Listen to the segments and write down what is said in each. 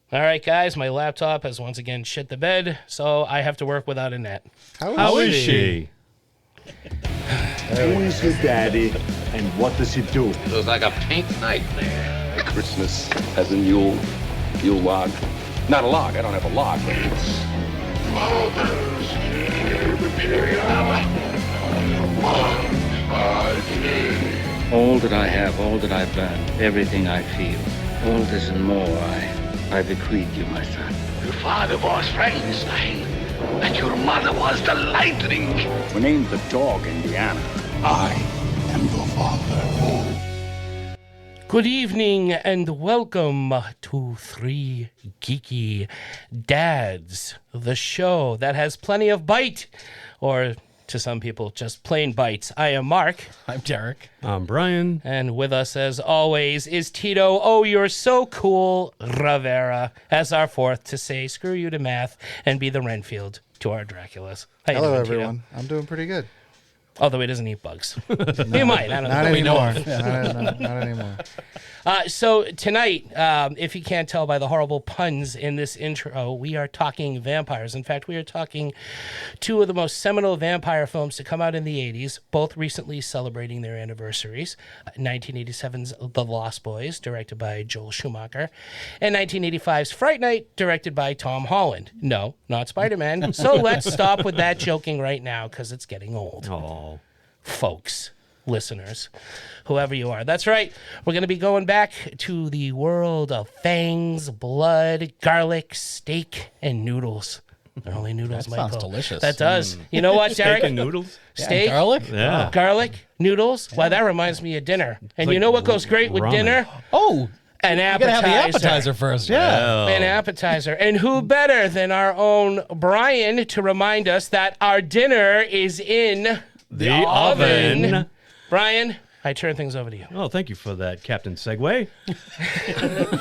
All right, guys, my laptop has once again shit the bed, so I have to work without a net. How is she? Who is your daddy, and what does he do? It was like a pink nightmare. Christmas as in Yule log. Not a log, I don't have a log. It's Father's Day. All that I have, all that I've learned, everything I feel, all this and more, I bequeath you, my son. Your father was Frankenstein, and your mother was the lightning. We named the dog Indiana. I am your father. Good evening and welcome to Three Geeky Dads, the show that has plenty of bite, or to some people, just plain bites. I am Mark. I'm Derek. I'm Brian. And with us, as always, is Tito. Oh, you're so cool, Rivera, as our fourth to say screw you to math and be the Renfield to our Draculas. How you Hello, doing, everyone. Tito? I'm doing pretty good. Although he doesn't eat bugs. He might. I don't Not know. anymore. Not anymore. So tonight, if you can't tell by the horrible puns in this intro, we are talking vampires. In fact, we are talking two of the most seminal vampire films to come out in the 80s, both recently celebrating their anniversaries. 1987's The Lost Boys, directed by Joel Schumacher, and 1985's Fright Night, directed by Tom Holland. No, not Spider-Man. So let's stop with that joking right now, because it's getting old. Oh. Folks, listeners, whoever you are. That's right. We're going to be going back to the world of fangs, blood, garlic, steak, and noodles. They're only noodles, That Michael. sounds delicious. That does. You know what, Derek? Steak and noodles? Steak, garlic? Yeah. garlic, noodles. Wow, that reminds me of dinner. And like you know what goes great with ramen. dinner? Oh, An you appetizer. gotta have the appetizer first. Yeah. An appetizer. And who better than our own Brian to remind us that our dinner is in The oven. Brian, I turn things over to you. Oh, thank you for that, Captain Segway.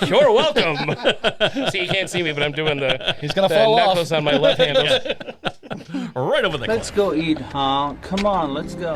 You're welcome. See, you can't see me, but I'm doing He's gonna the fall knuckles off. on my left hand. Right over the Let's go eat, huh? Come on, let's go.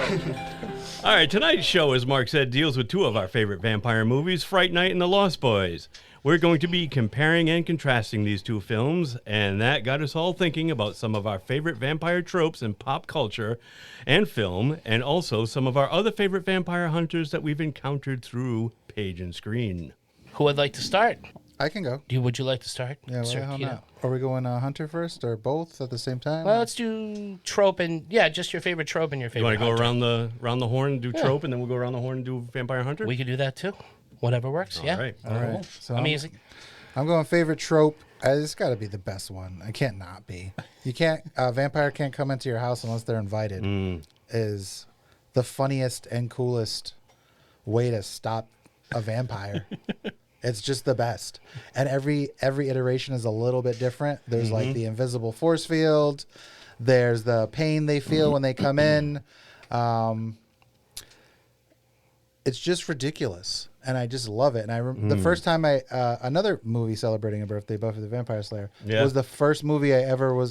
All right, tonight's show, as Mark said, deals with two of our favorite vampire movies, Fright Night and The Lost Boys. We're going to be comparing and contrasting these two films, and that got us all thinking about some of our favorite vampire tropes in pop culture and film, and also some of our other favorite vampire hunters that we've encountered through page and screen. Who would like to start? I can go. Would you like to start? Yeah, Sir well, Tito? are we going Hunter first or both at the same time? Well, let's do trope and, just your favorite trope and your You favorite want to go hunter. around the horn and do trope, and then we'll go around the horn and do vampire hunter? We could do that too. Whatever works, yeah. All right. All right. So I'm easy. I'm going favorite trope. It's got to be the best one. I can't not be. You can't. Vampire can't come into your house unless they're invited. Is the funniest and coolest way to stop a vampire. It's just the best. And every iteration is a little bit different. There's like the invisible force field. There's the pain they feel when they come in. It's just ridiculous. And I just love it. And the first time another movie celebrating a birthday, Buffy the Vampire Slayer, was the first movie I ever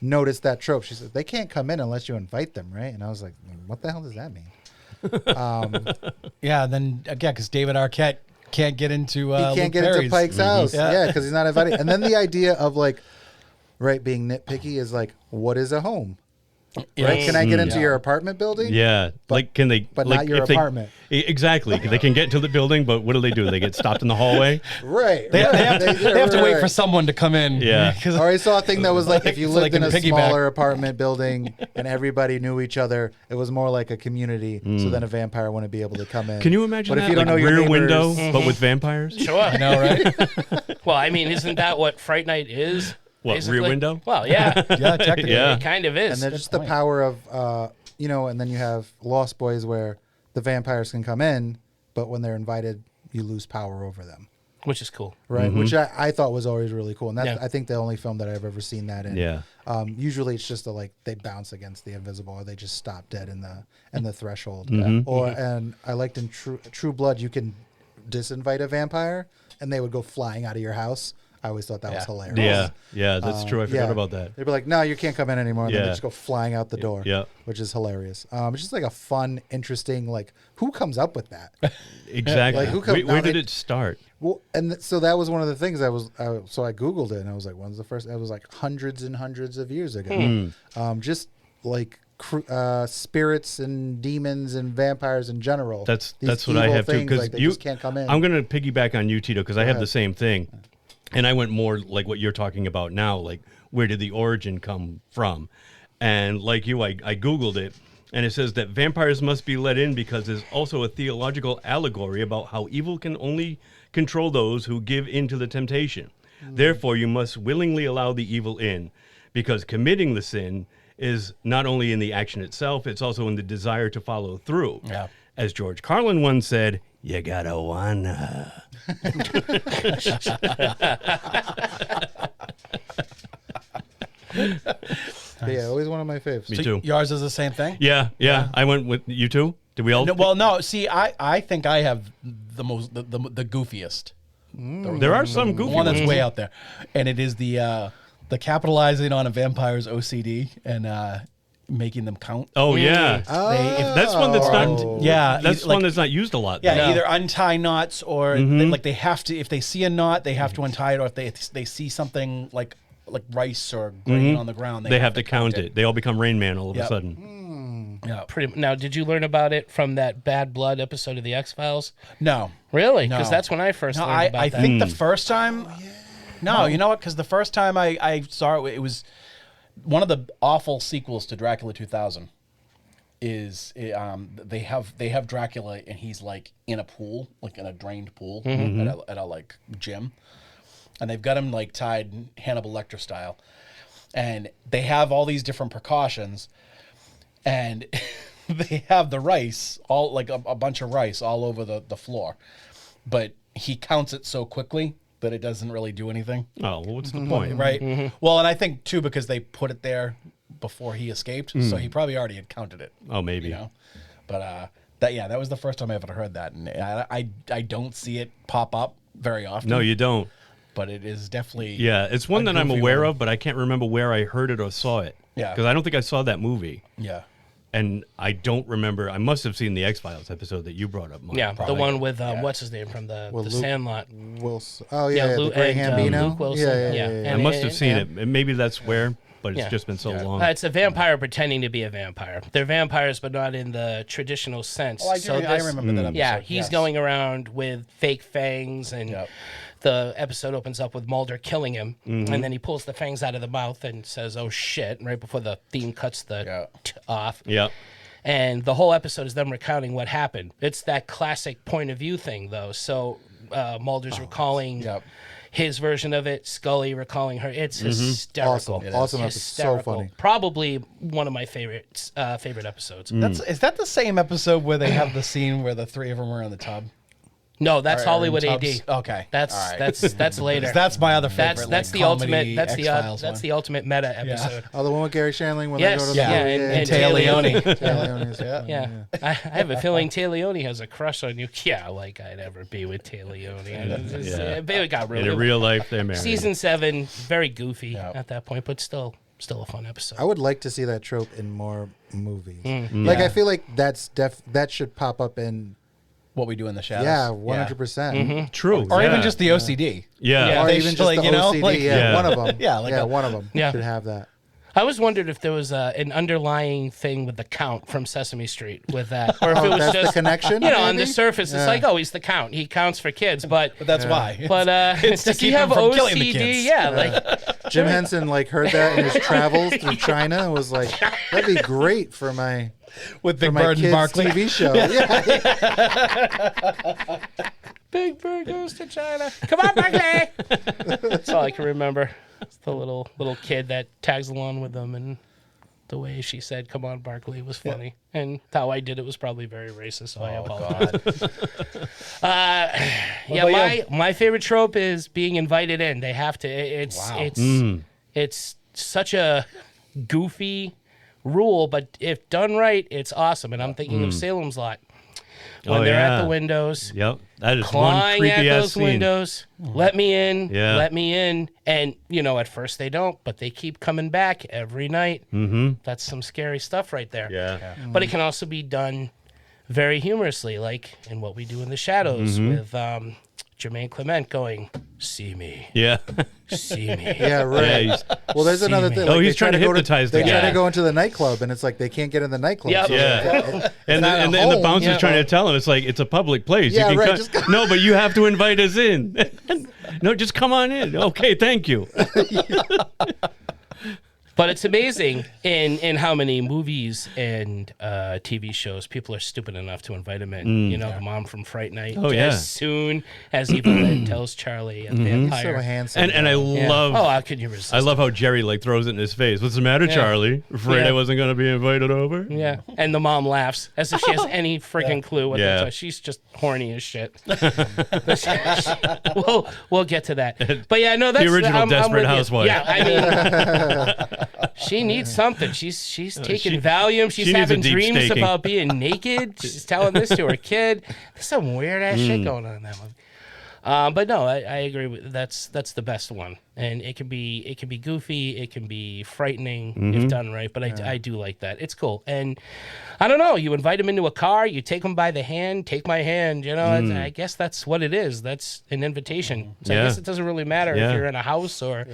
noticed that trope. She said, they can't come in unless you invite them, right? And I was like, what the hell does that mean? Yeah, then again, because David Arquette can't get into He can't Luke get Perry's. into Pike's house. Yeah. Yeah, because he's not invited. And then the idea of being nitpicky is like, what is a home? Right? Can I get into your apartment building? Yeah, can they? But like, not your if apartment. Exactly. They can get into the building, but what do? They get stopped in the hallway. Right. They have to wait right. for someone to come in. Yeah. Or I saw a thing that was like if you It's lived like in a in Piggyback. smaller apartment building and everybody knew each other, it was more like a community. So then a vampire wouldn't be able to come in. Can you imagine But that? if you don't know your Rear neighbors, Window, but with vampires. Sure. I know, right? Well, I mean, isn't that what Fright Night is? What, basically? Rear Window? Well, yeah. Yeah, technically. Yeah. It kind of is. and then just the power of and then you have Lost Boys where the vampires can come in, but when they're invited, you lose power over them. Which is cool. Right, which I thought was always really cool, and that's Yeah. I think the only film that I've ever seen that in. Yeah. Usually it's just they bounce against the invisible, or they just stop dead in the threshold. And I liked in True Blood you can disinvite a vampire, and they would go flying out of your house. I always thought that was hilarious. Yeah, that's true. I forgot about that. They'd be like, "No, you can't come in anymore." And then they Yeah. just go flying out the door. Yeah. which is hilarious. It's just like a fun, interesting. Who comes up with that? Exactly. Like, who come- Where now did they- it start? Well, and so that was one of the things so I Googled it and I was like, when's the first? It was like hundreds and hundreds of years ago. Just like spirits and demons and vampires in general. That's These what I evil have too. things, Because like, they just can't come in. I'm going to piggyback on you, Tito, because I have the ahead. same thing, and I went more like what you're talking about now. Like, where did the origin come from? And like you, I Googled it, and it says that vampires must be let in because there's also a theological allegory about how evil can only control those who give in to the temptation. Therefore, you must willingly allow the evil in, because committing the sin is not only in the action itself, it's also in the desire to follow through. Yeah. As George Carlin once said, you gotta wanna. But yeah, always one of my faves. Me So too. yours is the same thing? Yeah. I went with you too. Did we all? No, well, no. See, I think I have the most the goofiest. There are some goofy One that's ones. way out there, and it is the capitalizing on a vampire's OCD and making them count. Oh yeah. That's one that's not. Yeah, That's like- one that's not used a lot. Yeah, though. either untie knots or they have to. If they see a knot, they have to untie it. Or if they see something like rice or grain on the ground, They have to count it. They all become Rain Man all of a Yep. sudden. Yeah. Now, did you learn about it from that Bad Blood episode of the X-Files? No. Really? No. Because that's when I first No, learned about I that. think the first time. No, you know what? Because the first time I saw it, it was one of the awful sequels to Dracula 2000. They have Dracula and he's like in a pool, like in a drained pool at a like gym, and they've got him like tied Hannibal Lecter style, and they have all these different precautions, and they have the rice all like a bunch of rice all over the floor, but he counts it so quickly that it doesn't really do anything. Oh, well, what's the point? Right. Well, and I think too because they put it there before he escaped, so he probably already had counted it. Oh, maybe. You know, but that was the first time I ever heard that, and I don't see it pop up very often. No, you don't. But it is definitely It's one a that I'm goofy aware one. of, but I can't remember where I heard it or saw it. Yeah. Because I don't think I saw that movie. Yeah. And I don't remember. I must have seen the X-Files episode that you brought up, Mark. Yeah, Probably. the one with what's his name from the Luke Sandlot. Wilson. Oh yeah, Luke, the Grey and, Gambino. Luke Wilson. Yeah. I must have seen it. And maybe that's where, but it's Yeah. just been so long. It's a vampire pretending to be a vampire. They're vampires, but not in the traditional sense. Oh, I remember that episode. Yeah, he's yes. going around with fake fangs, and Yep. the episode opens up with Mulder killing him, and then he pulls the fangs out of the mouth and says, "Oh shit!" right before the theme cuts the off. Yep. And the whole episode is them recounting what happened. It's that classic point of view thing, though. So Mulder's recalling his version of it, Scully recalling her. It's hysterical. Awesome episode. So funny. Probably one of my favorite episodes. Is that the same episode where they have the scene where the three of them are in the tub? No, that's Or in Hollywood AD. tubs? Okay, That's all right. that's later. That's my other favorite. That's like, the ultimate. comedy That's X-Files that's one. the ultimate meta episode. Oh, the one with Gary Shandling when Yes, they go to the yeah, movie. and Tay Leone. Tay Leone's- Yeah, I have a feeling Tay Leone has a crush on you. Yeah, like I'd ever be with Tay Leone. It got In really. real life, they're married. Season 7, very goofy at that point, but still a fun episode. I would like to see that trope in more movies. Like I feel like that should pop up in What We Do in the Shadows. yeah 100%. True. Or yeah. even just the OCD. Yeah. Or They even should, just like, the you know, OCD. like- yeah, Yeah. one of them. Yeah, like a- one of them Yeah. should have that. I always wondered if there was an underlying thing with the Count from Sesame Street with that, or if it was That's just the connection. You know, on maybe? the surface, it's like, oh, he's the Count. He counts for kids, but That's why. but It's to does he keep have him from killing OCD? the kids. Yeah, like Jim Henson heard that in his travels through China and was like, "That'd be great for my with Big my Bird and kids' Barkley. TV show." Big Bird goes to China. Come on, Barkley. That's all I can remember. It's the little kid that tags along with them, and the way she said, "Come on, Barkley," was funny, and how I did it was probably very racist. So I apologize. My favorite trope is being invited in. They have to. It's such a goofy rule, but if done right, it's awesome. And I'm thinking of Salem's Lot when they're at the windows. Yep. That is one Clawing at creepy ass those scene. windows. Let me in. Yeah. Let me in. And, at first they don't, but they keep coming back every night. Mm-hmm. That's some scary stuff right there. Yeah. But it can also be done very humorously, like in What We Do in the Shadows with Jermaine Clement going, "See me, Yeah. see me." Yeah, right. Yeah, Well, there's another thing. Oh, like, he's they try trying to go hypnotize the They try guy. to go into the nightclub, and it's like they can't get in the nightclub. Yep. So Yeah. And not the, a and the home. bouncer's Yeah. trying to tell him, it's like, it's a public place. Yeah, you can right, come- just go- No, but you have to invite us in. No, just come on in. Okay, thank you. But it's amazing in how many movies and TV shows people are stupid enough to invite him in. You know, the mom from Fright Night. Oh, yeah. As soon as Evil Ed tells Charlie a He's vampire. so handsome. And I Yeah. love... Oh, how could you resist? I love how Jerry like throws it in his face. What's the matter, Yeah. Charlie? Afraid Yeah. I wasn't going to be invited over? Yeah, and the mom laughs as if she has any freaking clue what Yeah. they're talking. She's just horny as shit. we'll get to that. But yeah, no, that's original I'm Desperate with you. Housewife. Yeah, I mean, she needs something. She's taking Valium. She's she needs a having deep dreams staking. about being naked. She's telling this to her kid. There's some weird ass shit going on in that one. But no, I agree with that's the best one, and it can be goofy, it can be frightening if done right. But I do like that. It's cool, and I don't know. You invite them into a car, you take them by the hand, take my hand. You know, I guess that's what it is. That's an invitation. So Yeah. I guess it doesn't really matter Yeah. if you're in a house or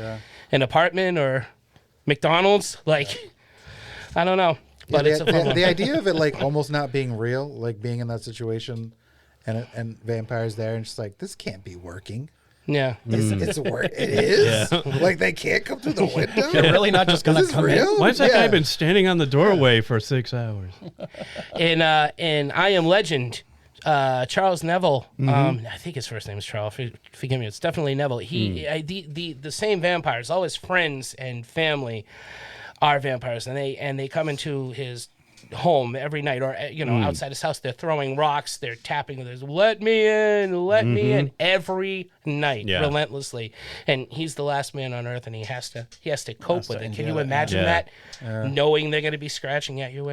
an apartment or McDonald's. Like, I don't know, but it's a fun one. the idea of it like almost not being real, like being in that situation, and vampires there, and just like this can't be working. Yeah. It's work. It is. Like they can't come through the window. They're really not just going Is to this come real? in. Why's that Yeah. guy been standing on the doorway for 6 hours? In I Am Legend, Charles Neville, I think his first name is Charles. Forgive me, it's definitely Neville. He, the same vampires, all his friends and family are vampires, and they come into his home every night, or outside his house. They're throwing rocks, they're tapping. There's let me in every night, relentlessly. And he's the last man on earth, and he has to cope with it. Can you imagine that? Knowing they're going to be scratching at you,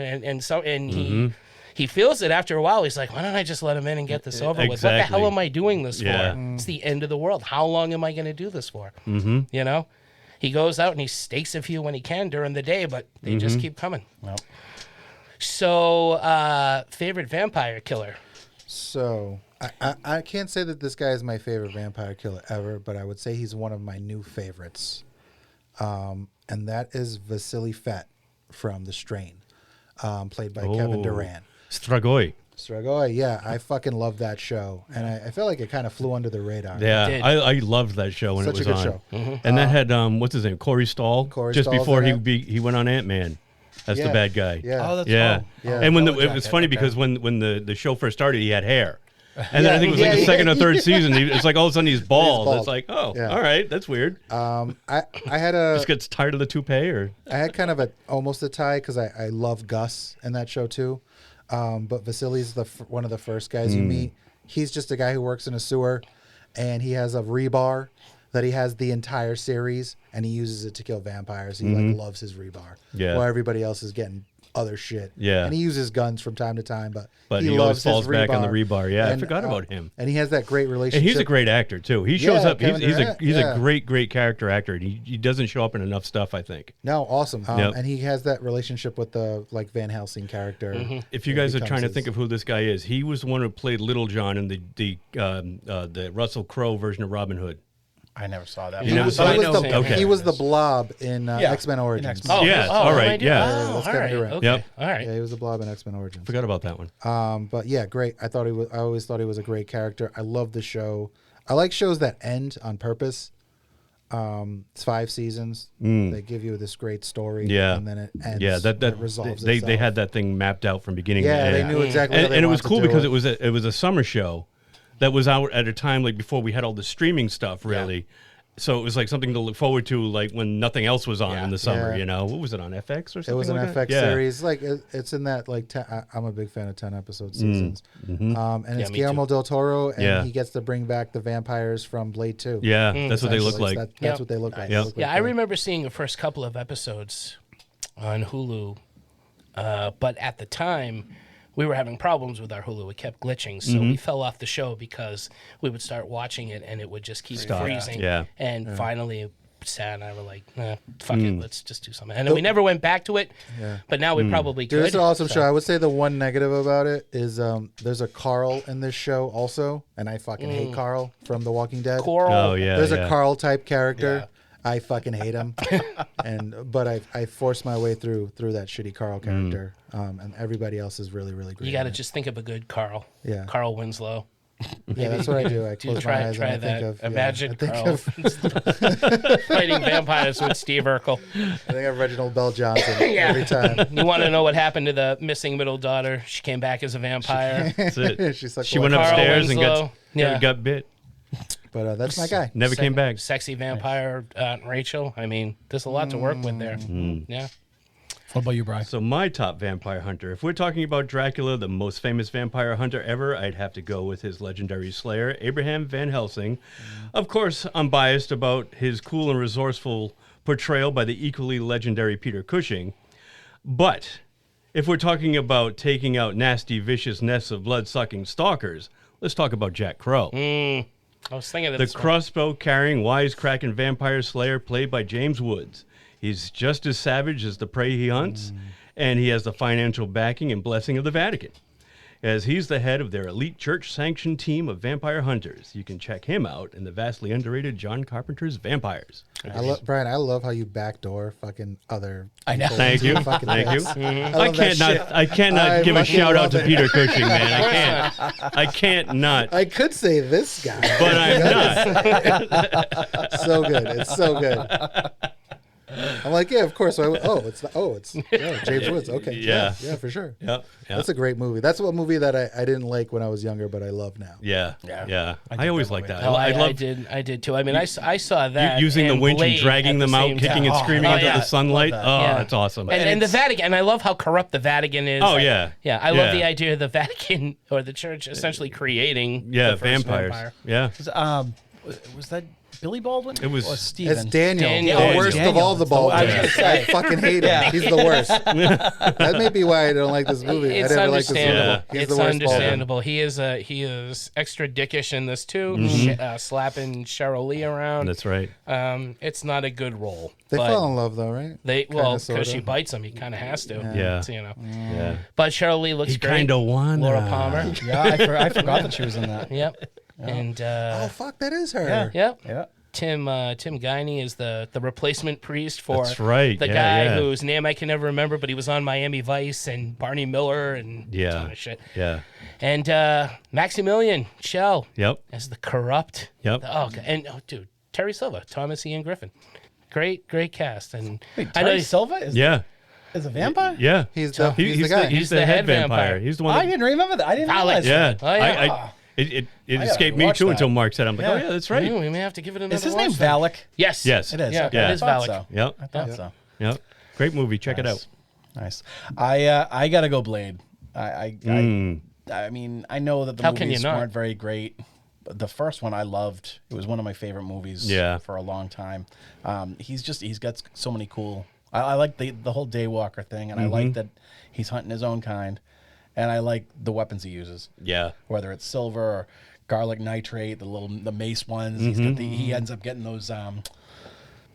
he feels it after a while. He's like, why don't I just let him in and get this over with? What the Exactly. hell am I doing this Yeah. for? It's the end of the world. How long am I going to do this for? You know? He goes out and he stakes a few when he can during the day, but they just keep coming. Nope. So, favorite vampire killer? So I can't say that this guy is my favorite vampire killer ever, but I would say he's one of my new favorites, and that is Vasily Fett from The Strain, played by Kevin Durant. Stragoi. Stragoi, yeah, I fucking love that show, and I feel like it kind of flew under the radar. Yeah, did. I loved that show when Such it a was good on. show. And that had just his name, Corey Stoll. Corey just Stoll's before in he went on Ant-Man as the Yeah. bad guy. Yeah. Oh, that's Yeah. cool. Yeah. And when Yellow it was Jacket, funny okay. because when the show first started, he had hair. And then I think it was Yeah, like the yeah, second or third yeah. season, it's like all of a sudden he's bald. bald. It's like, oh, Yeah. all right, that's weird. I had a Just gets tired of the toupee, or I had kind of almost a tie because I love Gus in that show too, but Vasily's one of the first guys you meet. He's just a guy who works in a sewer, and he has a rebar that he has the entire series, and he uses it to kill vampires. He like loves his rebar, Yeah. while everybody else is getting other shit. Yeah. And he uses guns from time to time, but he loves always his falls back on the rebar. rebar. Yeah, I And, forgot about him. And he has that great And relationship. he's a great actor too. He shows Yeah, up. Kevin Durant, He's yeah. a great character actor. And he doesn't show up in enough stuff, I think. No, awesome. Yep. And he has that relationship with the Van Helsing character. If you It guys are becomes trying to his- think of who this guy is, he was the one who played Little John in the Russell Crowe version of Robin Hood. I never saw that. You never But saw I it? know Okay. who He was it the is. Blob in X-Men in Origins. X-Men. Yes, all right, yeah. Oh, That's all Kevin right. Durant. Okay. Yep. All right. Yeah, he was the Blob in X-Men Origins. Forgot about that one. But yeah, great. I always thought he was a great character. I love the show. I like shows that end on purpose. It's 5 seasons. They give you this great story. Yeah. And then it ends. Yeah, that it resolves they itself. had that thing mapped out from beginning to Yeah, end. they knew exactly. how they and it was wanted to cool do because it was a summer show that was out at a time like before we had all the streaming stuff really. So it was like something to look forward to, like when nothing else was on in the summer. Yeah. You know, what was it on FX or something? It was an like FX that? Yeah. series. Like it's in that like I'm a big fan of 10 episode seasons. And it's me Guillermo del Toro, and Yeah. he gets to bring back the vampires from Blade 2. Yeah, that's what they look Essentially, like. That's Yep. what they look like. Yep. They look Yeah, like I that. remember seeing the first couple of episodes on Hulu, but at the time, we were having problems with our Hulu. It kept glitching, so we fell off the show because we would start watching it and it would just keep freezing. Yeah. And finally, Sad and I were like, fuck it, let's just do something. And then we never went back to it, but now we probably could. Dude, it's an awesome show. I would say the one negative about it is there's a Carl in this show also, and I fucking hate Carl from The Walking Dead. Coral. Oh yeah. There's a Carl type character. I fucking hate him, but I forced my way through that shitty Carl character, and everybody else is really really great. You got to just think of a good Carl. Yeah. Carl Winslow. Yeah, that's what I do. I close my eyes Try and I that. think of Imagine I think Carl of fighting vampires with Steve Urkel. I think of Reginald Bell Johnson Yeah. every time. You want to know what happened to the missing middle daughter? She came back as a vampire. That's it. She's like, She well, went Carl upstairs and Winslow. got bit. but that's my guy. Never came back. Sexy vampire Rachel. I mean, there's a lot to work with there. Yeah. What about you, Brian? So my top vampire hunter, if we're talking about Dracula, the most famous vampire hunter ever, I'd have to go with his legendary slayer, Abraham Van Helsing. Of course, I'm biased about his cool and resourceful portrayal by the equally legendary Peter Cushing. But if we're talking about taking out nasty, vicious nests of blood-sucking stalkers, let's talk about Jack Crow. I was thinking of The this one. crossbow-carrying, wisecracking vampire slayer played by James Woods. He's just as savage as the prey he hunts, and he has the financial backing and blessing of the Vatican, as he's the head of their elite church-sanctioned team of vampire hunters. You can check him out in the vastly underrated John Carpenter's Vampires. Brian, I love how you backdoor fucking other. I know. people Thank into you. fucking Thank you. things. I love that shit. cannot give a fucking shout out love to it. Peter Cushing, man. I can't not. I could say this guy, But I'm not. so good. It's so good. I'm like, yeah, of course. It's James Woods. Okay, Yeah. yeah, for sure. Yep. That's a great movie. That's a movie that I didn't like when I was younger, but I love now. Yeah. I always liked that. Oh, I I love did too. I mean, I saw that. using the winch and Blade dragging at them the out, same kicking time. and screaming Oh, into yeah. the sunlight. Love Oh, that. Yeah. that's awesome. And the Vatican, and I love how corrupt the Vatican is. Oh, yeah. Yeah, I love Yeah. the idea of the Vatican or the church essentially creating yeah, the first vampires. vampire. Yeah. Was that Billy Baldwin? It was- Or Steven? It's Daniel, Daniel. the Oh, worst Daniel. of all the I was Baldwins. gonna say. I fucking hate him. He's the worst. That may be why I don't like this movie. It's I never liked this movie. understandable. He's It's the worst Baldwin. understandable. He is extra dickish in this too, slapping Cheryl Lee around. That's right. It's not a good role. They but fall in love though, right? because sorta. she bites him, he kind of has to. Yeah. It's, you know. Yeah. But Cheryl Lee looks He great. kind of won. Laura Palmer. Yeah, I forgot that she was in that. Yep. And Oh fuck, that is her. yep. Yeah. Tim Guiney is the replacement priest for That's right. the Yeah, guy yeah. whose name I can never remember, but he was on Miami Vice and Barney Miller and a Yeah. ton of shit. Yeah. And Maximilian Schell Yep. as the corrupt. Yep. Dude, Terry Silva, Thomas Ian Griffin. Great cast. And Wait, I know Terry he's- Silva is Yeah. a vampire? Yeah. He's the guy. He's the head vampire. He's the one. I That, didn't remember that. I didn't Alex. realize yeah. that. Oh, yeah. It gotta escaped me watch too that. until Mark said. I'm like, Yeah. oh yeah, that's right. We may have to give it another Is his name watch then. Valak? Yes. Yes. It is. Yeah, Okay. it I is thought Valak. so. Yep. I thought so. Yep. Great movie. Check it out. Nice. I gotta go Blade. I mean, I know that the How can movies you not? weren't very great. But the first one I loved. It was one of my favorite movies. Yeah. For a long time. He's got so many cool. I like the whole Daywalker thing, and I like that he's hunting his own kind, and I like the weapons he uses. Yeah. Whether it's silver or garlic nitrate, the mace ones. He ends up getting those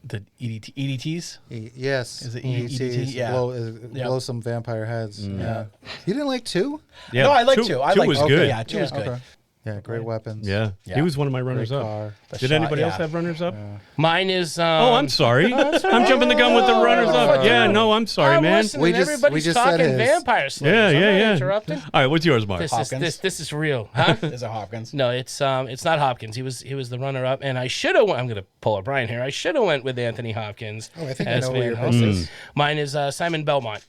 the EDTs. Yes. Is it EDTs? EDT? Yeah. Blow some vampire heads. Yeah. You didn't like 2? Yeah. No, I like two. two. Two was good. Yeah, two was good. Okay. Yeah, great weapons. Yeah. Yeah. He was one of my runners Great up. car. Did anybody else have runners up? Mine is. Oh, I'm sorry. I'm jumping the gun with the runners up. Yeah, no, I'm sorry, I'm man. listening. We just Everybody's said talking his. vampire slayers. Yeah, I'm yeah, not yeah. interrupting. All right, what's yours, Mark? This is real, huh? Is it Hopkins? No, it's not Hopkins. He was the runner up, and I should have. I'm gonna pull a Brian here. I should have went with Anthony Hopkins. Oh, I think I as know who Van your Helsing. pick is. Mine is Simon Belmont.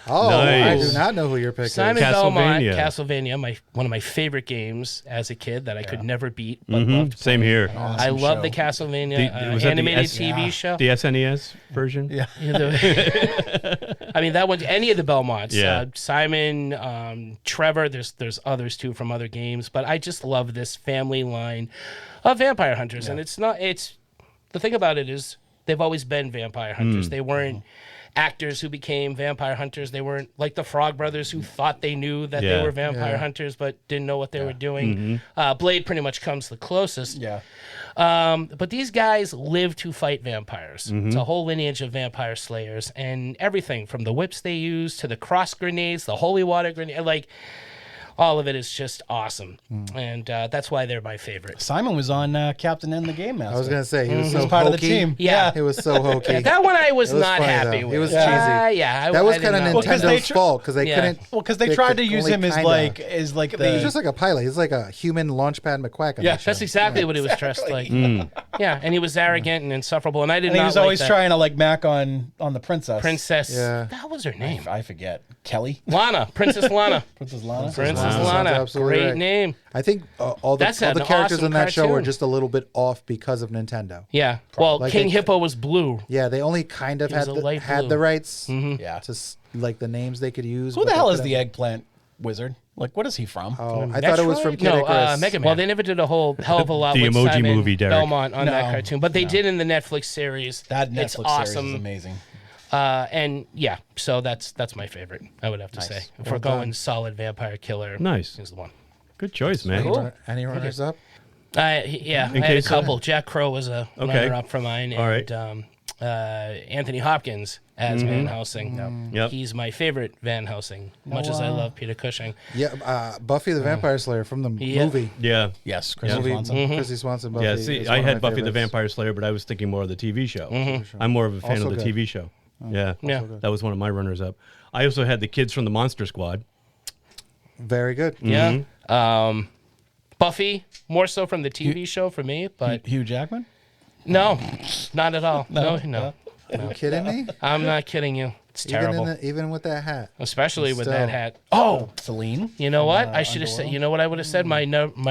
Oh, Nice. I do not know who your pick Simon is. Belmont, Castlevania. Castlevania, one of my favorite games as a kid that I could never beat, but loved. Same here. I love the Castlevania was that the animated S- TV show. The SNES version? Yeah. I mean, that one, any of the Belmonts. Yeah. Simon, Trevor, there's others too from other games, but I just love this family line of vampire hunters. And the thing about it is they've always been vampire hunters. They weren't actors who became vampire hunters. They weren't like the Frog Brothers who thought they knew that they were vampire hunters but didn't know what they were doing. Blade pretty much comes the closest. Yeah. But these guys live to fight vampires. It's a whole lineage of vampire slayers, and everything from the whips they use to the cross grenades, the holy water grenade, like all of it is just awesome. And that's why they're my favorite. Simon was on Captain and the Game Master. I was gonna say he was so part hokey. of the team. Yeah. It was so hokey. Yeah, that one I was, It was not funny, happy though. with. It was Yeah, cheesy. yeah. That was I did kind of not- Well, 'cause they Nintendo's fault because they Yeah. couldn't. Well, because they tried to could use only him as kinda- like He was just like a pilot. He's like a human Launchpad McQuack. On Yeah, that show. That's exactly what he was dressed like. Yeah, and he was arrogant and insufferable, and I did and he not was like always that. trying to like mac on the princess. Princess. Yeah. What was her name? I forget. Kelly. Lana. Princess Lana. Princess Lana. Princess Sounds Lana. absolutely Great right. name. I think all the That's all an the characters awesome in that show were cartoon. just a little bit off because of Nintendo. Yeah. Well, Like King they- Hippo was blue. Yeah, they only kind of He was had a light had blue. the rights Yeah. to like the names they could use. Who but the they hell is couldn't- the eggplant wizard? Like, what is he from? Oh, I thought it was from Metroid? Kid No, Icarus. Mega Man. Well, they never did a whole hell of a lot The with Emoji Simon Movie, Derek. Belmont on that No, cartoon, but they did in the Netflix series. That Netflix it's awesome. series is amazing. And yeah, so that's my favorite. I would have to say, if we're going solid vampire killer, Nice. is the one. Good choice, man. Cool. Any runners up? Yeah, I had a case- couple. Jack Crow was a Okay. runner-up for mine, All right. and Anthony Hopkins as Van Helsing. Yep. He's my favorite Van Helsing, much as I love Peter Cushing. Yeah, Buffy the Vampire Slayer from the Yeah. movie. Yeah. Yes, Chris Movie, Swanson. Chrissy Swanson. Buffy Yeah, see, is I one of had my Buffy the favorites. Vampire Slayer, but I was thinking more of the TV show. I'm more of a fan Also of the good. TV show. Yeah. Yeah. That was one of my runners up. I also had the kids from the Monster Squad. Very good. Yeah. Buffy, more so from the TV show for me, but Hugh Jackman. no, not at all. No. Are you kidding me? I'm not kidding you. It's terrible. Even with that hat. Especially with Still. that hat. Oh, Celine. you know what? I should have said. You know what I would have said? My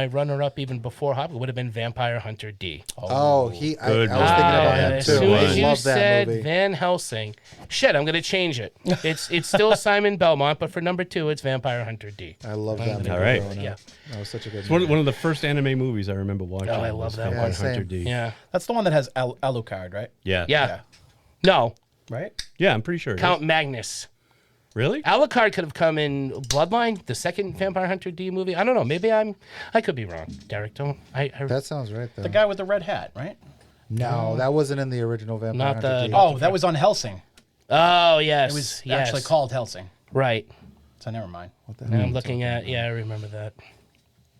runner-up even before Hop would have been Vampire Hunter D. I was thinking Good about one. that As too. soon I as you love that said movie. Van Helsing, shit, I'm gonna change it. It's still Simon Belmont, but for number 2, it's Vampire Hunter D. I love that movie. All right. growing up. Yeah. That was such a good It's movie. one of the first anime movies I remember watching. Oh, I love was that Vampire one. Hunter Same. D. Yeah. That's the one that has Alucard, right? Yeah. Yeah. No, Right. Yeah, I'm pretty sure. it is. Count Magnus. Really? Alucard could have come in Bloodline, the second Vampire Hunter D movie. I don't know. Maybe I could be wrong. Derek, don't. That sounds right though. The guy with the red hat, right? No, that wasn't in the original Vampire Not Hunter the- D. Oh, that was on Helsing. Oh yes, It was yes. actually called Helsing. Right. So never mind. And I'm looking at. Yeah, I remember that.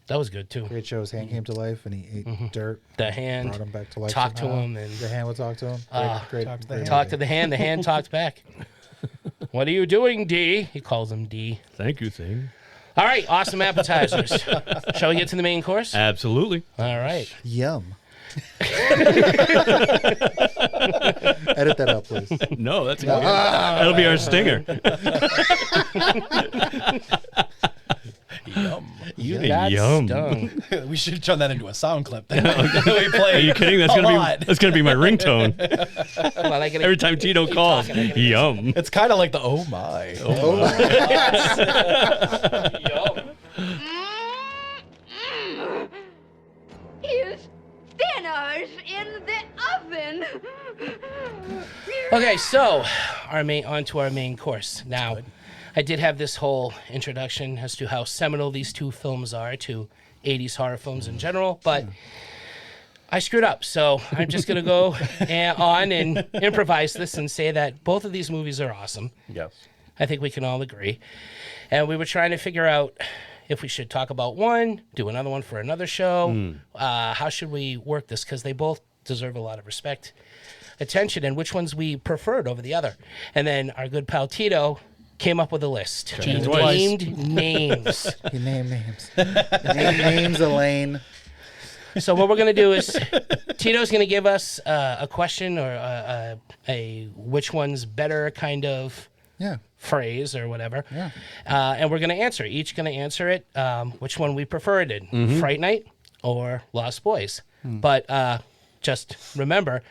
That was good too. Great show. His hand came to life and he ate dirt. The hand Brought him back to life. talked to somehow. him and The hand would talk to him. Great. Talk to the great hand. talked to the hand. The hand talked back. What are you doing, D? He calls him D. Thank you, Thing. All right, awesome appetizers. Shall we get to the main course? Absolutely. All right. Yum. Edit that out, please. No, that's that'll be our stinger. Yum. That's Yum. stung. We should turn that into a sound clip. Then. We play Are you kidding? That's a gonna lot. be my ringtone Well, I gotta every time Tito calls. Yum. It's kind of like the oh my. Here's dinners in the oven. Okay, so onto our main course. Now, I did have this whole introduction as to how seminal these two films are to 80s horror films in general, but I screwed up. So I'm just going to go on and improvise this and say that both of these movies are awesome. Yes. I think we can all agree. And we were trying to figure out if we should talk about one, do another one for another show. How should we work this? Because they both deserve a lot of respect, attention, and which ones we preferred over the other. And then our good pal Tito came up with a list. He named names. He named names. Name names, Elaine. So what we're going to do is Tito's going to give us a question or a which one's better kind of Yeah. phrase or whatever. Yeah. And we're going to answer. Each going to answer it. Which one we preferred in Fright Night or Lost Boys. But just remember,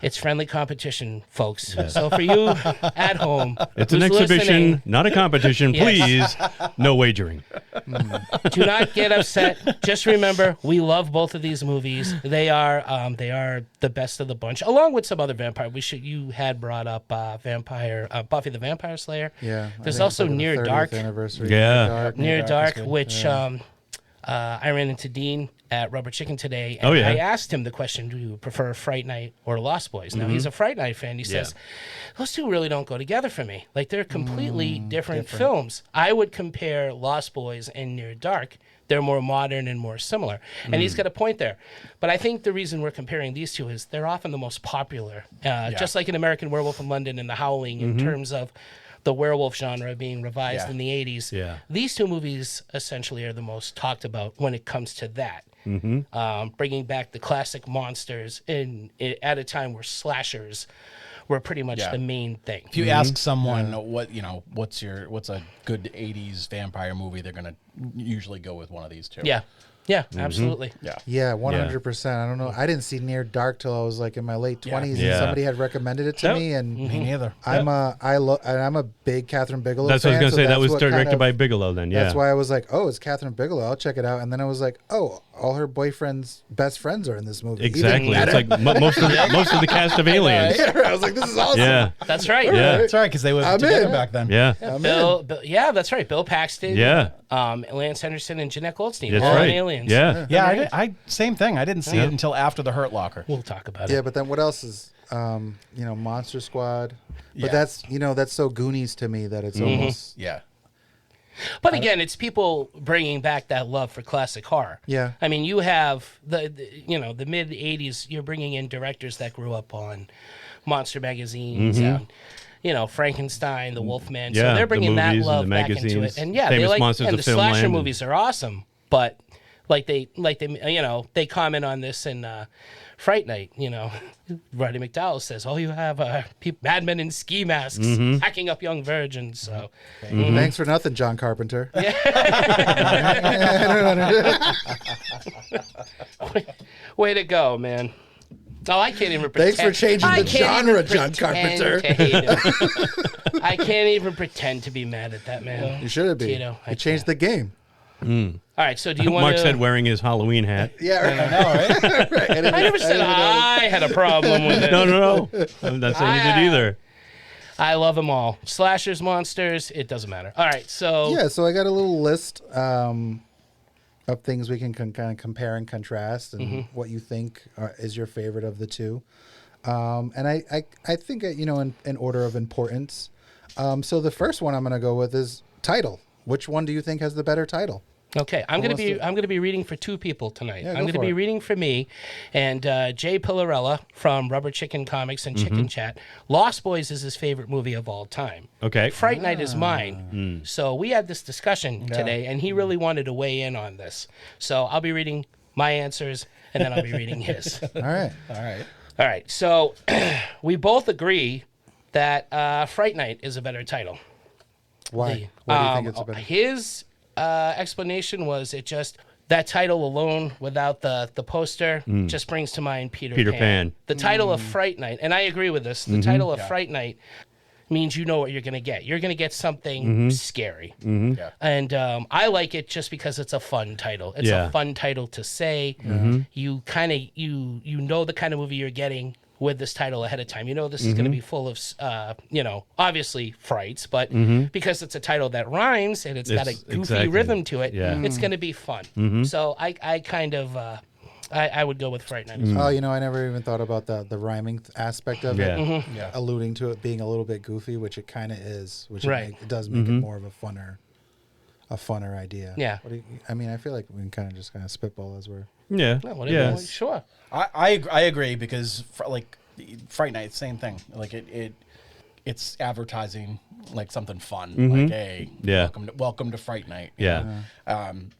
It's friendly competition, folks. So for you at home, it's an who's exhibition, listening, not a competition. Yes. Please, no wagering. do not get upset. Just remember, we love both of these movies. They are the best of the bunch, along with some other vampire. You had brought up Buffy the Vampire Slayer. Yeah. There's also Near Dark. Yeah. Near Dark, which I ran into Dean at Rubber Chicken today, and I asked him the question, do you prefer Fright Night or Lost Boys? Now, he's a Fright Night fan. He says, those two really don't go together for me. Like, they're completely different films. I would compare Lost Boys and Near Dark. They're more modern and more similar. And he's got a point there. But I think the reason we're comparing these two is they're often the most popular. Just like an American Werewolf in London and The Howling in terms of the werewolf genre being revised in the 80s. Yeah. These two movies essentially are the most talked about when it comes to that. Bringing back the classic monsters at a time where slashers were pretty much the main thing. If you ask someone what's a good 80s vampire movie, they're gonna usually go with one of these two. Yeah, absolutely. Yeah, 100%. I don't know. I didn't see Near Dark till I was like in my late 20s, and somebody had recommended it to me. And me neither. I'm a big Catherine Bigelow That's fan. what I was going to say. That was what directed by Bigelow then, That's why I was like, oh, it's Catherine Bigelow. I'll check it out. And then I was like, oh, all her boyfriend's best friends are in this movie. Exactly. It's like most of the cast of Aliens. I was like, this is awesome. Yeah. That's right. Yeah. That's right, because they were together back then. Yeah. Bill, that's right. Bill Paxton. Yeah. Lance Henderson and Jeanette Goldstein. That's all right. in Aliens. Yeah. Yeah, I same thing. I didn't see it until after The Hurt Locker. We'll talk about it. Yeah, but then what else is, Monster Squad? But that's so Goonies to me that it's almost. Yeah. But again, it's people bringing back that love for classic horror. Yeah. I mean, you have the mid 80s, you're bringing in directors that grew up on monster magazines and Frankenstein, the Wolfman. Yeah, so they're bringing the that movies love and the back into it. magazines, And famous monsters and of the film slasher land. movies are awesome, but they comment on this in Fright Night, Roddy McDowell says, all you have are madmen in ski masks hacking up young virgins. So Thanks for nothing, John Carpenter. Way to go, man. Oh, I can't even pretend. Thanks for changing the genre, John Carpenter. I can't even pretend to be mad at that, man. You should be. You changed the game. All right, so do you want Mark said wearing his Halloween hat. Yeah, right. I never said I had a problem with it. No. I'm not saying you did either. I love them all. Slashers, monsters, it doesn't matter. All right, so... Yeah, so I got a little list of things we can kind of compare and contrast and what you think is your favorite of the two. And I think, in order of importance. So the first one I'm going to go with is title. Which one do you think has the better title? Okay, I'm going to be reading for two people tonight. Yeah, I'm going to be reading for me and Jay Pillarella from Rubber Chicken Comics and Chicken Chat. Lost Boys is his favorite movie of all time. Okay. Fright Night is mine. So we had this discussion today, and he really wanted to weigh in on this. So I'll be reading my answers, and then I'll be reading his. All right. So we both agree that Fright Night is a better title. Why? Why do you think it's a better? His explanation was that title alone without the poster just brings to mind Peter Pan. The title of Fright Night, and I agree with this, the title of Fright Night means you know what you're going to get. You're going to get something scary. And I like it just because it's a fun title. It's a fun title to say. You kind of, you know the kind of movie you're getting with this title ahead of time. You know this is going to be full of, obviously frights, but because it's a title that rhymes and it's got a goofy rhythm to it, it's going to be fun. So I kind of, I would go with Fright Night as well. Oh, I never even thought about the rhyming aspect of it, alluding to it being a little bit goofy, which it kind of is, which it does make it more of a funner idea. Yeah. I feel like we can kind of spitball as we're... Yeah. Sure. I agree because Fright Night, same thing. Like it's advertising like something fun. Like, hey, welcome to Fright Night. Yeah.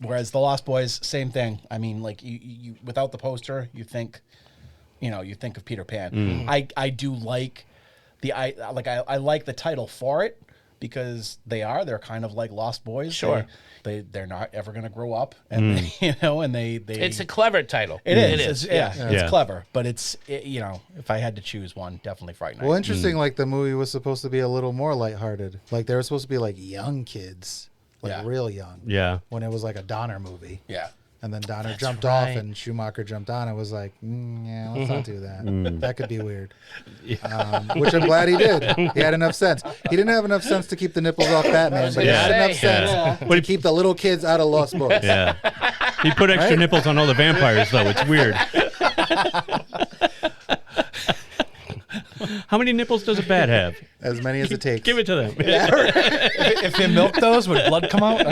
Whereas the Lost Boys, same thing. I mean, like you without the poster, you think of Peter Pan. I do like I like the title for it, because they're kind of like Lost Boys. Sure. They're not ever going to grow up, and they It's a clever title. It is. Yeah. It's clever, but if I had to choose one, definitely Fright Night. Well, interesting. Like the movie was supposed to be a little more lighthearted. Like they were supposed to be like young kids, like real young. Yeah. When it was like a Donner movie. Yeah. And then Donner jumped off, and Schumacher jumped on. It was like, yeah, let's not do that. That could be weird. Which I'm glad he did. He had enough sense. He didn't have enough sense to keep the nipples off Batman, but he had enough sense to keep the little kids out of Lost Boys. Yeah. He put extra nipples on all the vampires, though. It's weird. How many nipples does a bat have? As many as it takes. Give it to them. If they milk those, would blood come out?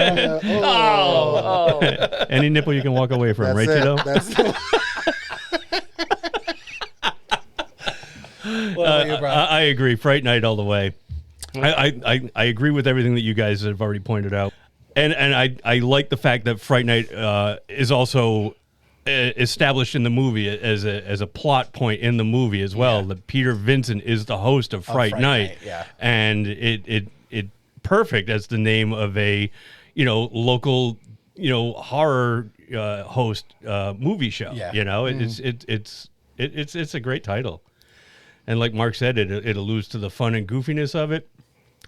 Any nipple you can walk away from, right, Tito? That's I agree. Fright Night all the way. I agree with everything that you guys have already pointed out. And I like the fact that Fright Night is also established in the movie as a plot point in the movie as well. That Peter Vincent is the host of Fright Night. And it perfect as the name of a local horror host movie show. It's a great title. And like Mark said, it alludes to the fun and goofiness of it.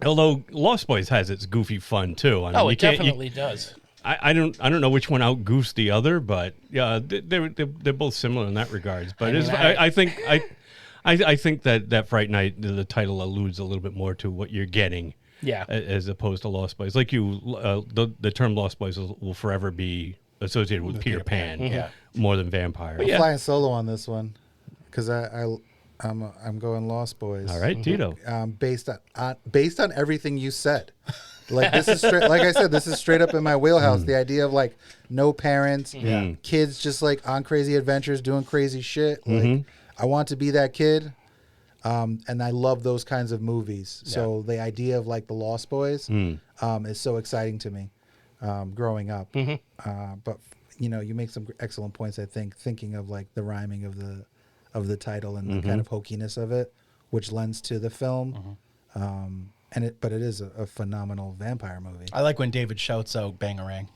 Although Lost Boys has its goofy fun too. I mean, it definitely does. I don't know which one out goofs the other, but yeah, they're both similar in that regards. But I think that Fright Night, the title alludes a little bit more to what you're getting. Yeah. As opposed to Lost Boys, like the term Lost Boys will forever be associated with Peter Pan, more than vampire. I'm flying solo on this one because I'm going Lost Boys. All right, Tito. Based on everything you said. Like this is straight, like I said, this is straight up in my wheelhouse. The idea of like no parents, kids just like on crazy adventures, doing crazy shit. Like I want to be that kid, and I love those kinds of movies. So the idea of like the Lost Boys is so exciting to me, growing up. But you make some excellent points. I think thinking of like the rhyming of the title and the kind of hokiness of it, which lends to the film. But it is a phenomenal vampire movie. I like when David shouts out "Bangarang."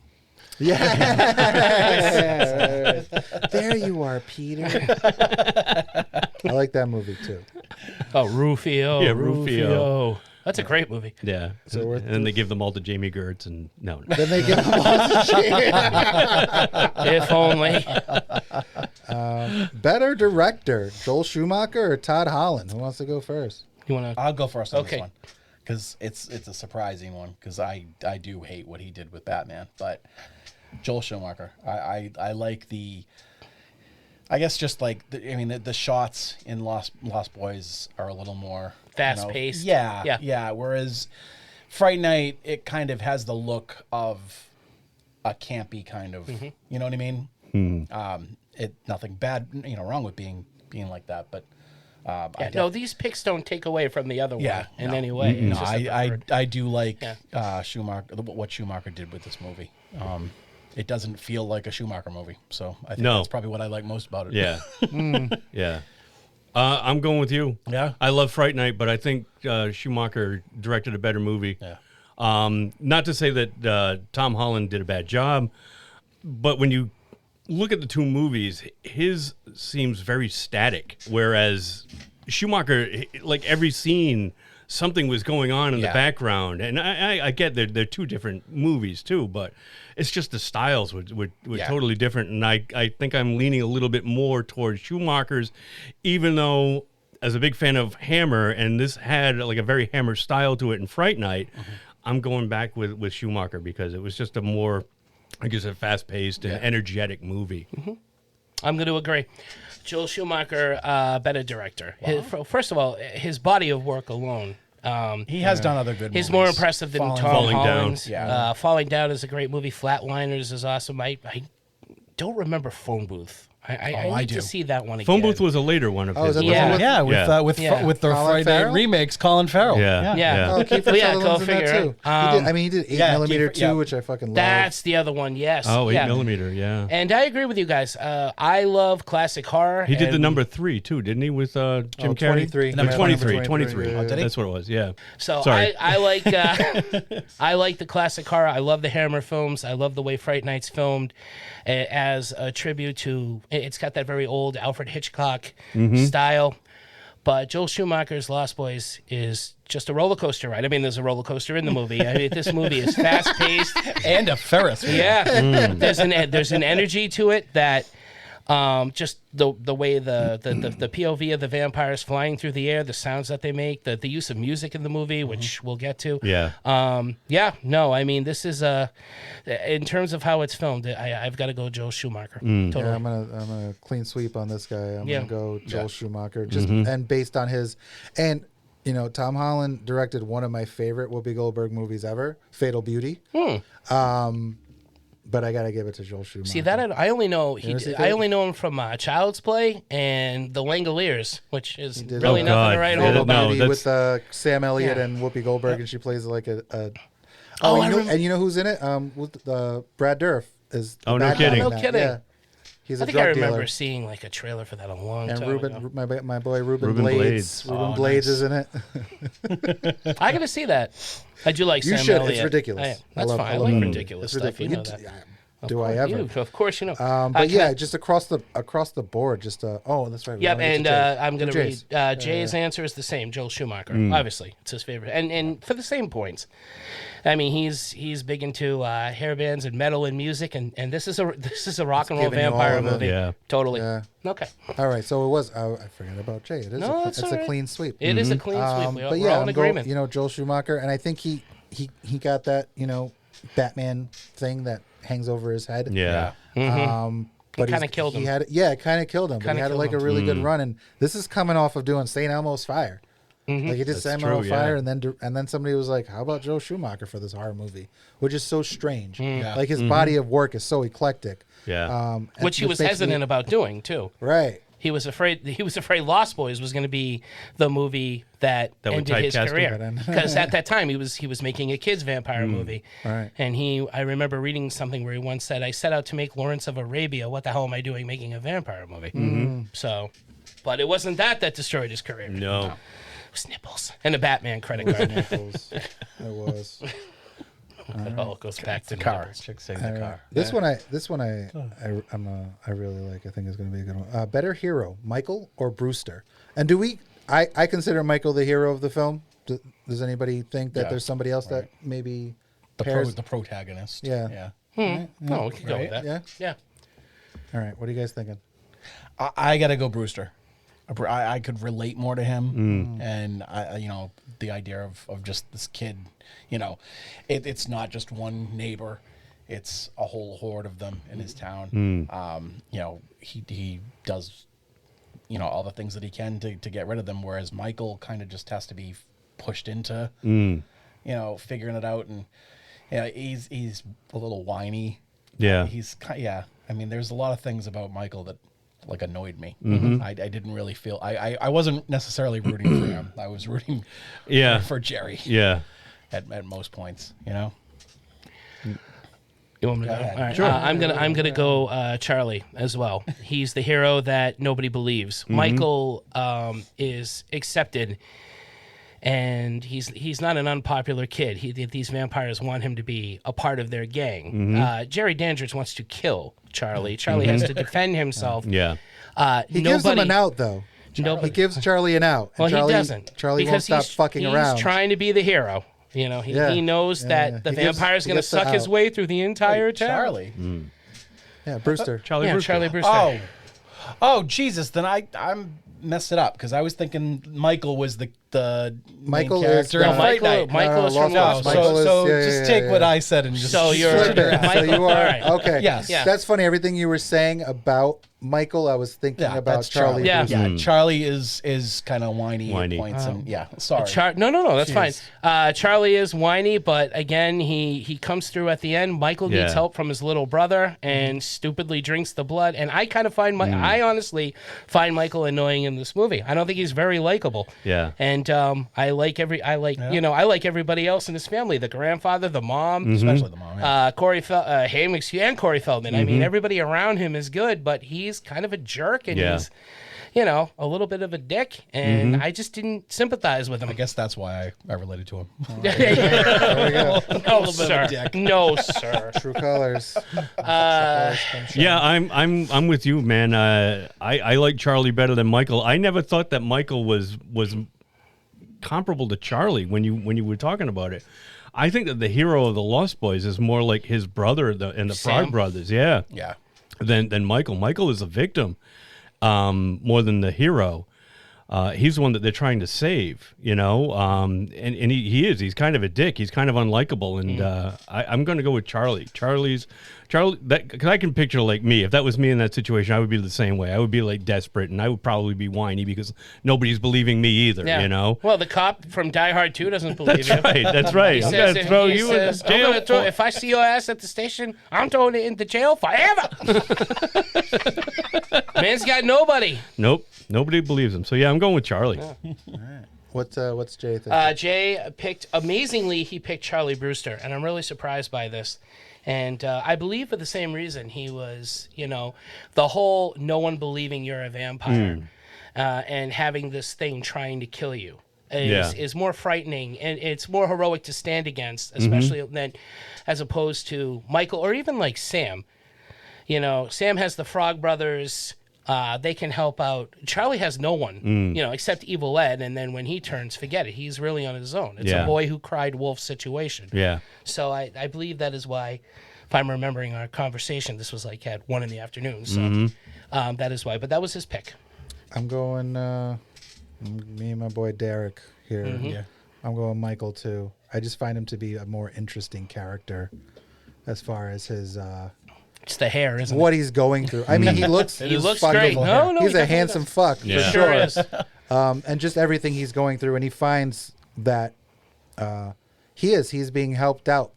Yeah. There you are, Peter. I like that movie too. Oh, Rufio. Yeah, Rufio. That's a great movie. Yeah. So and then they give them all to Jamie Gertz, and no. Then they give them all to Jamie. If only. Better director, Joel Schumacher or Todd Holland? Who wants to go first? You want to? I'll go first on this one because it's a surprising one because I do hate what he did with Batman, but Joel Schumacher, I like I guess just like the shots in Lost Boys are a little more fast paced. Yeah. Whereas Fright Night, it kind of has the look of a campy kind of, you know what I mean? Nothing bad, wrong with being like that, but. These picks don't take away from the other one in any way. No, I do like Schumacher. What Schumacher did with this movie. It doesn't feel like a Schumacher movie, so I think that's probably what I like most about it. Yeah, yeah. I'm going with you. Yeah, I love Fright Night, but I think Schumacher directed a better movie. Yeah. Not to say that Tom Holland did a bad job, but when you look at the two movies, his seems very static, whereas Schumacher, like every scene, something was going on in the background. And I get they're two different movies too, but it's just the styles were totally different. And I think I'm leaning a little bit more towards Schumacher's, even though as a big fan of Hammer, and this had like a very Hammer style to it in Fright Night, I'm going back with Schumacher because it was just a more, I guess, a fast-paced and energetic movie. I'm going to agree. Joel Schumacher, better director. First of all, his body of work alone. He has done other good movies. He's more impressive than Tom Holland's. Down. Falling Down is a great movie. Flatliners is awesome. I don't remember Phone Booth. I need do. to see that one again. Phone Booth was a later one of Oh, his. is that the Yeah. one with- Yeah, with Yeah. with the Colin Friday Farrell? remakes, Colin Farrell. Yeah. Yeah. Oh, Kiefer Well, yeah, go Sutherland's in that figure. too. He did 8 Yeah, millimeter Kiefer- too, yeah. which I fucking love. That's the other one. Yes. Oh, 8 yeah. millimeter, yeah. And I agree with you guys. I love classic horror. He did the and number 3 too, didn't he? With Jim Carrey. 23. Number Yeah, 23. number 23. 23. Oh, did he? That's what it was. Yeah. So Sorry. I like I like the classic horror. I love the Hammer films. I love the way Fright Night's filmed as a tribute to. It's got that very old Alfred Hitchcock style. But Joel Schumacher's Lost Boys is just a roller coaster ride. I mean, there's a roller coaster in the movie. I mean, this movie is fast paced And a Ferris wheel. Yeah, there's an energy to it that just the way the POV of the vampires flying through the air, the sounds that they make, the use of music in the movie, which we'll get to. Yeah. No, I mean this is in terms of how it's filmed, I've got to go Joel Schumacher. Totally. Yeah, I'm gonna clean sweep on this guy. I'm Yeah. gonna go Joel Schumacher, just and based on his and. You know, Tom Holland directed one of my favorite Whoopi Goldberg movies ever, Fatal Beauty. But I gotta give it to Joel Schumacher. See that I only know I only know him from Child's Play and The Langoliers, which is did- really Oh, nothing God. to write Yeah, home Fatal about. no, Beauty that's- with Sam Elliott Yeah. and Whoopi Goldberg, and she plays like a Oh, I and, remember- and you know who's in it? Brad Dourif is. the Oh, no bad guy kidding. in No that. kidding. Yeah. He's a I think I drug remember dealer. seeing like a trailer for that a long And time Ruben, ago. my boy Ruben Ruben Blades. Blades. Ruben Oh, Blades nice. is in it. I gotta see that. I do like You Sam should. Elliott. It's ridiculous. That's I fine. I love like it. ridiculous It's stuff. You know ridiculous. that. Do I ever? Of course you know. But yeah, just across the board, just that's right. we Yep, wanna get and to Jay's. I'm going to read Jay's. Jay's answer is the same. Joel Schumacher, obviously, it's his favorite, and for the same points. I mean, he's big into hair bands and metal and music, and this is a rock and roll giving you all vampire of it. movie. Yeah. Totally. Yeah. Okay. All right, so it was. I forgot about Jay. It is. No, it's it's a all right. clean sweep. It is a clean sweep. But We're yeah, all in I'm going, agreement. Joel Schumacher, and I think he got that Batman thing that hangs over his head. Yeah. But kinda killed him. He had it kind of killed him. But Kinda he had killed like a him. really good run, and this is coming off of doing St. Elmo's Fire. Like he did St. Elmo's true, Fire, yeah. and then somebody was like, "How about Joe Schumacher for this horror movie?" Which is so strange. Yeah. Like his body of work is so eclectic. Yeah. And Which he was makes hesitant me- about doing too. Right. He was afraid Lost Boys was going to be the movie that That would ended his typecast him. career. Because at that time he was making a kids vampire movie. Right. And I remember reading something where he once said, "I set out to make Lawrence of Arabia. What the hell am I doing making a vampire movie?" So, but it wasn't that destroyed his career. No. It was nipples and a Batman credit card. It was. It all goes back to Car. nipples. Chicks say the car. This one I really like. I think is going to be a good one. Better hero, Michael or Brewster? And do we? I consider Michael the hero of the film. Does anybody think that Yeah, there's somebody else that maybe The pairs? protagonist. Yeah. Yeah. No, we can go with that. Yeah. Yeah. All right. What are you guys thinking? I gotta go Brewster. I could relate more to him, and the idea of just this kid. It's not just one neighbor; it's a whole horde of them in his town. He does, all the things that he can to get rid of them, whereas Michael kind of just has to be pushed into, figuring it out, and he's a little whiny. Yeah. I mean, there's a lot of things about Michael that annoyed me. I didn't really feel I wasn't necessarily rooting for him. I was rooting Yeah. for Jerry Yeah. at most points, You want me to go? ahead. All right. I'm gonna go Charlie as well. He's the hero that nobody believes. Michael is accepted, and he's not an unpopular kid. These vampires want him to be a part of their gang. Jerry Dandridge wants to kill Charlie. Charlie has to defend himself. Yeah. He gives him an out though. He gives Charlie an out. Well, and Charlie, he doesn't. Charlie because won't stop fucking around. He's trying to be the hero. He knows that the He gives- vampire's he going to gets the suck his out. way through the entire town. Charlie. Yeah, Brewster. Charlie Yeah, Brewster. Charlie Brewster. Oh, Jesus! Then I messed it up because I was thinking Michael was the the Michael main is character the- in Fright Night. Michael is from Lost Lost Boys. Boys. So Yeah, just yeah, take yeah, what yeah. I said and just So you're- Flip it. So Michael, you are all right. okay. Yes. Yeah. That's funny. Everything you were saying about Michael, I was thinking Yeah, about that's Charlie. Yeah. Brewster. Yeah, Charlie is kind of whiny at points, and sorry. No, that's Jeez. fine. Charlie is whiny, but again, he comes through at the end. Michael needs help from his little brother and stupidly drinks the blood. And I kind of find I honestly find Michael annoying in this movie. I don't think he's very likable. Yeah. And I like everybody else in his family. The grandfather, the mom, Especially the mom. Yeah. Corey and Corey Feldman. I mean, everybody around him is good, but he's kind of a jerk and he's, a little bit of a dick. And I just didn't sympathize with him. I guess that's why I related to him. No, sir. No, sir. True colors. Yeah, I'm with you, man. I like Charlie better than Michael. I never thought that Michael was comparable to Charlie when you were talking about it. I think that the hero of the Lost Boys is more like his brother and the Frog Brothers. Yeah. Yeah. Than Michael. Michael is a victim more than the hero. He's the one that they're trying to save, and he is. He's kind of a dick. He's kind of unlikable, and I'm going to go with Charlie. Charlie, because I can picture like me. If that was me in that situation, I would be the same way. I would be like desperate, and I would probably be whiny because nobody's believing me either. Well, the cop from Die Hard 2 doesn't believe you. That's right. He I'm says, going to throw he you says, in jail. if I see your ass at the station, I'm throwing it into jail forever. Man's got nobody. Nope. Nobody believes him. So yeah, I'm going with Charlie. What's Jay think? Jay he picked Charlie Brewster, and I'm really surprised by this. And I believe for the same reason. He was, the whole no one believing you're a vampire and having this thing trying to kill you is more frightening, and it's more heroic to stand against, especially than as opposed to Michael or even like Sam. Sam has the Frog Brothers. They can help out. Charlie has no one, except Evil Ed. And then when he turns, forget it. He's really on his own. It's a boy who cried wolf situation. Yeah. So I believe that is why, if I'm remembering our conversation, this was like at 1 PM. So that is why. But that was his pick. I'm going, me and my boy Derek here. Yeah. I'm going Michael too. I just find him to be a more interesting character as far as his... It's the hair, isn't what it? he's going through. I mean, he looks great. No, he's a handsome fuck Yeah. for Sure sure. is. And just everything he's going through, and he finds that he's being helped out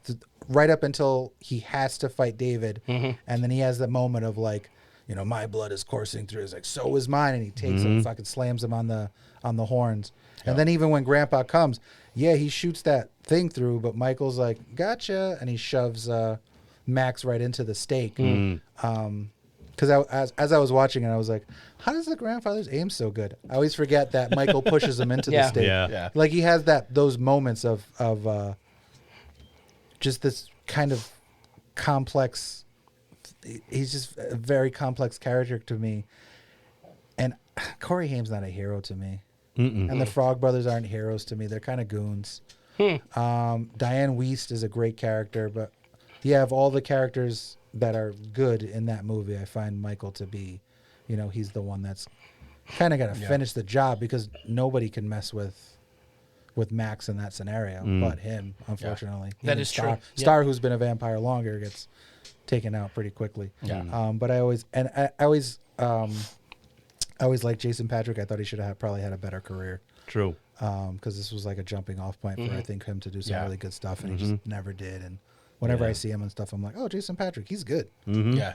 right up until he has to fight David, and then he has the moment of like, my blood is coursing through. He's like, so is mine, and he takes him, and fucking slams him on the horns. And then even when Grandpa comes, he shoots that thing through, but Michael's like, gotcha, and he shoves Max right into the stake. Because as I was watching it, I was like, how does the grandfather's aim so good? I always forget that Michael pushes him into the stake. Yeah. Like he has those moments of just this kind of complex. He's just a very complex character to me. And Corey Haim's not a hero to me. And the Frog Brothers aren't heroes to me. They're kind of goons. Diane Wiest is a great character, but of all the characters that are good in that movie, I find Michael to be, he's the one that's kind of got to finish the job because nobody can mess with Max in that scenario but him, unfortunately. That Even is true. Star, who's been a vampire longer, gets taken out pretty quickly. But I always liked Jason Patrick. I thought he should have probably had a better career. True. Because this was like a jumping off point for I think him to do some really good stuff, and he just never did. And whenever I see him and stuff, I'm like, oh, Jason Patrick, he's good. Yeah.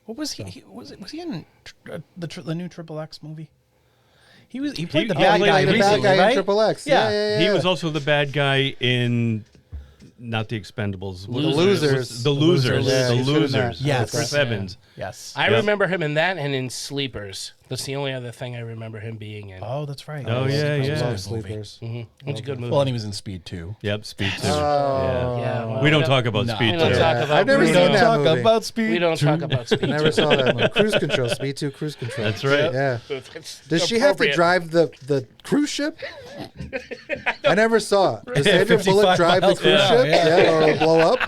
What was he? Was he in the new Triple X movie? He played the bad guy. The bad guy in Triple X. Yeah. He was also the bad guy in not the Expendables. The Losers. The Losers. Yeah, The he's good in that. Losers. Yes. Chris Evans. Yes. I remember him in that and in Sleepers. That's the only other thing I remember him being in. Oh, that's right. Oh, yeah. Love Sleepers. It's a good movie. Well, and he was in Speed 2. Yep, Speed 2. Yeah, well, we don't talk about No. Speed We 2. don't talk about I've never Speed seen two. that movie. about Speed We don't talk about Speed. I never saw that movie. Cruise Control, Speed 2, Cruise Control. That's right. Yeah. It's Does she have to appropriate. drive the cruise ship? I never saw it. Does Sandra 55 Bullock drive the miles cruise per hour, ship? Yeah, or it'll blow up?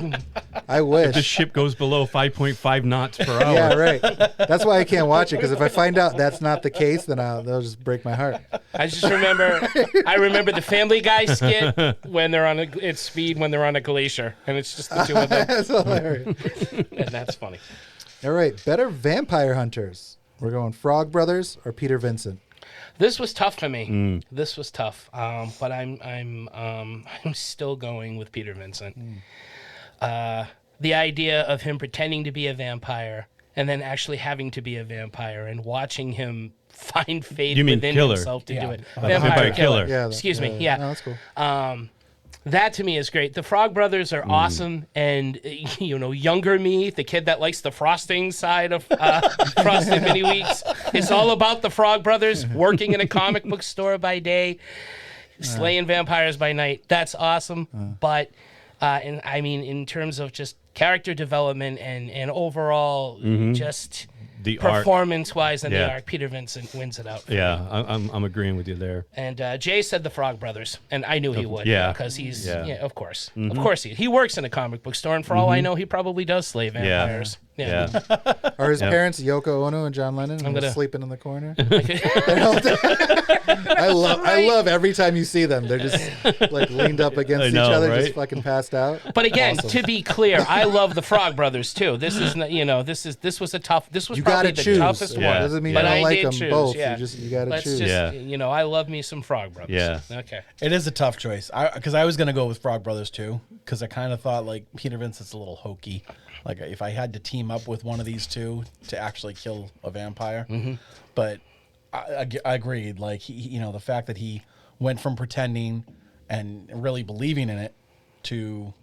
I wish. The ship goes below 5.5 knots per hour. Yeah, right. That's why I can't watch it, because if I find out that that's not the case, then they'll just break my heart. I remember the Family Guy skit when they're on it's Speed when they're on a glacier, and it's just the two of them. That's hilarious. And that's funny. All right, better vampire hunters. We're going Frog Brothers or Peter Vincent. This was tough for me. This was tough, but I'm still going with Peter Vincent. The idea of him pretending to be a vampire and then actually having to be a vampire and watching him find faith within himself to do it. Vampire killer. Yeah, Excuse me. Yeah. No, that's cool. That to me is great. The Frog Brothers are awesome, and younger me, the kid that likes the frosting side of Frosted Mini Wheats, it's all about the Frog Brothers working in a comic book store by day, slaying vampires by night. That's awesome, but in terms of just character development and overall just the performance-wise and the arc, Peter Vincent wins it out. I'm agreeing with you there. And Jay said the Frog Brothers, and I knew he would. Yeah. Because he's, of course. Of course he works in a comic book store, and for all I know, he probably does slay vampires. Yeah. Are his parents Yoko Ono and John Lennon sleeping in the corner? I love every time you see them. They're just like leaned up against each other, right? just fucking passed out. But again, to be clear, I love the Frog Brothers too. This is this was probably the toughest one. Doesn't mean but I don't like did them choose, both. Yeah. You gotta choose. I love me some Frog Brothers. Yeah. Okay. It is a tough choice because I was gonna go with Frog Brothers too because I kind of thought like Peter Vincent's a little hokey. Like if I had to team up with one of these two to actually kill a vampire, but I agreed. Like he, the fact that he went from pretending and really believing in it to,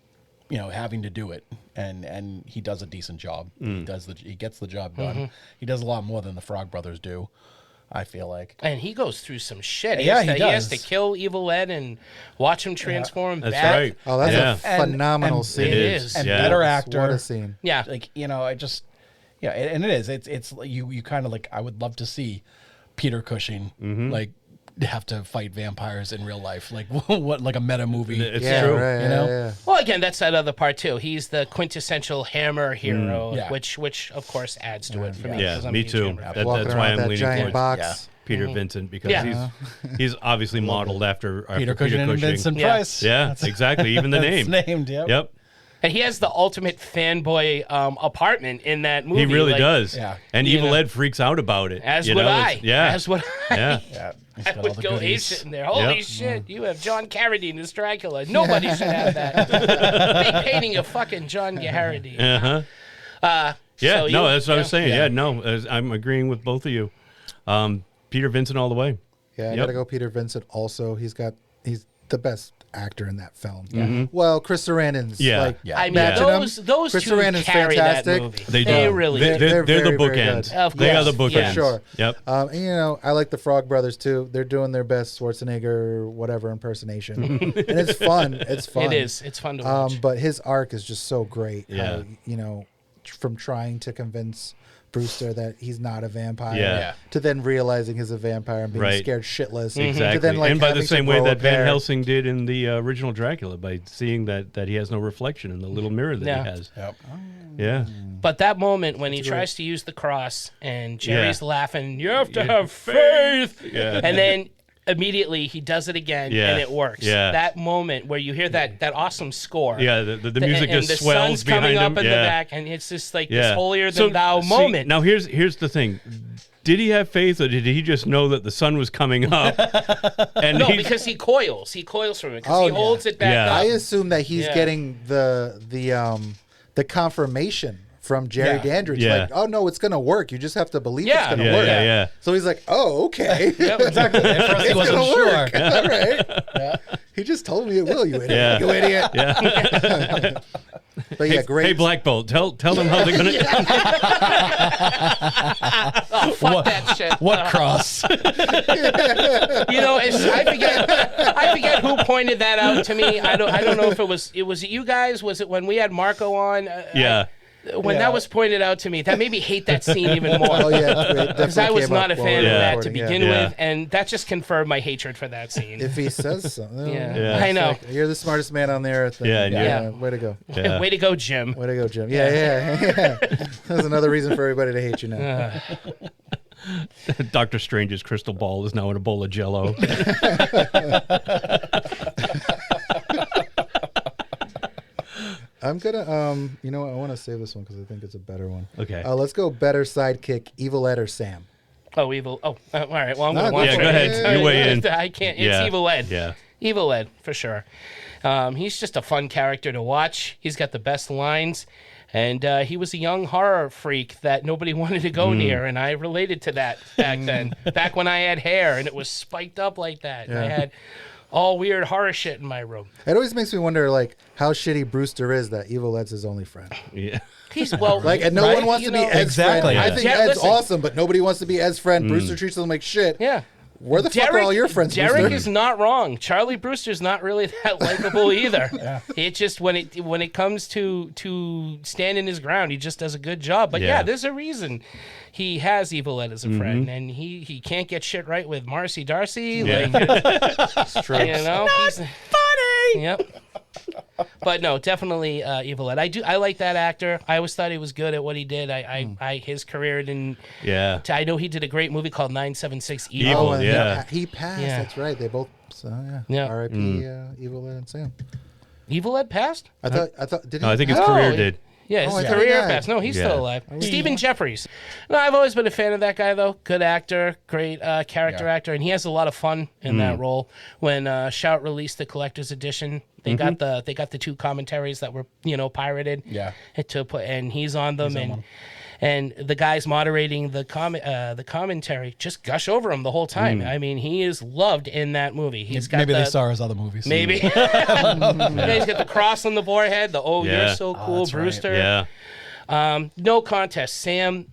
having to do it, and he does a decent job. He gets the job done. He does a lot more than the Frog Brothers do, I feel like. And he goes through some shit. He has to kill Evil Ed and watch him transform That's back. right. Oh, that's a phenomenal scene. It is. And better actor. What a scene. Yeah. Like, and it is. It's you kind of like, I would love to see Peter Cushing like have to fight vampires in real life. Like what like a meta movie. It's Yeah, true. right, yeah. Well, again, that's that other part too. He's the quintessential Hammer hero, Yeah. which of course adds to it for me. Yeah, 'cause I'm a me huge too. Hammer fan. That's Walking why around I'm that leaning giant towards box. Peter Vincent because Yeah. he's obviously modeled after Peter Cushing and Vincent Yeah. Price. Yeah, exactly. Even the That's name. named. Yep. Yep. And he has the ultimate fanboy apartment in that movie. He really like, does. Yeah. And You Evil know. Ed freaks out about it. As you would know? I. Yeah. As would I. Yeah. Yeah. He's I got all would the go goodies. ape in there. Holy Yep. shit! You have John Carradine as Dracula. Nobody should have that. Big painting of fucking John Carradine. Yeah, So no, you- that's what I was saying. Yeah. Yeah, no, I'm agreeing with both of you. Peter Vincent all the way. Yeah, I Yep. gotta go Peter Vincent also. He's the best actor in that film. Well, Chris Sarandon's Yeah. like Yeah. I mean, matching him. those Chris two Sarandon's carry fantastic. that movie. They They do. really They're, do. they're very, the very bookends. good. Of They are course. the bookends. Yeah. For sure. Yep. And I like the Frog Brothers too. They're doing their best Schwarzenegger whatever impersonation, and it's fun. It's fun. It is. It's fun to watch. But his arc is just so great. Yeah. How, from trying to convince Brewster that he's not a vampire, Yeah. to then realizing he's a vampire and being Right. scared shitless, Exactly. to then like and by the having to same way grow a that Van pair. Helsing did in the original Dracula, by seeing that he has no reflection in the little mirror that Yeah. he has. Yep. Yeah. But that moment when he tries to use the cross and Jerry's laughing, you have to have faith. Yeah. And then immediately he does it again Yeah. and it works. Yeah. That moment where you hear that awesome score. Yeah, the music and just the swells sun's behind coming him. up in yeah. the back, and it's just like Yeah. this holier So, than thou see, moment. Now here's the thing. Did he have faith, or did he just know that the sun was coming up? And no, he- because he coils. He coils from it because Oh, he holds it back Yeah. up. I assume that he's Yeah. getting the confirmation from Jerry Yeah. Dandridge. Yeah. Like, oh no, it's gonna work. You just have to believe Yeah. it's gonna Yeah, work. yeah, yeah. So he's like, oh, okay. Exactly. At first he It's wasn't gonna sure. work. All right. He just told me it will, you idiot. Yeah. You idiot. Yeah. But yeah, great. Hey, Black Bolt, tell them how they're gonna. Oh, fuck that shit. What cross? I forget who pointed that out to me. I don't know if it was you guys. Was it when we had Marco on? Yeah. When that was pointed out to me, that made me hate that scene even more. Oh yeah, Because I was not a fan of that to begin Yeah. with, and that just confirmed my hatred for that scene. If he says something, Yeah. Yeah. I know. like, you're the smartest man on the earth. Yeah, and Yeah. Way to go. Yeah. Way to go, Jim. Way to go, Jim. Yeah. That's another reason for everybody to hate you now. Doctor Strange's crystal ball is now in a bowl of Jello. I'm gonna you know what? I want to save this one because I think it's a better one. Okay. Let's go better sidekick, Evil Ed or Sam. Oh, Evil. Oh, all right. Well, I'm No, going to watch Yeah, it. go ahead. You weigh in. I can't. It's Yeah. Evil Ed. Yeah. Evil Ed, for sure. He's just a fun character to watch. He's got the best lines. And he was a young horror freak that nobody wanted to go near. And I related to that back then. Back when I had hair and it was spiked up like that. And I had all weird horror shit in my room. It always makes me wonder, like, how shitty Brewster is that Evil Ed's his only friend. Yeah. He's well, Like, and no right? one wants You to be know- Ed's Exactly. friend. I Yeah. think Yeah, Ed's listen. awesome, but nobody wants to be Ed's friend. Brewster treats them like shit. Yeah. Where the fuck are all your friends, Derek Brewster? is not wrong. Charlie Brewster's not really that likable either. It just when it comes to standing his ground, he just does a good job. But yeah, there's a reason he has Evil Ed as a friend, and he can't get shit right with Marcy Darcy. Yeah. Like, It's true. you know, he's funny. Yep. But no, definitely Evil Ed. I like that actor. I always thought he was good at what he did. His career didn't. Yeah. I know he did a great movie called 976 Evil. Evil, and yeah. He passed. Yeah. That's right. They both. So yeah. Yeah. R.I.P. Evil Ed and Sam. Evil Ed passed? I thought. Did he? No, I think his No, career he- did. Yeah, his Oh, I thought career he died. passed. No, he's Yeah. still alive. Stephen Jeffries. No, I've always been a fan of that guy, though. Good actor, great character actor, and he has a lot of fun in that role. When Shout released the collector's edition, they got the two commentaries that were pirated. Yeah. To put, and he's on them, and the guys moderating the commentary just gush over him the whole time. I mean, he is loved in that movie. He's got Maybe they saw his other movies. Maybe. Yeah, he's got the cross on the forehead. The Yeah. you're so cool, that's right. Brewster. Yeah. No contest. Sam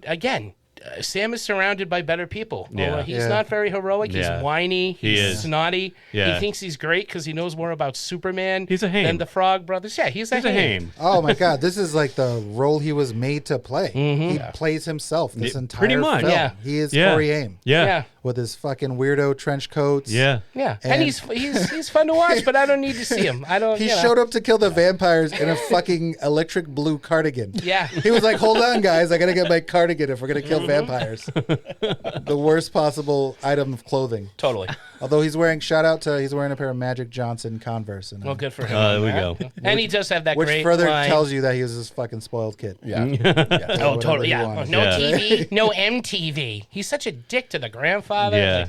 again. Sam is surrounded by better people. Yeah. Well, he's Yeah. not very heroic. He's Yeah. whiny. He He's is. snotty. Yeah. He thinks he's great because he knows more about Superman He's a Haim. than the Frog Brothers. Yeah, he's a He's a Haim. Haim. Oh my God! This is like the role he was made to play. He plays himself this entire pretty much. film. Yeah. He is Yeah. Corey Haim Yeah. Yeah. with his fucking weirdo trench coats. Yeah. Yeah, and, And- he's fun to watch, but I don't need to see him. I don't. He you know. showed up to kill the vampires in a fucking electric blue cardigan. Yeah. He was like, "Hold on, guys, I gotta get my cardigan if we're gonna kill vampires." The worst possible item of clothing. Totally. Although he's wearing a pair of Magic Johnson Converse. And, Well, good for him. There we Yeah. go. And he does have that which great further line. tells you that he was this fucking spoiled kid. Yeah. Oh, whatever totally. he Yeah. wanted. No Yeah. TV, no MTV. He's such a dick to the grandfather. Yeah.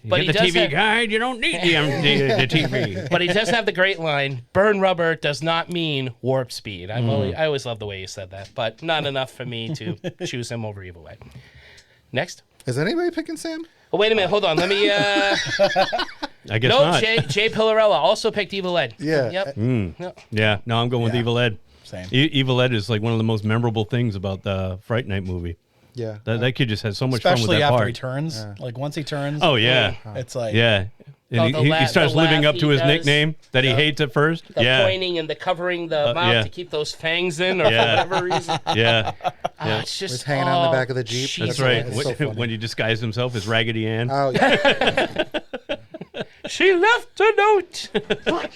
But he Get the does TV have, guide. You don't need the TV. But he does have the great line: "Burn rubber does not mean warp speed." I always love the way he said that, but not enough for me to choose him over Evil Ed. Next. Is anybody picking Sam? Oh, wait a minute. Hold on. Let me. I guess No, not. Jay Pillarella also picked Evil Ed. Yeah. Yep. Yeah. No, I'm going with Yeah. Evil Ed. Same. Evil Ed is like one of the most memorable things about the Fright Night movie. Yeah. That kid just has so much fun with Especially that after part. he turns. Like once he turns. Oh yeah, It's like. yeah. And Oh, he starts the living laugh up to he his does. nickname that he hates at first. The Yeah, pointing and the covering the mouth yeah. to keep those fangs in, or Yeah. for whatever reason. yeah. It's just He's hanging out in the back of the Jeep. Jesus. That's right. It's so funny. When he disguised himself as Raggedy Ann. Oh yeah. She left a note. What?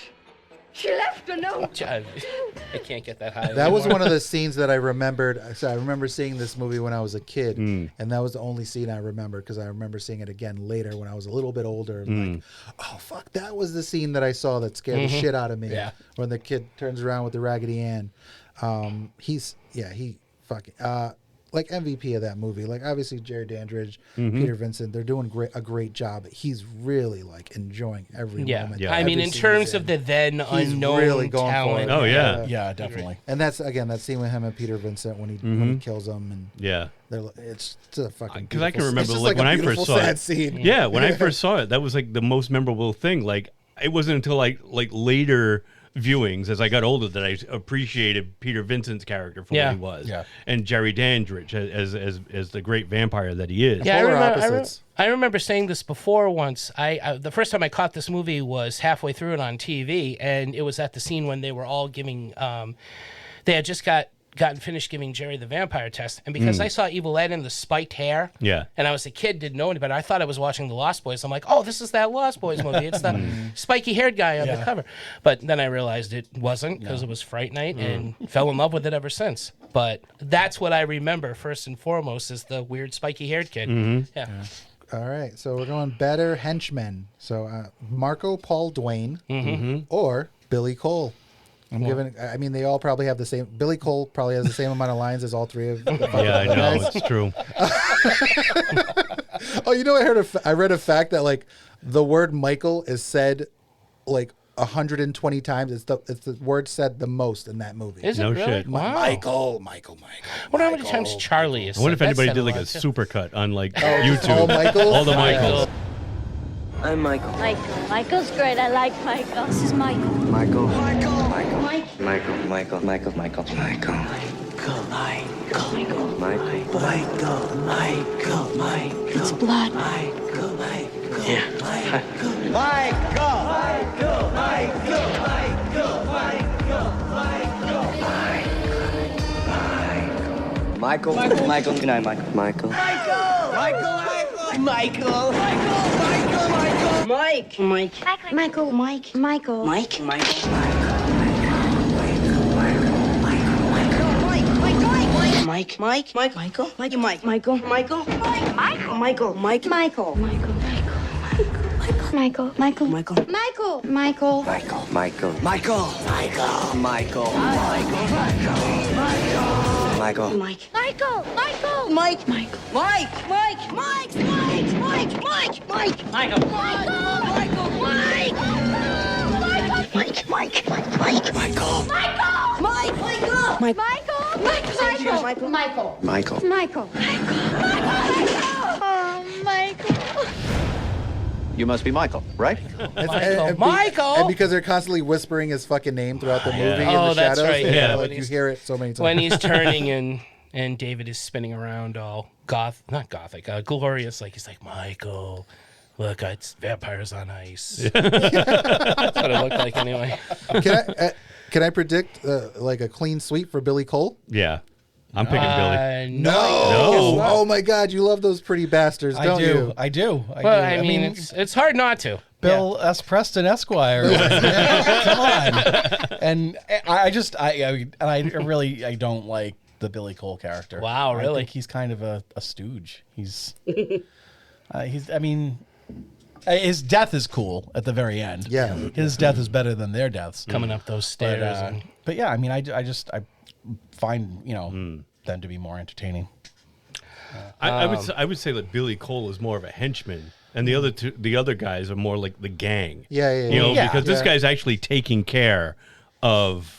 She left a note. I can't get that high. That was anymore. one of the scenes that I remembered. So I remember seeing this movie when I was a kid, and that was the only scene I remembered because I remember seeing it again later when I was a little bit older. And like, oh fuck, that was the scene that I saw that scared the shit out of me. Yeah. When the kid turns around with the Raggedy Ann, he fucking like MVP of that movie. Like obviously Jerry Dandridge, Peter Vincent, they're doing a great job. He's really like enjoying every moment. Yeah. I mean, every in scene terms he's of the then He's unknown really going for talent. it. Oh, yeah. Yeah, definitely. And that's again that scene with him and Peter Vincent when he kills him, and Yeah. it's a fucking. Because I can beautiful- remember it's just like when a I first beautiful, saw sad it. scene. Yeah, when I first saw it, that was like the most memorable thing. Like it wasn't until like later viewings as I got older that I appreciated Peter Vincent's character for what he was. Yeah. And Jerry Dandridge as the great vampire that he is. Yeah, Polar I opposites. remember saying this before once. The first time I caught this movie was halfway through it on TV, and it was at the scene when they were all giving. They had just got gotten finished giving Jerry the vampire test, and because I saw Evil Ed in the spiked hair, and I was a kid, didn't know any better, I thought I was watching The Lost Boys. I'm like, oh, this is that Lost Boys movie. It's the spiky-haired guy on the cover. But then I realized it wasn't, because it was Fright Night, and fell in love with it ever since. But that's what I remember first and foremost, is the weird spiky-haired kid. Yeah. All right, so we're going better henchmen. So Marco Paul Duane or Billy Cole. I'm giving. I mean, they all probably have the same. Billy Cole probably has the same amount of lines as all three of them. Yeah, I know, it's true. Oh, you know, I read a fact that like the word Michael is said like 120 times. It's the word said the most in that movie. Is it really? Shit. Wow. Michael. I wonder how many times Charlie is. I wonder if said. anybody That's did like a said lot, too. supercut on like YouTube. All Michaels? All the Michaels. I'm Michael. Michael's great. I like Michael. This is Michael. Michael. Michael. Michael. Michael. Michael. Michael. Michael. Michael. It's blood. Michael. Good night, Michael. Michael. You must be Michael, right? Michael. And because they're constantly whispering his fucking name throughout the movie in Oh, the that's shadows. right. Yeah, Yeah, like when you hear it so many times. When he's turning and David is spinning around all not gothic, glorious, like he's like, Michael, look, it's vampires on ice. That's what it looked like anyway. Can I predict like a clean sweep for Billy Cole? Yeah. I'm picking Billy. No. Oh my God, you love those pretty bastards, don't you? I do. Well, I mean, it's hard not to. Bill S. Preston Esquire. Come on. And I don't like the Billy Cole character. Wow, really? I think he's kind of a stooge. He's I mean, his death is cool at the very end. Yeah. His death is better than their deaths. Coming up those stairs. But yeah, I mean, I find, them to be more entertaining. I would say that Billy Cole is more of a henchman, and the other guys are more like the gang. Yeah. Because this guy's actually taking care of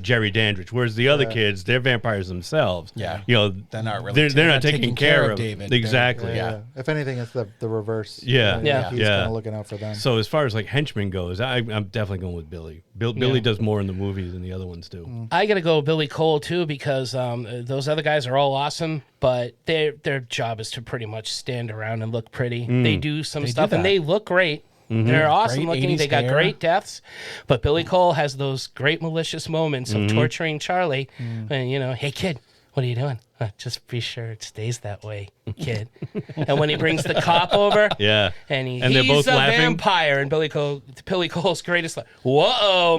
Jerry Dandridge, whereas the other kids, they're vampires themselves. Yeah. They're not really. They're not taking care of David. Exactly. Yeah. If anything, it's the reverse. Yeah. He's kind of looking out for them. So as far as like henchmen goes, I'm definitely going with Billy. Billy does more in the movies than the other ones do. I got to go with Billy Cole too, because those other guys are all awesome, but their job is to pretty much stand around and look pretty. They do some stuff and they look great. They're awesome Great looking. 80s They got hair. great deaths, but Billy Cole has those great malicious moments of torturing Charlie. And hey kid, what are you doing? Just be sure it stays that way, kid. And when he brings the cop over, Yeah. and And they're he's both a laughing? vampire, and Billy Cole's greatest. Whoa!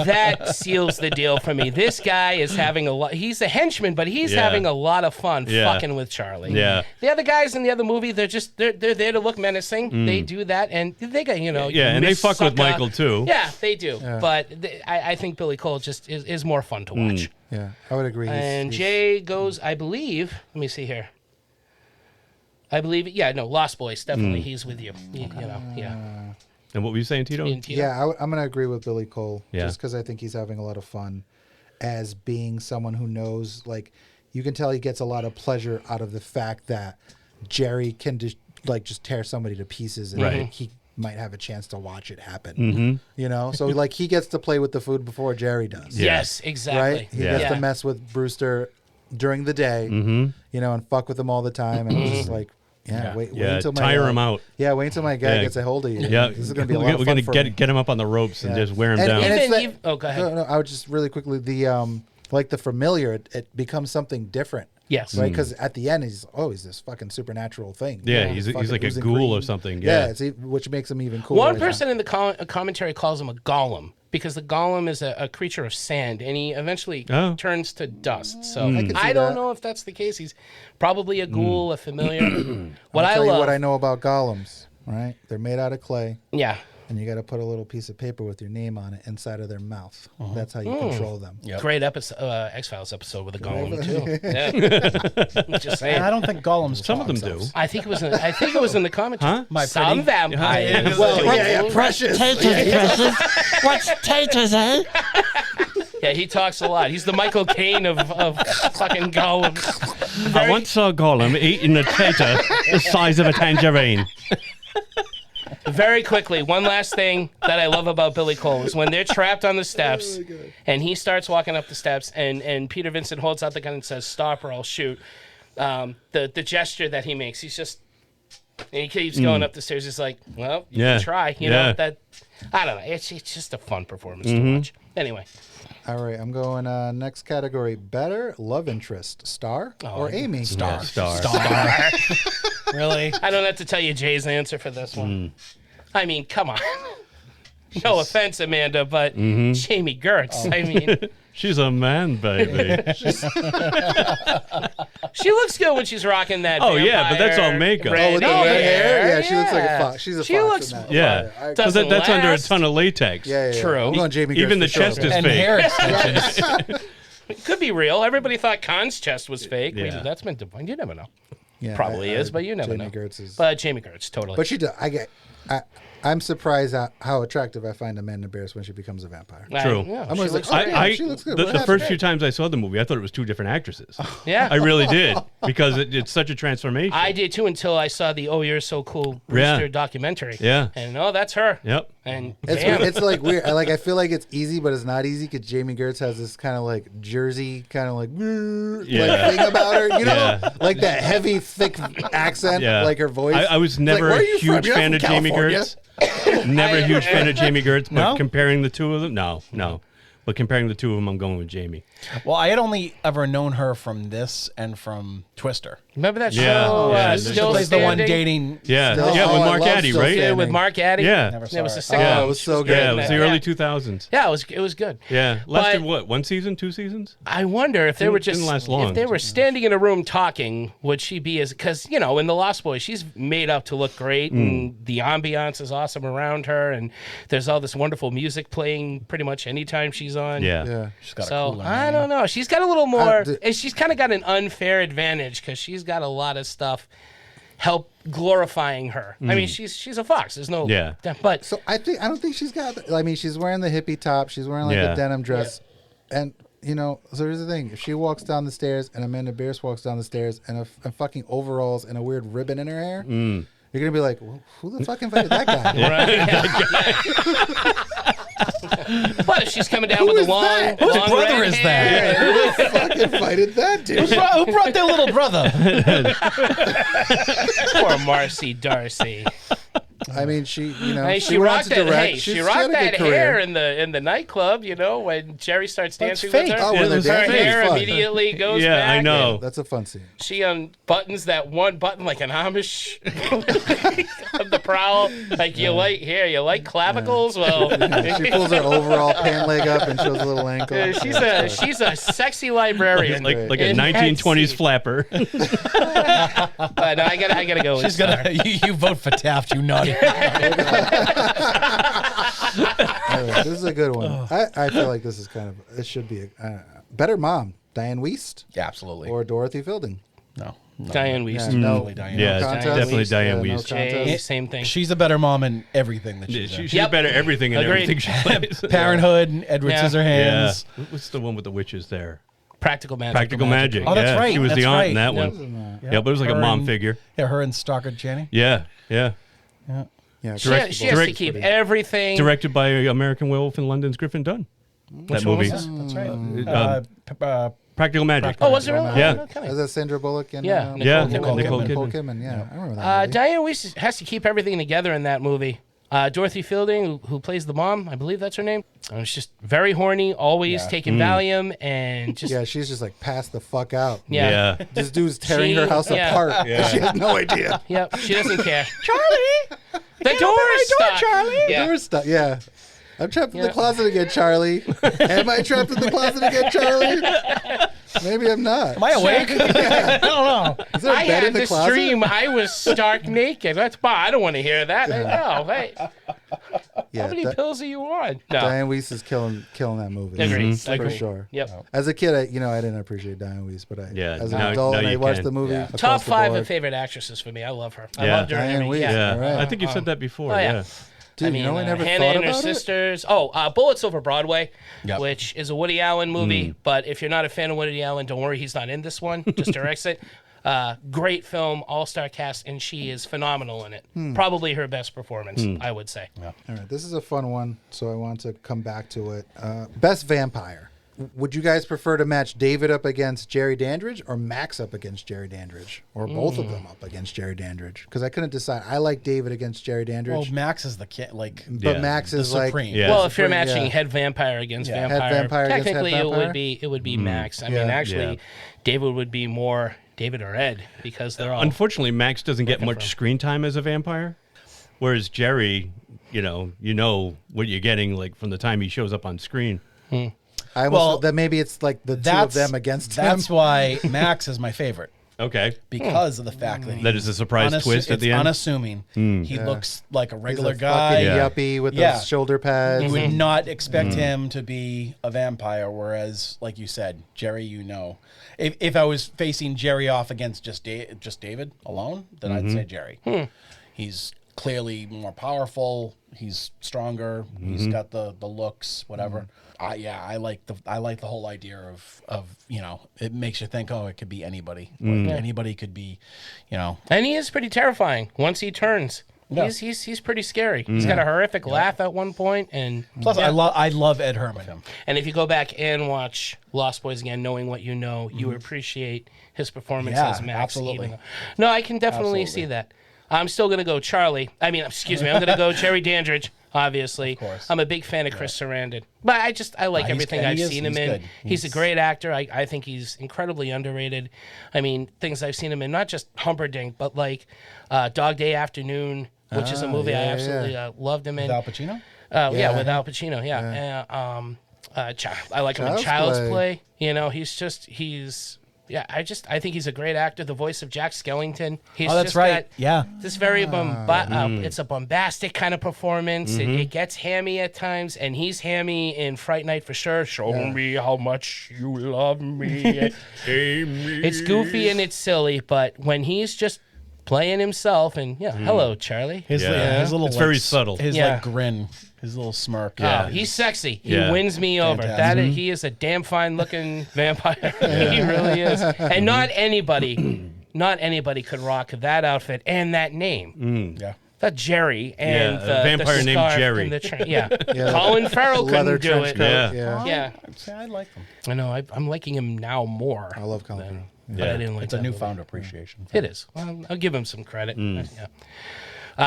That seals the deal for me. This guy is having a lot. He's a henchman, but he's having a lot of fun fucking with Charlie. Yeah. The other guys in the other movie, they're there to look menacing. They do that, and they got and they fuck with Michael too. Yeah, they do. But I think Billy Cole just is more fun to watch. Yeah, I would agree. And Jay goes, I believe. Let me see here. I believe, Lost Boys. Definitely, he's with you. Yeah. And what were you saying, Tito? Yeah, I'm going to agree with Billy Cole. Yeah. Just because I think he's having a lot of fun as being someone who knows, like, you can tell he gets a lot of pleasure out of the fact that Jerry can just tear somebody to pieces and Right. he might have a chance to watch it happen. So like he gets to play with the food before Jerry does. Yes, exactly. Right? He gets to mess with Brewster during the day, and fuck with him all the time. And it's just like, Yeah, wait Yeah, until my tire him out. Yeah, wait until my guy gets a hold of you. Yeah, This is going to be a lot we're of fun gonna for me. get him up on the ropes and just wear him down. And it's Even oh, go ahead. No, I would just really quickly like the familiar. It becomes something different. Yes. Right, because at the end he's this fucking supernatural thing. Yeah, he's like a oozing ghoul green. or something. Yeah, Yeah, which makes him even cooler. One person in the commentary calls him a golem because the golem is a creature of sand, and he eventually turns to dust. So I don't know if that's the case. He's probably a ghoul, a familiar. I'll tell you what I know about golems. Right, they're made out of clay. Yeah. And you got to put a little piece of paper with your name on it inside of their mouth. That's how you control them. Great episode, X-Files episode with a golem too. Yeah. Just saying. I don't think golems. some of them do. I think it was. I think it was in the commentary. Huh? Some vampires. Well, precious. Precious. What's taters, eh? Yeah, he talks a lot. He's the Michael Caine of fucking golems. I once saw Gollum eating a tater the size of a tangerine. Very quickly, one last thing that I love about Billy Cole is when they're trapped on the steps and he starts walking up the steps and Peter Vincent holds out the gun and says, "Stop or I'll shoot." The gesture that he makes, he's just, and he keeps going up the stairs. He's like, well, you can try. You know, that, I don't know. It's just a fun performance to watch. Anyway. All right, I'm going next category. Better love interest, Star or Amy? Star. Really? I don't have to tell you Jay's answer for this one. I mean, come on. No offense, Amanda, but Jamie Gertz. I mean, she's a man, baby. She looks good when she's rocking that. Oh yeah, but that's all makeup. Oh, with the red hair? Yeah, she looks like a fox. She's a She fox looks- in that. Yeah, Fine. that's under a ton of latex. Yeah. True. I'm going Jamie Gertz Even the for sure. chest is And fake. hair extensions. It could be real. Everybody thought Khan's chest was fake. Yeah. Maybe that's been defined. You never know. Yeah, Probably is, but you never Jamie know. Gertz is. But Jamie Gertz, totally. But she does. I'm surprised at how attractive I find Amanda Bears when she becomes a vampire. True. Yeah, I'm she always like, looks oh, great. damn, she looks good. The What first happened? few times I saw the movie, I thought it was two different actresses. Yeah. I really did because it's such a transformation. I did too until I saw the "Oh, You're So Cool" Brewster documentary. Yeah. And that's her. Yep. And damn. It's like weird. I feel like it's easy, but it's not easy because Jamie Gertz has this kind of like Jersey kind of like thing about her. You know, like that heavy, thick accent, like her voice. I was never where are a you from? huge You're not fan from of Jamie California. Gertz. Never a huge fan of Jamie Gertz, but No? comparing the two of them, no. But comparing the two of them, I'm going with Jamie. Well, I had only ever known her from this and from Twister. Remember that Yeah, show? yeah. She Still plays the one Standing? dating. Yeah, Still- yeah, Oh, with I Mark love Addy, Still right? Standing. With Mark Addy. Yeah. Never saw It was it. a sitcom. Oh, it was so good. Yeah, it was the Yeah. early 2000s. Yeah, it was good. Yeah, lasted But- what? 1 season, 2 seasons? I wonder if they were just Didn't last long. if they were standing in a room talking, would she be as because in the Lost Boys she's made up to look great and the ambiance is awesome around her and there's all this wonderful music playing pretty much anytime she's on. Yeah. She's got a So cooler I name. don't know. She's got a little more. d- and she's kind of got an unfair advantage because she's got a lot of stuff help glorifying her. I mean, she's a fox. There's no. Yeah. But So I don't think she's got. I mean, she's wearing the hippie top. She's wearing like Yeah. a denim dress, and So here's the thing: if she walks down the stairs and Amanda Bears walks down the stairs and a fucking overalls and a weird ribbon in her hair, you're gonna be like, well, "Who the fuck invited that guy?" What if she's coming down with a long, Whose long brother red is hair? that? Who the fuck invited that dude? Who brought their little brother? Poor Marcy Darcy. I mean, she Hey, she went on rocked to that. direct. Hey, she had rocked a that good career. hair in the nightclub. When Jerry starts dancing fake. with her, Oh, when they're her dancing, it's hair fun. immediately goes Yeah, back. I know. That's a fun scene. She unbuttons that one button like an Amish of the prowl. Like you like clavicles? Well, She pulls her overall pant leg up and shows a little ankle. yeah, she's a sexy librarian. like a in that 1920s scene. flapper. But no, I gotta go with She's gonna. You vote for Taft, you naughty. Anyway, this is a good one. I feel like this is it should be a better mom, Diane Wiest Yeah, absolutely. or Dorothy Fielding. No. Diane Wiest. Yeah, no, Totally Diane Yeah, no contest. definitely Diane Yeah, no Wiest. contest. Jay, same thing. She's a better mom in everything that she's in. She's Yep. better at everything and Agreed. everything she plays. Parenthood and Edward Yeah. Scissorhands. Yeah. What's the one with the witches there? Practical magic. Practical Magic. Oh, that's yeah. right. She was the That's aunt right. in that Yep. one. Yeah, but it was like a Her mom and- figure. Yeah, her and Stockard Channing. Yeah. Yeah, She has to keep everything. Directed by American Werewolf in London's Griffin Dunn. That one movie. was That's right. Practical Magic. Oh, was it really? Yeah. Oh, okay. Is that Sandra Bullock and Yeah. Nicole Nicole Kidman. Kidman? Yeah, I remember that. movie. Diane Weiss has to keep everything together in that movie. Dorothy Fielding, who plays the mom, I believe that's her name. She's just very horny, always taking Valium, and just Yeah, she's just like passed the fuck out. yeah. This dude's tearing She- her house yeah. apart. Yeah. She has no idea. Yep, she doesn't care. Charlie! The door is stuck. Charlie! Yeah. Door's stuck. Yeah. I'm trapped in the closet again, Charlie. Am I trapped in the closet again, Charlie? Maybe I'm not. Am I awake? I don't know. Is there a I bed had in the this closet? dream. I was stark naked. That's I don't want to hear that. No, hey, Yeah, how many Di- pills are you on? No. Diane Weiss is killing that movie. Agreed. For Agreed. sure. Yep. As a kid, I didn't appreciate Diane Weiss, but as an now- adult, now and I you watched can. the movie. Yeah. across Top the 5 board. of favorite actresses for me. I love her. I Yeah. loved her. in Diane every- Weiss. Yeah. All right. I think you said that before. Oh, yeah. Yeah. Dude, I mean, I never Hannah thought and her about it. sisters. Bullets Over Broadway, Yep. which is a Woody Allen movie. But if you're not a fan of Woody Allen, don't worry, he's not in this one. Just directs it. Great film, all-star cast, and she is phenomenal in it. Probably her best performance, I would say. All right, this is a fun one, so I want to come back to it. Best vampire. Would you guys prefer to match David up against Jerry Dandridge or Max up against Jerry Dandridge? Or both of them up against Jerry Dandridge? Because I couldn't decide. I like David against Jerry Dandridge. Well, Max is the kid. Like, but Yeah. Max the is like... supreme. Yeah. Well, if you're Supreme, matching yeah. head vampire against Yeah. vampire, Head vampire against head technically vampire? it would be Max. I Yeah. mean, actually, Yeah. David would be more David or Ed because they're all. Unfortunately, Max doesn't get Looking much for him. screen time as a vampire, whereas Jerry, you know what you're getting like from the time he shows up on screen. I almost, that maybe it's like the two of them against him. That's why Max is my favorite. Okay. Because of the fact that That is a surprise twist at it's the end? unassuming. He looks like a regular He's a guy. fucking yuppie with those shoulder pads. You would not expect him to be a vampire, whereas, like you said, Jerry, if I was facing Jerry off against just David alone, then I'd say Jerry. He's clearly more powerful. He's stronger. He's got the looks, whatever. I like the whole idea of it makes you think, oh, it could be anybody. Like, anybody could be, And he is pretty terrifying once he turns. Yeah. He's pretty scary. He's got a horrific laugh at one point, and Plus, I love Ed Herman. And if you go back and watch Lost Boys again, knowing what you know, you appreciate his performance Yeah, as Max. absolutely. No, I can definitely see that. I'm still going to go Charlie. I'm going to go Jerry Dandridge, obviously. Of course. I'm a big fan of Chris Sarandon. But I like everything I've seen him in. Good. He's a great actor. I think he's incredibly underrated. I mean, things I've seen him in, not just Humperdinck, but like Dog Day Afternoon, which is a movie I absolutely loved him in. With Al Pacino? With Al Pacino, yeah. I like him in Child's Play. I think he's a great actor. The voice of Jack Skellington. He's that's just right. got Yeah. this very it's a bombastic kind of performance. It gets hammy at times, and he's hammy in Fright Night for sure. Show me how much you love me. It's goofy and it's silly, but when he's just playing himself, and hello, Charlie. His little It's very subtle. His grin, his little smirk. Oh, he's sexy. He Yeah. wins me over. Fantastic. He is a damn fine looking vampire. He really is. And not anybody could rock that outfit and that name. Yeah. That Jerry and Yeah, a the vampire named scarf Jerry. and the Colin Farrell Leather couldn't do trench it. coat. Yeah. Yeah. I like them. I know. I'm liking him now more. I love Colin Farrell. But I didn't like It's a that movie. newfound appreciation. It is. Well, I'll give him some credit.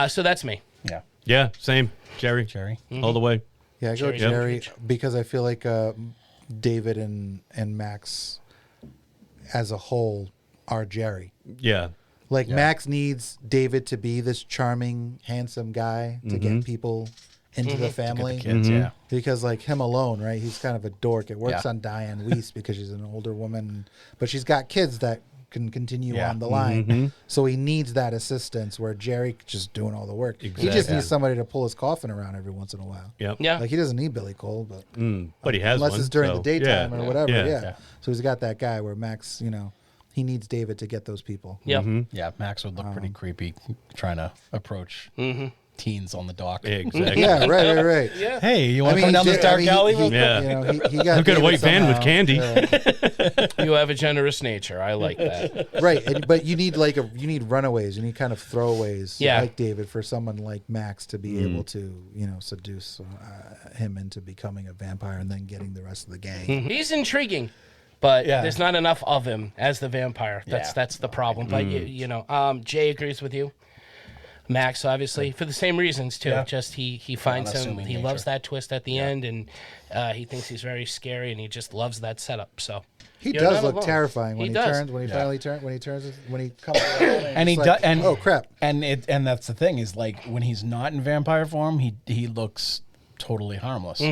So that's me. Yeah. Yeah, same. Jerry. All the way. Yeah, I go Jerry Jerry Dandridge. because I feel like David and Max as a whole are Jerry. Yeah. Like Max needs David to be this charming, handsome guy to get people into the family. Kids, yeah. Because like him alone, right? He's kind of a dork. It works Yeah. on Diane Weiss because she's an older woman, but she's got kids that can continue Yeah. on the line. So he needs that assistance where Jerry just doing all the work. He just Exactly. needs somebody to pull his coffin around every once in a while. Yep. Yeah. Like he doesn't need Billy Cole, but But he has unless one, it's during so, the daytime yeah. or whatever. Yeah. Yeah. So he's got that guy where Max, he needs David to get those people. Yep. Yeah, Max would look pretty creepy trying to approach teens on the dock. Exactly. Yeah, right. Yeah. Hey, you want to I come mean, down this dark alley? real quick? Yeah. he got Look at a David white van with somehow. candy. Yeah. You have a generous nature. I like that. Right, but you need you need runaways, you need kind of throwaways like David for someone like Max to be able to seduce him into becoming a vampire and then getting the rest of the gang. He's intriguing. But Yeah. there's not enough of him as the vampire. That's the problem. But you know, Jay agrees with you. Max, obviously, for the same reasons too. Yeah. Just he finds him. Unassuming He nature. loves that twist at the end, and he thinks he's very scary, and he just loves that setup. So He you're does not look alone. terrifying when he does. turns. When he finally turns. When he comes around. And he it's does. like, And oh crap! And that's the thing is like when he's not in vampire form, he looks totally harmless.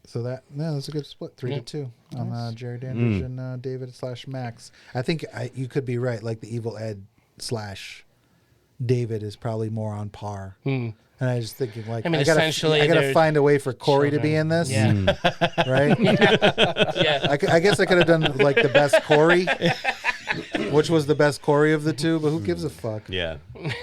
So that's a good split, 3-2 on Jerry Dandridge and David / Max. I think you could be right. Like the Evil Ed / David is probably more on par. And I was just thinking, like, I mean, I gotta essentially, find a way for Corey to be in this, right? Yeah. I guess I could have done like the best Corey, which was the best Corey of the two, but who gives a fuck? Yeah.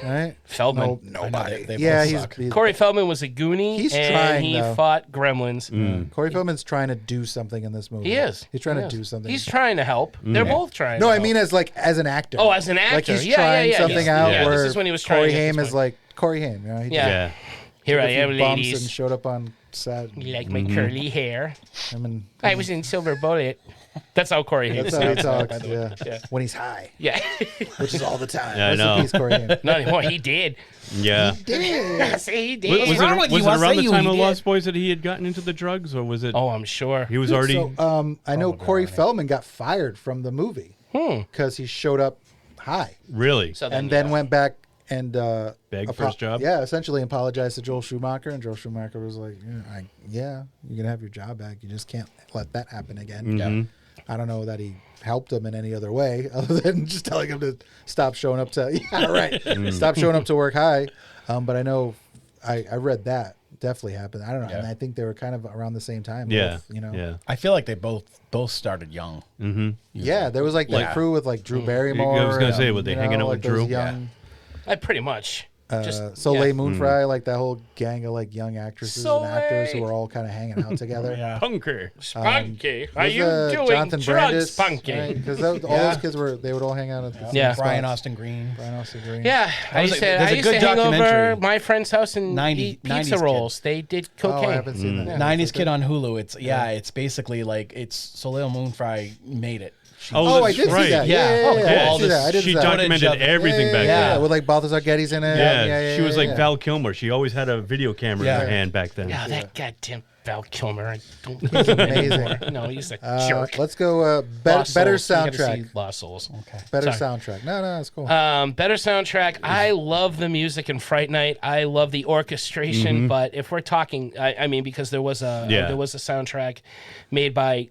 Right? Feldman. Nobody. They Yeah, both suck. Corey Feldman was a Goonie, He's and trying, he though. fought gremlins. Corey Feldman's trying to do something in this movie. He is. He's trying He to is. do something. He's trying to help. They're both trying. No, to I help. mean as an actor. Oh, as an actor. Like he's Yeah, trying yeah. something He's- out yeah, where this is when he was trying Corey to get Haim this is one. like Corey Haim. You know, he Yeah. Here took I a few am, bumps ladies. and showed up on set. You like my curly hair? I mean, I was in Silver Bullet. That's how Corey Haim that's how he sounds. talks. Yeah. When he's high, Yeah. which is all the time. Yeah, I Rest in know. peace, Corey Haim. Not anymore. He did. Yeah. Yes, he did. Was wrong with it you? I'll around say the you, time he of did. Lost Boys that he had gotten into the drugs, or was it? Oh, I'm sure. He was already. So, I know Corey Feldman got fired from the movie because he showed up high, Really? So and then went back and Begged for his job? Yeah, essentially apologized to Joel Schumacher, and Joel Schumacher was like, "Yeah, you're gonna have your job back. You just can't let that happen again." Yeah. I don't know that he helped him in any other way other than just telling him to stop showing up to stop showing up to work high. But I know I read that definitely happened. I don't know, Yeah. and I think they were kind of around the same time. Yeah. both, you know. Yeah. I feel like they both started young. Yeah, there was like that crew with like Drew Barrymore. I was gonna say, and, were they you hanging know, out like with Drew? those Young, Pretty much. Soleil Moonfry, like that whole gang of like young actresses Soleil. and actors who were all kind of hanging out together. Punker. Spunky. Are Was, you doing Jonathan drugs, Brandis, Spunky? Because all those kids they would all hang out at the Yeah. same Brian spots. Austin Green. Brian Austin Green. Yeah, I was used a- to, there's I a used good to hang over documentary. my friend's house and 90 eat pizza 90s kid. rolls. They did Oh, cocaine. I haven't seen that. 90s Kid on Hulu. It's basically like it's Soleil Moonfry made it. Oh, I that's did right. see that. Yeah. Yeah, Oh, I cool. did All see that. I did She see that. documented Footage of it. everything back Yeah, then. with like Balthazar Getty's in it. Yeah, she was like yeah. Val Kilmer. She always had a video camera in her hand back then. Yeah, that goddamn Val Kilmer. I don't He's amazing. No, he's a jerk. Let's go Lost better Souls. You gotta soundtrack. see Lost Souls. Okay. Better Sorry. soundtrack. No, it's cool. Better soundtrack. I love the music in Fright Night. I love the orchestration. But if we're talking, I mean, because there was a soundtrack made by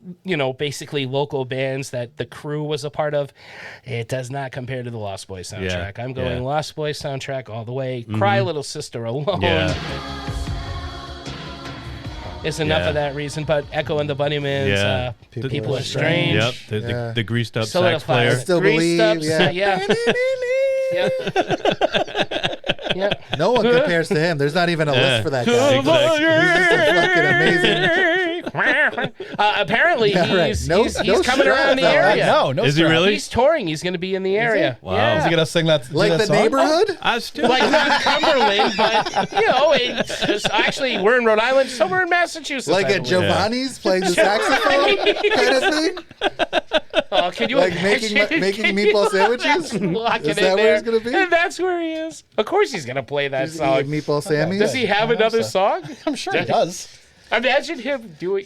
basically local bands that the crew was a part of. It does not compare to the Lost Boys soundtrack. I'm going Lost Boys soundtrack all the way. Cry Little Sister alone. Yeah. Is enough of that reason, but Echo and the Bunnymen, Yeah. People Are Strange. Yep. The greased up sax Solidified. player. Still Greased believe, up, yeah. yeah. No one compares to him. There's not even a list for that guy. Exactly. He's just a fucking amazing. Apparently, Yeah, right. he's No coming around the strap, though. area. No, Is he really? He's touring. He's going to be in the area. Wow. Yeah. Is he gonna sing that? Like the song? neighborhood? I still Like not Cumberland, but it's actually we're in Rhode Island, so we're in Massachusetts. Like I at believe. Giovanni's playing the saxophone kind of thing? Oh, can you Like imagine? making meatball sandwiches? That's locking Is in that where there. he's gonna be? And that's where he is. Of course, he's gonna play that He's song. eating meatball Sammy? Does he have another song? I'm sure he does. Imagine him doing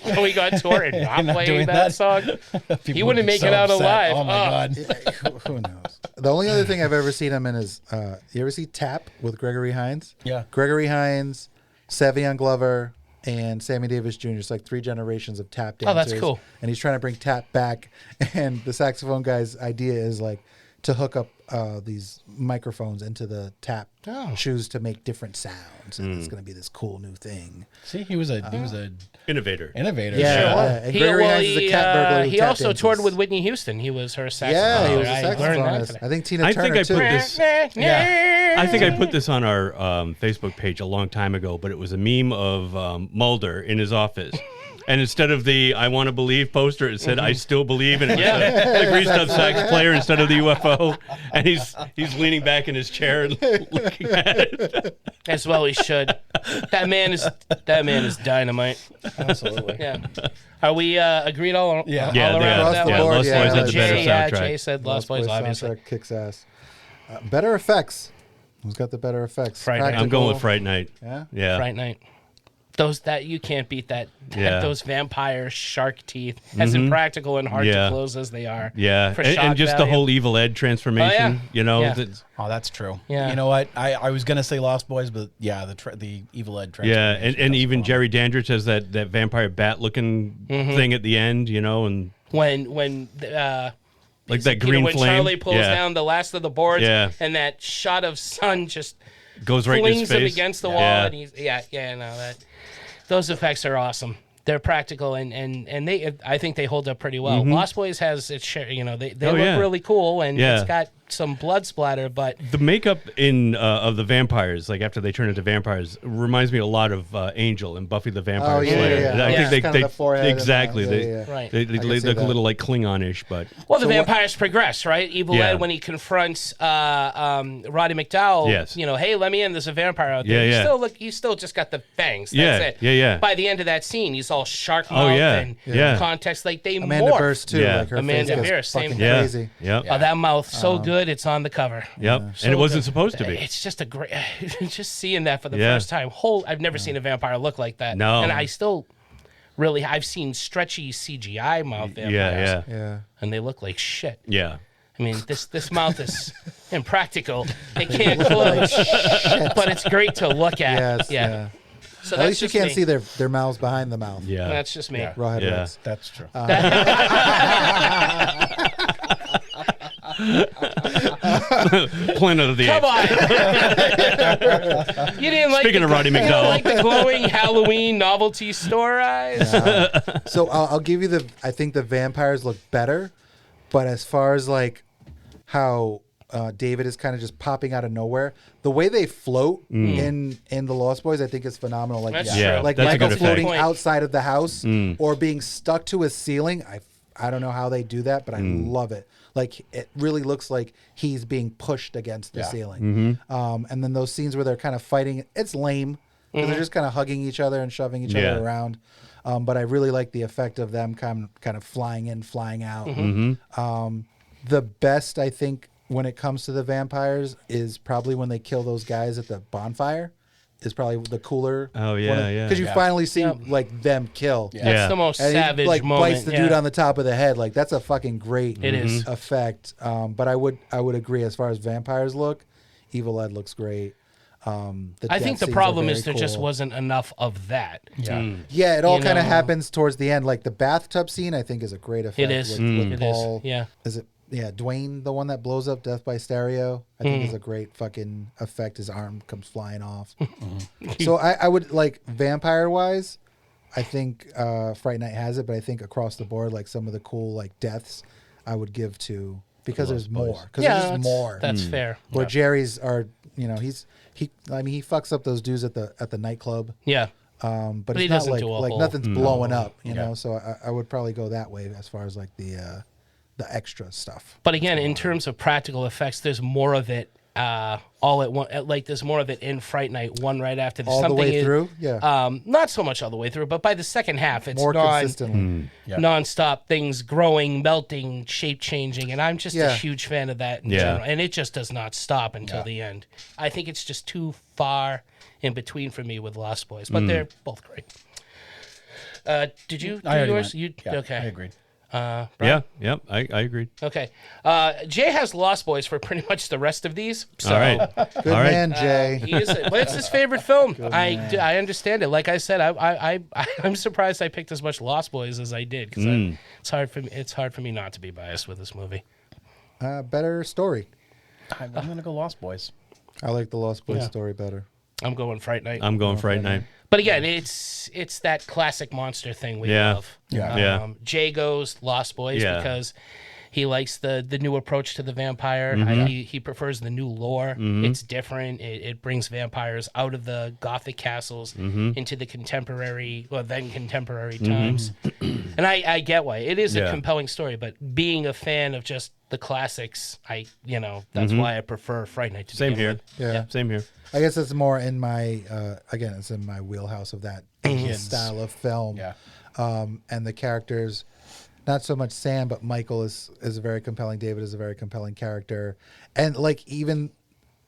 going on tour and not Not playing doing that that. song. People He would wouldn't be make so it out upset. alive. Oh my god. Who knows? The only other thing I've ever seen him in is, you ever see Tap with Gregory Hines? Yeah. Gregory Hines, Savion Glover, and Sammy Davis Jr. It's like 3 generations of tap dancers. Oh, that's cool. And he's trying to bring tap back. And the saxophone guy's idea is like to hook up these microphones into the tap shoes to make different sounds. And it's going to be this cool new thing. See, he was a innovator. innovator. Yeah. Sure. And Gregory Hines is a cat burglar. with he tap also dances. toured with Whitney Houston. He was her saxophone. Yeah, he was a I learned that saxophonist. today. I think Tina I Turner think I too. put this. Yeah. I think I put this on our Facebook page a long time ago, but it was a meme of Mulder in his office. And instead of the "I want to believe" poster, it said "I still believe," and it was the greased up sax player instead of the UFO. And he's leaning back in his chair and looking at it. As well he should. That man is dynamite. Absolutely. Yeah. Are we agreed all around Across that the one? board, Lost Boys had the better soundtrack. Jay said Lost Boys, obviously. Soundtrack kicks ass. Better effects. Who's got the better effects? Fright Night. I'm going with Fright Night. Yeah? Yeah. Fright Night. That you can't beat that. Yeah. Those vampire shark teeth, as impractical and hard to close as they are. Yeah, for and shock just value. the whole Evil Ed transformation. Oh, yeah. You know, Yeah. Oh, that's true. Yeah. You know what? I was gonna say Lost Boys, but yeah, the Evil Ed. yeah, transformation, and that's even fun. Jerry Dandridge has that vampire bat looking thing at the end. You know, and when like that green when flame. Charlie pulls down the last of the boards, Yeah. and that shot of sun just goes right in flings his him face against the wall, and he's those effects are awesome. They're practical and I think they hold up pretty well. Lost Boys has its share, they look really cool and it's got some blood splatter, but the makeup in of the vampires, like after they turn into vampires, reminds me a lot of Angel and Buffy the Vampire Slayer. I think they the forehead exactly Right. they look a little like Klingonish, but the vampires progress, right? Evil Ed, when he confronts Roddy McDowell, Yes. Hey, let me in. There's a vampire out there. You still just got the fangs. That's it. Yeah. By the end of that scene, he's all shark Oh, mouth yeah. and Yeah. context. Like they Amanda morph. Burst too. Yeah. Like her Amanda face Pierce, gets same fucking thing. crazy. Yep. Oh, that mouth so good, it's on the cover. Yep. So And it wasn't good. supposed to be. It's just a great, just seeing that for the Yeah. first time. I've never seen a vampire look like that. No. And I still I've seen stretchy CGI mouth vampires. Yeah. And they look like shit. Yeah. I mean, this mouth is impractical. They can't close, but it's great to look at. Yes. Yeah. So At that's least you just can't me. see their mouths behind the mouth. Yeah. That's just me. Rawhead Yeah. Reds. That's true. Planet of the Come Apes. on. You didn't like Speaking of Roddy you didn't McDowell. like the glowing Halloween novelty store eyes? So I'll give you I think the vampires look better, but as far as like how David is kind of just popping out of nowhere, the way they float in the Lost Boys, I think is phenomenal. Like That's Yeah. true. like That's a Michael good floating effect. outside of the house or being stuck to a ceiling. I don't know how they do that, but I love it. Like it really looks like he's being pushed against the ceiling. And then those scenes where they're kind of fighting, it's lame because they're just kind of hugging each other and shoving each Yeah. other around. But I really like the effect of them kind of flying in, flying out. The best, I think, when it comes to the vampires is probably when they kill those guys at the bonfire. Is probably the cooler. Oh, yeah, yeah. Because you finally see like them kill. That's Yeah. the most And savage he, like moment. bites the dude on the top of the head. Like that's a fucking great It is. effect. But I would agree as far as vampires look, Evil Ed looks great. I think the problem is there just wasn't enough of that. Yeah, it all You kind of know. happens towards the end. Like the bathtub scene, I think is a great effect. It is. With It Paul. is. Yeah. Is it? Yeah, Dwayne, the one that blows up Death by Stereo, I think is a great fucking effect. His arm comes flying off. So I would like vampire wise, I think Fright Night has it, but I think across the board, like some of the cool like deaths, I would give to because there's more. Because there's just more. That's fair. Where Jerry's are, he fucks up those dudes at the nightclub. Yeah. But he it's not doesn't like do a like whole- nothing's blowing up, you know. So I would probably go that way as far as like the extra stuff. But again, in terms of practical effects, there's more of it all at one. Like there's more of it in Fright Night, one right after All the way through? Yeah. Not so much all the way through, but by the second half, it's More consistently. nonstop things growing, melting, shape changing, and I'm just a huge fan of that in general. And it just does not stop until the end. I think it's just too far in between for me with Lost Boys, but they're both great. Did you do yours? Okay. I agreed. Brian? Yep. I agreed. Okay. Jay has Lost Boys for pretty much the rest of these. So, All right. Good man, Jay. but it's his favorite film. I understand it. Like I said, I'm surprised I picked as much Lost Boys as I did because it's hard for me not to be biased with this movie. Better story. I'm gonna go Lost Boys. I like the Lost Boys story better. I'm going Fright Night. I'm going Fright Night. But again, it's that classic monster thing we love. Yeah. Jay goes Lost Boys Yeah. because He likes the new approach to the vampire. He prefers the new lore. It's different. It brings vampires out of the Gothic castles into the contemporary, or then contemporary times. And I get why. It is a compelling story, but being a fan of just the classics, that's why I prefer Fright Night to Same begin here. with. Yeah, same here. I guess it's more in my again, it's in my wheelhouse of that style of film. Yeah. And the characters, not so much Sam, but Michael is a very compelling. David is a very compelling character, and like even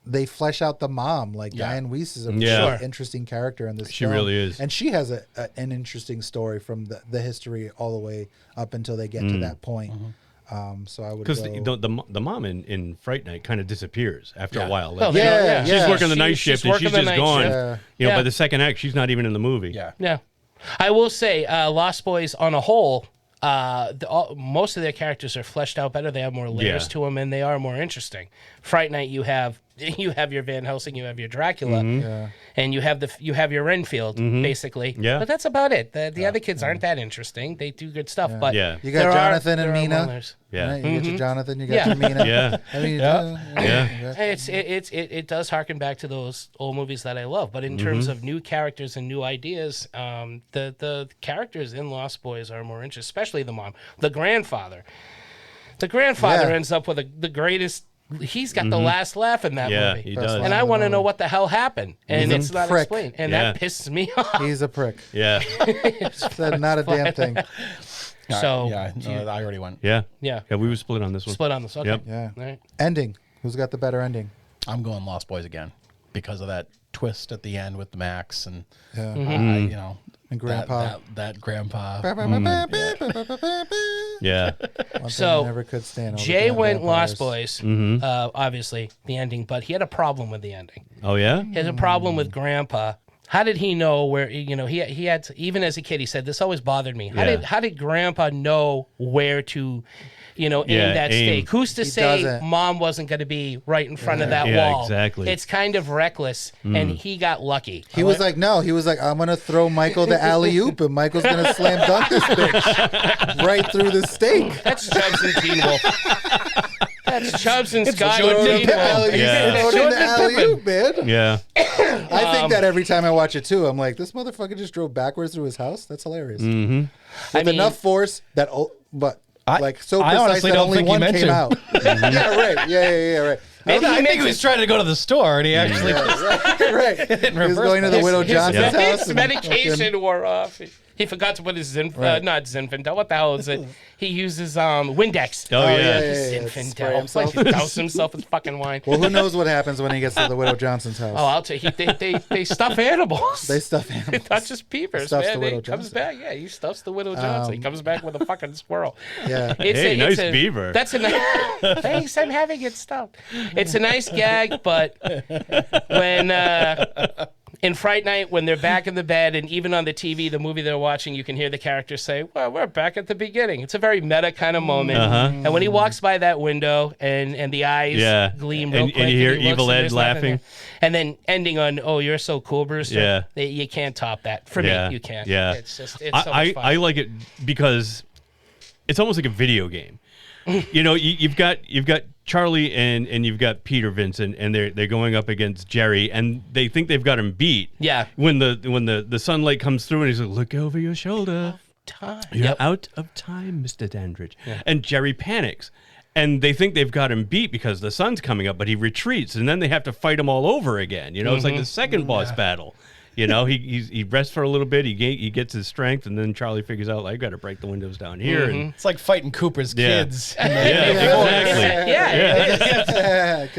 they flesh out the mom. Like Diane Weiss is a really interesting character in this. She film. really is, and she has an interesting story from the history all the way up until they get to that point. So I would because go... the mom in Fright Night kind of disappears after a while. Well, she's working the night shift and she's just gone. By the second act, she's not even in the movie. Yeah. I will say, Lost Boys on a whole, most of their characters are fleshed out better. They have more layers to them, and they are more interesting. Fright Night, you have your Van Helsing, you have your Dracula, and you have your Renfield, basically. Yeah. But that's about it. The other kids aren't that interesting. They do good stuff, but you got Jonathan and Mina. Yeah, right? You get your Jonathan, you got your Mina. Yeah. I mean, it does harken back to those old movies that I love. But in terms of new characters and new ideas, the characters in Lost Boys are more interesting, especially the mom, the grandfather. The grandfather ends up with the greatest. He's got the last laugh in that movie. He does. And I want to know what the hell happened. And it's not explained. And that pisses me off. He's a prick. Yeah. Said not a damn thing. So I already went. Yeah, we were split on this one. Split on this. Okay. Yep. Yeah. All right. Ending. Who's got the better ending? I'm going Lost Boys again because of that twist at the end with Max and and Grandpa. That Grandpa. Yeah. So never could stand. Jay went Lost Boys. Obviously the ending, but he had a problem with the ending. Oh yeah. He had a problem with Grandpa. How did he know where? He had to, even as a kid. He said this always bothered me. How did Grandpa know where to? Aim that stake. Who's to say Mom wasn't going to be right in front of that wall? Exactly. It's kind of reckless, and he got lucky. He was like, no. He was like, I'm going to throw Michael the alley-oop, and Michael's going to slam dunk this bitch right through the stake. That's Chubbs and Teen Wolf. That's Chubbs and Scott and Teen Wolf. The alley-oop, man. Yeah. I think that every time I watch it, too. I'm like, this motherfucker just drove backwards through his house? That's hilarious. With enough force that... I honestly don't think he meant to. Out. Yeah, right. Yeah, right. I think he was trying to go to the store, and he actually right. He was going to the Widow Johnson's house. His medication wore off. He forgot to put his not Zinfandel. What the hell is it? He uses Windex. Oh yeah. Zinfandel. He doused himself with fucking wine. Well, who knows what happens when he gets to the Widow Johnson's house? Oh, I'll tell you. They stuff animals. They stuff animals. Not just peepers, man. He comes back. Yeah, he stuffs the Widow Johnson. He comes back with a fucking squirrel. Yeah. Nice beaver. That's a nice. Thanks, I'm having it stuffed. It's a nice gag, but when. In Fright Night, when they're back in the bed, and even on the TV, the movie they're watching, you can hear the characters say, well, we're back at the beginning. It's a very meta kind of moment. And when he walks by that window and the eyes gleam real quick. And you hear Evil Ed laughing. And then ending on, oh, you're so cool, Brewster. Yeah. You can't top that. For me, you can't. Yeah. It's so much fun. I like it because it's almost like a video game. You've got Charlie and you've got Peter Vincent, and they're going up against Jerry, and they think they've got him beat. Yeah. When the sunlight comes through, and he's like, "Look over your shoulder. You're out of time, Mr. Dandridge." Yeah. And Jerry panics, and they think they've got him beat because the sun's coming up, but he retreats, and then they have to fight him all over again. It's like the second boss battle. He rests for a little bit. He gets his strength, and then Charlie figures out, I got to break the windows down here. And it's like fighting Cooper's kids. Exactly.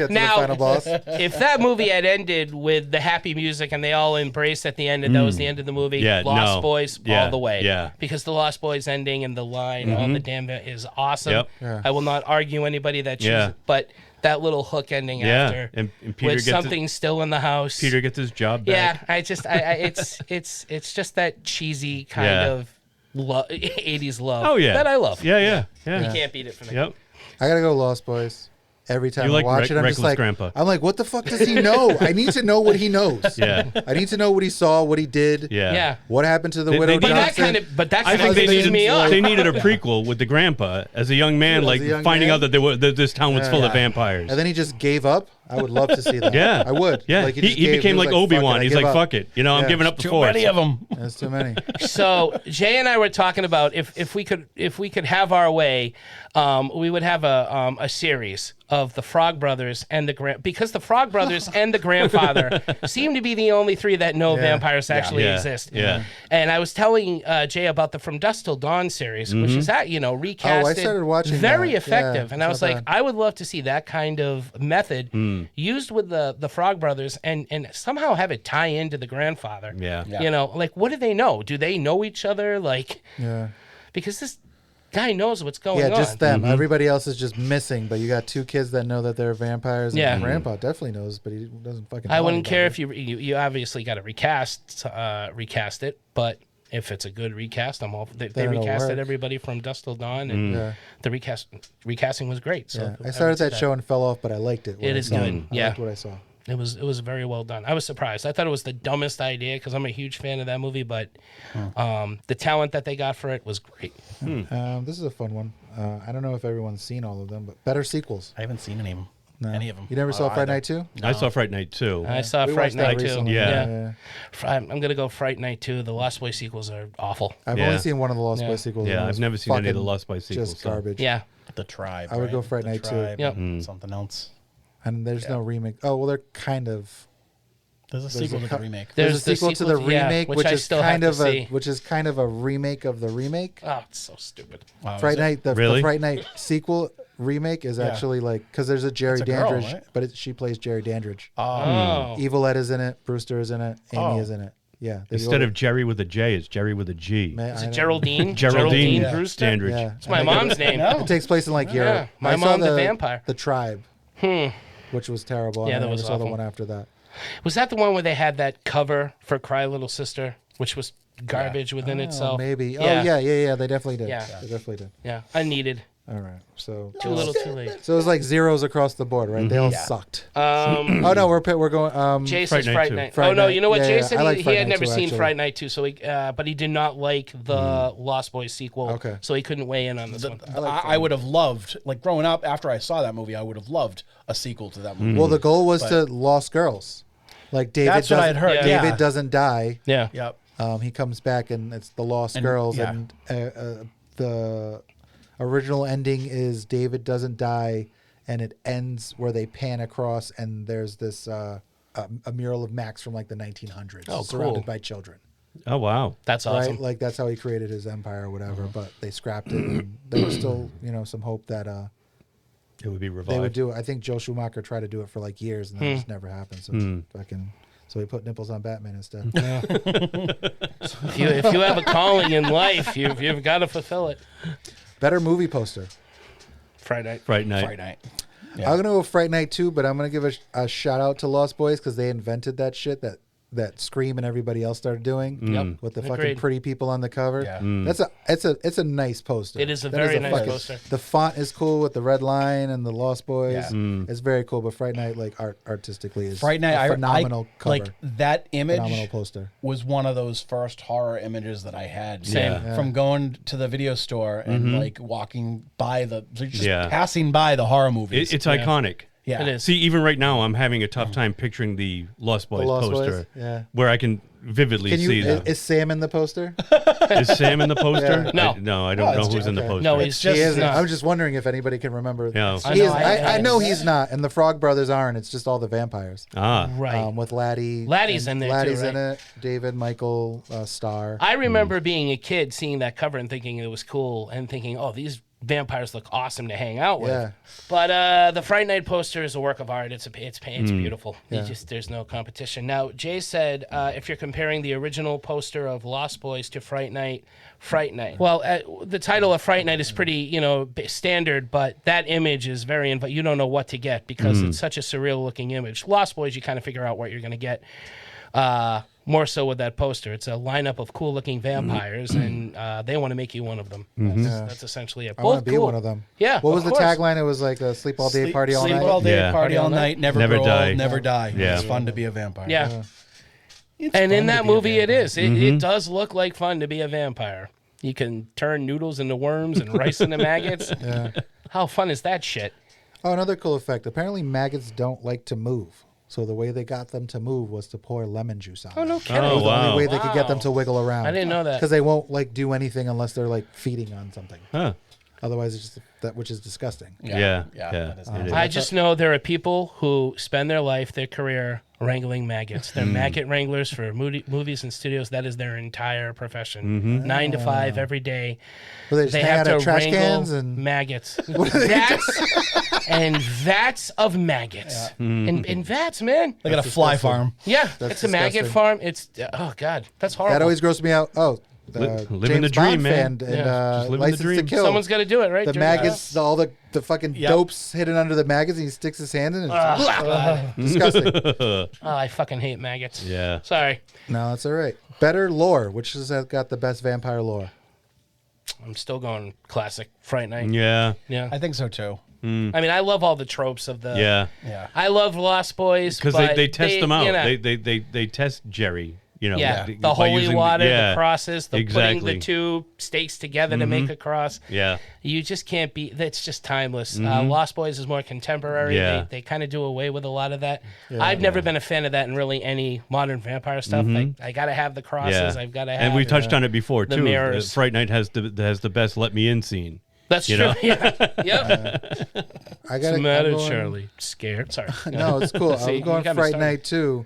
Now, final boss. If that movie had ended with the happy music and they all embraced at the end, and that was the end of the movie, Lost Boys all the way. Yeah. Because the Lost Boys ending and the line, all the damn bit is awesome. Yep. Yeah. I will not argue anybody that chooses it, but that little hook ending after, and Peter with something still in the house. Peter gets his job back. Yeah, it's just that cheesy kind of 80s love. Oh yeah, that I love. Yeah. You can't beat it for me. Yep. I gotta go Lost Boys. every time You I like watch it, I'm just Reckless like, Grandpa. I'm like, what the fuck does he know? I need to know what he knows. Yeah. I need to know what he saw, what he did. Yeah. Yeah. What happened to the They- widow they- Johnson? But that I kind think of they pisses needed, me off. they needed a prequel with the grandpa as a young man, As like a young finding man? out that this town was full of vampires. And then he just gave up. I would love to see that. Yeah. I would. Yeah. Like, he just gave- became was like "Fuck it, Obi-Wan. I He's give like, up." fuck it. You know, I'm Yeah. giving up the Too force. many of them. There's too many. So Jay and I were talking about if we could have our way, we would have a series of the Frog Brothers and because the Frog Brothers and the grandfather seem to be the only three that know vampires actually exist. Yeah. And I was telling Jay about the From Dusk Till Dawn series, which is that recasted. Oh, I started watching very that. effective, Yeah, and I was not like, bad. I would love to see that kind of method used with the Frog Brothers and somehow have it tie into the grandfather. Yeah. Like what do they know? Do they know each other? Like, Yeah. because this guy knows what's going on. Yeah, just them. Everybody else is just missing, but you got two kids that know that they're vampires. Yeah. And Grandpa definitely knows, but he doesn't fucking I tell wouldn't care anybody. if you obviously got to recast it, but if it's a good recast, I'm all they Then it'll recasted work. everybody from Dusk Till Dawn, and Yeah. the recasting was great. So Yeah. I would started say that show and fell off, but I liked it. It is good. I Yeah. liked what I saw. It was very well done. I was surprised. I thought it was the dumbest idea because I'm a huge fan of that movie, but the talent that they got for it was great. This is a fun one. I don't know if everyone's seen all of them, but better sequels. I haven't seen any of them. No. Any of them. You never saw Fright either. Night 2? I saw Fright Night 2. I saw We Fright watched that Night too. recently. Yeah. I'm gonna go Fright Night 2. The Lost Boys sequels are awful. I've Yeah. only seen one of the Lost Yeah. Boys sequels. Yeah, and it I've was never seen any of the fucking Lost Boys sequels, Just so- garbage. Yeah. The Tribe. I would right? go Fright The Night too. Tribe Yep. and Something else. And there's no remake. Oh, well, they're kind of. There's a sequel to the remake. There's a sequel to the yeah, remake, which which I is still kind have of to a see. which is kind of a remake of the remake. Oh, it's so stupid. Wow, Fright is it? Night, the Really? Fright Night sequel remake is actually like because there's a Jerry It's a girl, Dandridge, right? but she plays Jerry Dandridge. Oh. Evil Ed is in it. Brewster is in it. Amy Oh. is in it. Yeah. they Instead go- of Jerry with a J, it's Jerry with a G. Man, Is I it don't- Geraldine? Geraldine Brewster? Dandridge. Yeah. It's my mom's name. It takes place in like Europe. my I saw mom, the vampire. The Tribe, which was terrible. Yeah, and that I was never saw the awful. one after that. Was that the one where they had that cover for Cry Little Sister, which was garbage within Oh, itself? maybe. Yeah. Oh yeah. They definitely did. Yeah. They definitely did. Yeah, unneeded. All right. So Too little, too late. So it was like zeros across the board, right? They all sucked. Um, Oh no, we're going. Jay Fright says Night Fright 2. Night. Fright Oh no, Night. you know what? Yeah, Jay yeah, said I like he Fright had Night never 2, seen actually. Fright Night 2, so but he did not like the Lost Boys sequel. Okay. So he couldn't weigh in on this one. I would have loved, like growing up after I saw that movie, I would have loved a sequel to that movie. Well, the goal was to Lost Girls. Like David. That's what I had doesn't- heard, David yeah. doesn't die. Yeah. Yep. He comes back and it's the Lost And- Girls, yeah. and the original ending is David doesn't die, and it ends where they pan across and there's this a mural of Max from like the 1900s, Oh, surrounded cool. by children. Oh, wow. That's awesome. Right, like that's how he created his empire or whatever. But they scrapped it. And there was still, some hope that It would be revived. they would do it. I think Joe Schumacher tried to do it for like years, and that just never happened. So so he put nipples on Batman instead. If you have a calling in life, you've got to fulfill it. Better movie poster. Fright Night. Fright Night. Fright Night. I'm gonna go Fright Night 2, but I'm gonna give a shout out to Lost Boys because they invented that shit that Scream and everybody else started doing with the fucking Agreed. pretty people on the cover. Yeah. It's a nice poster. It is a That very nice poster. The font is cool with the red line and the Lost Boys. Yeah. It's very cool. But Fright Night, like artistically, is Fright Night, a phenomenal cover. like that phenomenal image poster. was one of those first horror images that I had. Same. Yeah. From going to the video store and like walking by just Yeah. passing by the horror movies. It's iconic. yeah. It is. See, even right now, I'm having a tough time picturing the Lost Boys Lost poster, Boys? Yeah. where I can vividly Can see you? them. Is Sam in the poster? Is Sam in the poster? Yeah. No. No, I don't know it's who's in the okay. poster. No, he's just He just isn't. not. I'm just wondering if anybody can remember. No. I He know, is. I- I know he's not, and the Frog Brothers aren't. It's just all the vampires. right. With Laddie. Laddie's and in there too, Laddie's right? in it. David, Michael, Starr. I remember being a kid seeing that cover and thinking it was cool and thinking, oh, these vampires look awesome to hang out with. Yeah. But the Fright Night poster is a work of art. It's beautiful. Yeah. There's no competition. Now, Jay said if you're comparing the original poster of Lost Boys to Fright Night. Well, the title of Fright Night is pretty, standard, but that image is very you don't know what to get because it's such a surreal looking image. Lost Boys, you kind of figure out what you're going to get. more so with that poster. It's a lineup of cool-looking vampires, and they want to make you one of them. That's essentially it. I want Both to be cool. one of them. Yeah. What was of the course. tagline? It was like a sleep all day, party all Sleep night. all day, Yeah. party all night, never grow die. old, never die. Yeah. It's fun to be a vampire. Yeah. It's And fun in to that be a movie, it vampire. is. It does look like fun to be a vampire. You can turn noodles into worms and rice into maggots. Yeah. How fun is that shit? Oh, another cool effect. Apparently, maggots don't like to move. So the way they got them to move was to pour lemon juice on them. Oh, no kidding. That was the wow. only way they could get them to wiggle around. I didn't know that. Because they won't like do anything unless they're like feeding on something. Huh. Otherwise, it's just that, which is disgusting. Yeah. that is it is. I just know there are people who spend their life, their career, wrangling maggots. They're maggot wranglers for movies and studios. That is their entire profession. 9 to 5 every day. Well, they just hang have out at to trash wrangle cans and maggots. Vats of maggots. And vats, man. Like at a fly farm. Yeah, That's it's a maggot disgusting. farm. It's oh god, that's horrible. that always grossed me out. Oh, living James the dream, Bond man. fan and Just living the License to dream. Kill. Someone's got to do it, right? the Jerry? maggots, all the fucking dopes hidden under the maggots, and he sticks his hand in it. Disgusting. Oh, I fucking hate maggots. Yeah. Sorry, No, that's all right. Better lore. Which has got the best vampire lore? I'm still going classic Fright Night. Yeah. Yeah. I think so too. I mean, I love all the tropes of the. Yeah. Yeah. I love Lost Boys Because but they test them out. you know, They test Jerry. You know, yeah, by the holy using water, yeah, the crosses, the putting exactly. the two stakes together to make a cross. Yeah. You just can't be. That's just timeless. Lost Boys is more contemporary. Yeah. They kind of do away with a lot of that. I've never been a fan of that in really any modern vampire stuff. I got to have the crosses. I've got to have. And we touched on it before the too. mirrors. Fright Night has the best "Let Me In" scene. That's you true. know? Yeah. Yep. I What's got the matter, Shirley? Scared? Sorry. No, it's cool. See, I'm going you got me Fright started. Night too,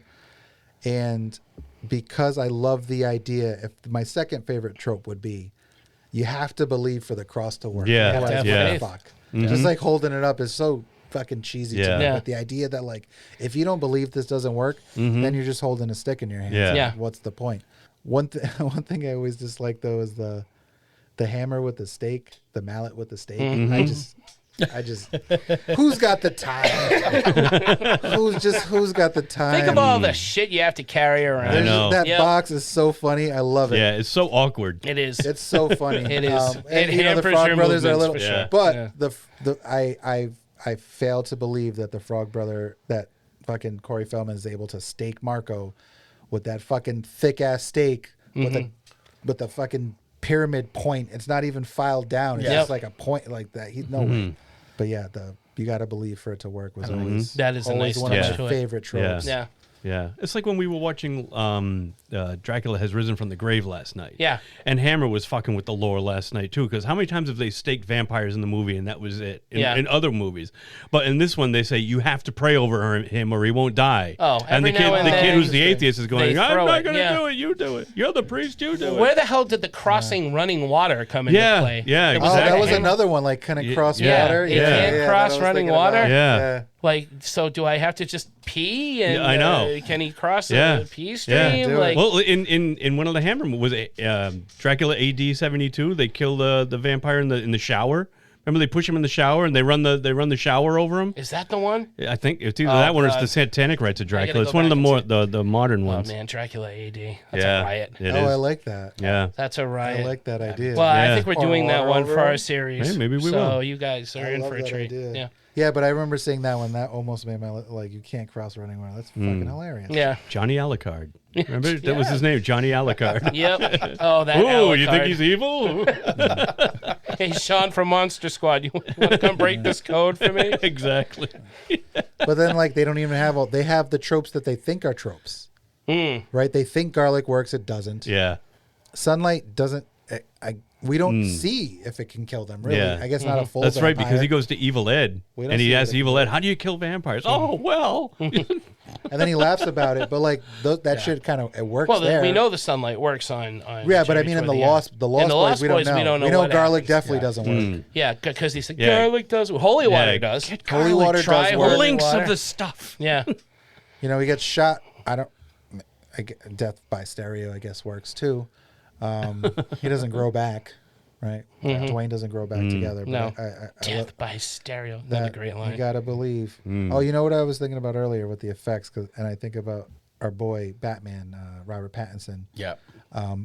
and because I love the idea. If my second favorite trope would be, you have to believe for the cross to work. Yeah. Otherwise, have what yeah. the fuck? Just like holding it up is so fucking cheesy to Yeah. me. Yeah. But the idea that like if you don't believe this doesn't work, then you're just holding a stick in your hand. Yeah. Yeah. What's the point? One thing I always dislike though is the hammer with the stake, the mallet with the stake. I just who's got the time? who's got the time? Think of all the shit you have to carry around. I know. That Yep. box is so funny. I love it. Yeah, it's so awkward. It is. It's so funny. It is. And, It you know, the hampers Frog your Brothers are a movements little, for sure. but Yeah. I fail to believe that the Frog Brother, that fucking Corey Feldman is able to stake Marco with that fucking thick ass stake with the fucking pyramid point. It's not even filed down. It's Yep. just like a point like that. He's no way. But yeah, you got to believe for it to work was always That is a always nice one touch of to my it. favorite tropes. Yeah. Yeah, it's like when we were watching Dracula Has Risen from the Grave last night. Yeah. And Hammer was fucking with the lore last night too, because how many times have they staked vampires in the movie and that was it in other movies? But in this one, they say you have to pray over him or he won't die. Oh, and every now and the kid then who's the atheist is going, they I'm throw not it, going to yeah. do it. You do it. You're the priest. You do it. Where the hell did the crossing running water come into Yeah, play? yeah, It Oh, that exactly. was another one. Like, can it cross Yeah. water? You can't that cross I was running thinking water? about. Yeah. Like, so do I have to just pee? And Yeah, I know. Can he cross Yeah. a pee stream? Yeah. Do it. Like, Well, in one of the Hammer movies, was Dracula AD 72. They kill the vampire in the shower. Remember they push him in the shower and they run the shower over him. is that the one? I think it's either Oh, that one or God. it's the Satanic Rites of Dracula. go It's one of the back more and the modern Oh ones. man, Dracula AD. That's yeah, a riot. it Oh, is. I like that. Yeah. That's a riot. I like that idea. Well, I Yeah. think we're Pour doing that water one over for our him? series. Hey, maybe we so will. you guys are I in love for a that treat. idea. Yeah. Yeah, but I remember seeing that one. That almost made my like. You can't cross running water. That's fucking hilarious. Yeah. Johnny Alucard. Remember that was his name, Johnny Alucard. Yep. Oh, that. Ooh, you think Alucard. he's evil? Hey, Sean from Monster Squad, you want to come break this code for me? Exactly. But then like they don't even have all. They have the tropes that they think are tropes. Right? They think garlic works. It doesn't. Yeah. Sunlight doesn't. We don't see if it can kill them. Really. Yeah. I guess not a full. That's right, vampire. because he goes to Evil Ed We don't and he see asks it. Evil Ed, "How do you kill vampires?" Oh well. And then he laughs about it. But like that shit kind of it works Well, there. we know the sunlight works on Yeah, but I Jerry mean in toward the end. Lost In Boys, we don't know. we know what garlic happens. definitely doesn't work. Yeah, because he said Yeah. garlic does. Holy water does. Get Holy garlic. water Try does work. holy Links water. of the stuff. Yeah. You know, he gets shot. Death by stereo, I guess, works too. He doesn't grow back, right? Dwayne doesn't grow back together. But No. I Death by stereo. That's a great line. You gotta believe. Oh, you know what I was thinking about earlier with the effects, and I think about our boy Batman, Robert Pattinson. Yeah.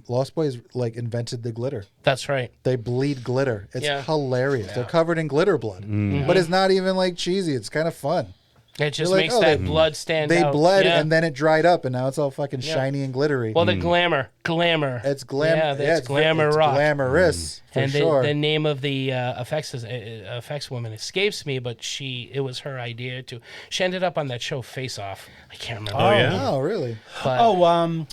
Lost Boys like invented the glitter. That's right. They bleed glitter. It's hilarious. Yeah. They're covered in glitter blood, but it's not even like cheesy. It's kind of fun. It just You're like, makes oh, that blood stand They out. bled Yeah. and then it dried up, and now it's all fucking shiny and glittery. Well, the glamour. It's glamour. Yeah, that's glamour it's rock. glamorous for And sure. the name of the effects woman escapes me, but it was her idea to. She ended up on that show Face Off. I can't remember. Oh, yeah? Oh, really? But,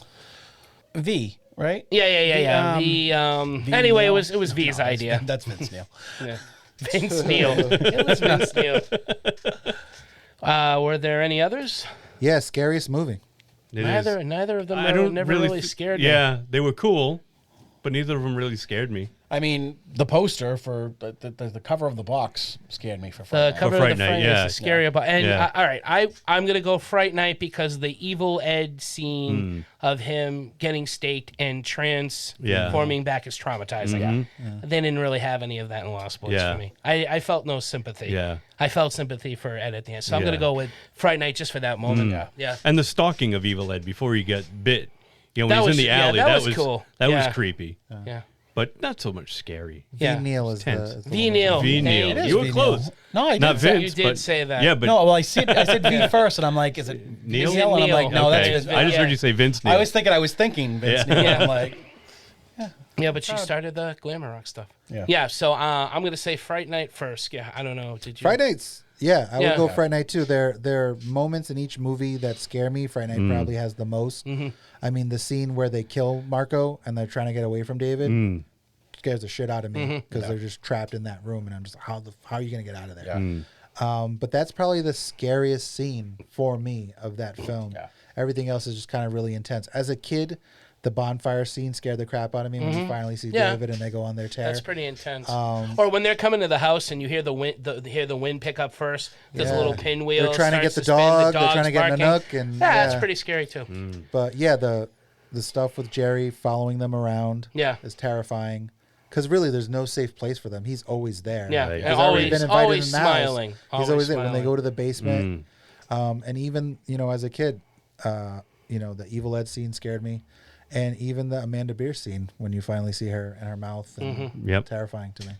V, right? Yeah. Anyway, Neil. it was V's idea. That's Vince Neil. Yeah. Vince Neil. It was Vince Neil. Were there any others? Yeah, scariest movie. Neither of them never really scared me. Yeah, they were cool, but neither of them really scared me. I mean, the poster for the cover of the box scared me for Fright The Night. cover of Fright the Night, frame yeah. is a scary about. And Yeah. all right, I'm gonna go Fright Night because the Evil Ed scene of him getting staked and transforming back is traumatizing. They didn't really have any of that in Lost Boys Yeah. for me. I felt no sympathy. Yeah. I felt sympathy for Ed at the end, so I'm Yeah. gonna go with Fright Night just for that moment. Yeah. And the stalking of Evil Ed before he got bit. You know, when That he's was- in the yeah, alley. that was cool. That Yeah. was creepy. Yeah. But not so much scary. Yeah. V. Neil is Tense. the V. Neil. V. Hey, Neil. it is You were V. close. Neil. No, I did Not say- Vince. You did but- say that. Yeah, but No, well, I said V first, and I'm like, is it Neil? Neil? And I'm like, no, okay. that's Vince. I just yeah. heard you say Vince Neil. I was thinking Vince Yeah. Neil. Yeah. I'm like, Yeah, but she started the glamour rock stuff. Yeah. So I'm gonna say Fright Night first. Yeah, I don't know. Did you? Fright Nights. Yeah, I Yeah. would go Fright Night too. There are moments in each movie that scare me. Fright Night probably has the most. I mean, the scene where they kill Marco and they're trying to get away from David scares the shit out of me because they're just trapped in that room, and I'm just how are you gonna get out of there? Yeah. But that's probably the scariest scene for me of that film. Yeah. Everything else is just kind of really intense. As a kid, the bonfire scene scared the crap out of me when you finally see David and they go on their tear. That's pretty intense. Or when they're coming to the house and you hear the wind pick up first. There's a little pinwheel. They're trying to get the starts spin, dog. They're dog's trying to get barking. Nanook, and That's pretty scary too. But yeah, the stuff with Jerry following them around is terrifying. Because really, there's no safe place for them. He's always there. Yeah, He's and already been invited always in the house. smiling. He's always there when they go to the basement. And even as a kid, the Evil Ed scene scared me, and even the Amanda Beer scene when you finally see her and her mouth, and terrifying to me.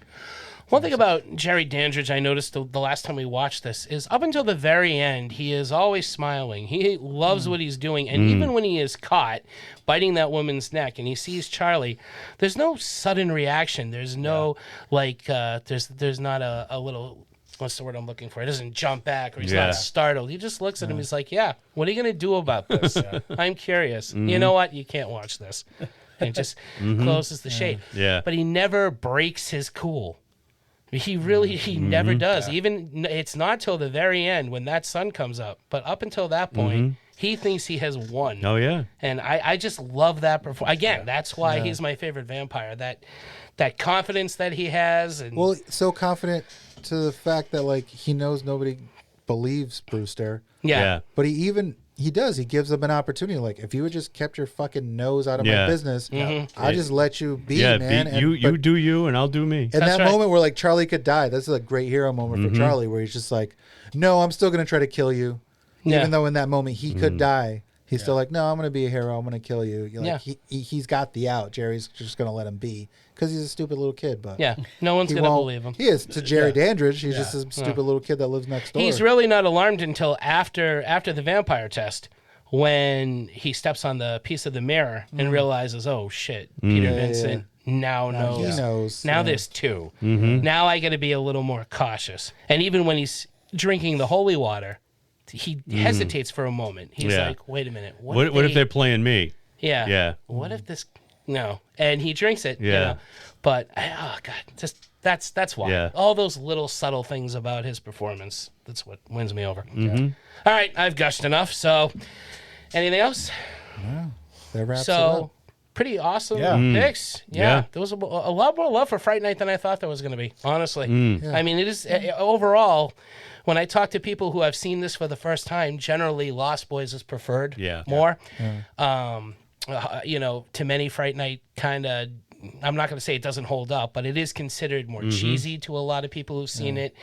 One thing about Jerry Dandridge I noticed the last time we watched this is up until the very end, he is always smiling. He loves what he's doing. And even when he is caught biting that woman's neck and he sees Charlie, there's no sudden reaction. There's no, there's not a little, what's the word I'm looking for? He doesn't jump back or he's not startled. He just looks at him. He's like, yeah, what are you going to do about this? I'm curious. You know what? You can't watch this. And just closes the shade. Yeah. But he never breaks his cool. He never does. Even it's not till the very end when that sun comes up. But up until that point, he thinks he has won. Oh yeah. And I just love that performance. Again, that's why he's my favorite vampire. That confidence that he has. And so confident to the fact that he knows nobody believes Brewster. Yeah. But he does. He gives them an opportunity. Like, if you had just kept your fucking nose out of my business, I just let you be, man. You do you, and I'll do me. In that moment where Charlie could die, that's a great hero moment for Charlie, where he's just like, no, I'm still gonna try to kill you, even though in that moment he could die. He's still like, no, I'm gonna be a hero. I'm gonna kill you. He's got the out. Jerry's just gonna let him be because he's a stupid little kid. But no one's gonna believe him. He is to Jerry Dandridge. He's just a stupid little kid that lives next door. He's really not alarmed until after the vampire test, when he steps on the piece of the mirror and realizes, oh shit, Peter Vincent now knows. He knows. Now there's two. Now I got to be a little more cautious. And even when he's drinking the holy water, he hesitates for a moment. He's like, wait a minute. What if they're playing me? Yeah. Yeah. What if this? No. And he drinks it. Yeah. But oh god, just that's why. Yeah. All those little subtle things about his performance. That's what wins me over. All right, I've gushed enough. So, anything else? No. That wraps it So, up. pretty awesome picks. Yeah. There was a lot more love for Fright Night than I thought there was going to be. Honestly, I mean, it is overall. When I talk to people who have seen this for the first time, generally Lost Boys is preferred more. To many, Fright Night kind of, I'm not going to say it doesn't hold up, but it is considered more cheesy to a lot of people who've seen it.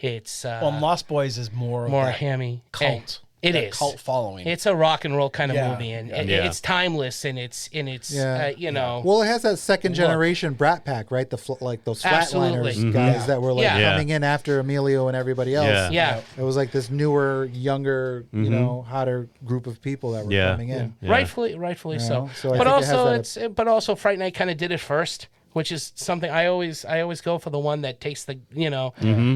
It's Lost Boys is more hammy cult. It that is cult following. It's a rock and roll kind of Yeah. movie, and Yeah. it's timeless, and it's you know. Well, it has that second Look. generation Brat Pack, right? Like those Absolutely. Flatliners guys that were like Yeah. coming in after Emilio and everybody else. Yeah. It was like this newer, younger, you know, hotter group of people that were coming in. Rightfully You so. know? So I But think it has also, but also, Fright Night kind of did it first, which is something I always go for the one that takes the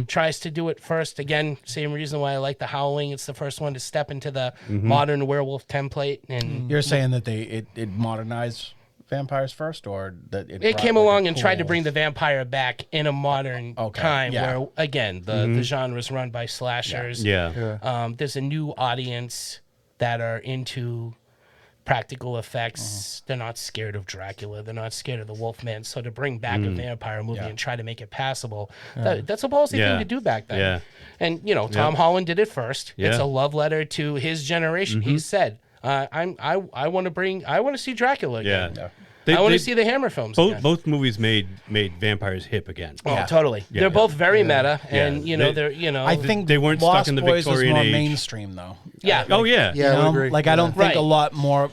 tries to do it first. Again, same reason why I like The Howling. It's the first one to step into the modern werewolf template. And You're saying that it modernized vampires first, or that it brought, came like, along a and tried to cool- bring the vampire back in a modern time where, again, the genre is run by slashers. There's a new audience that are into practical effects. They're not scared of Dracula. They're not scared of the Wolfman. So to bring back a vampire movie and try to make it passable, that's a ballsy thing to do back then. Yeah. And Tom Holland did it first. Yeah. It's a love letter to his generation. He said, I want to see Dracula again. I want to see the Hammer films again. Both movies made vampires hip again. Oh, totally. Yeah. They're both very meta, and They- they're I think they weren't Lost stuck in the Boys Victorian was more age. mainstream though. Yeah. Oh yeah. You know? I agree. Like I don't think Right. a lot more.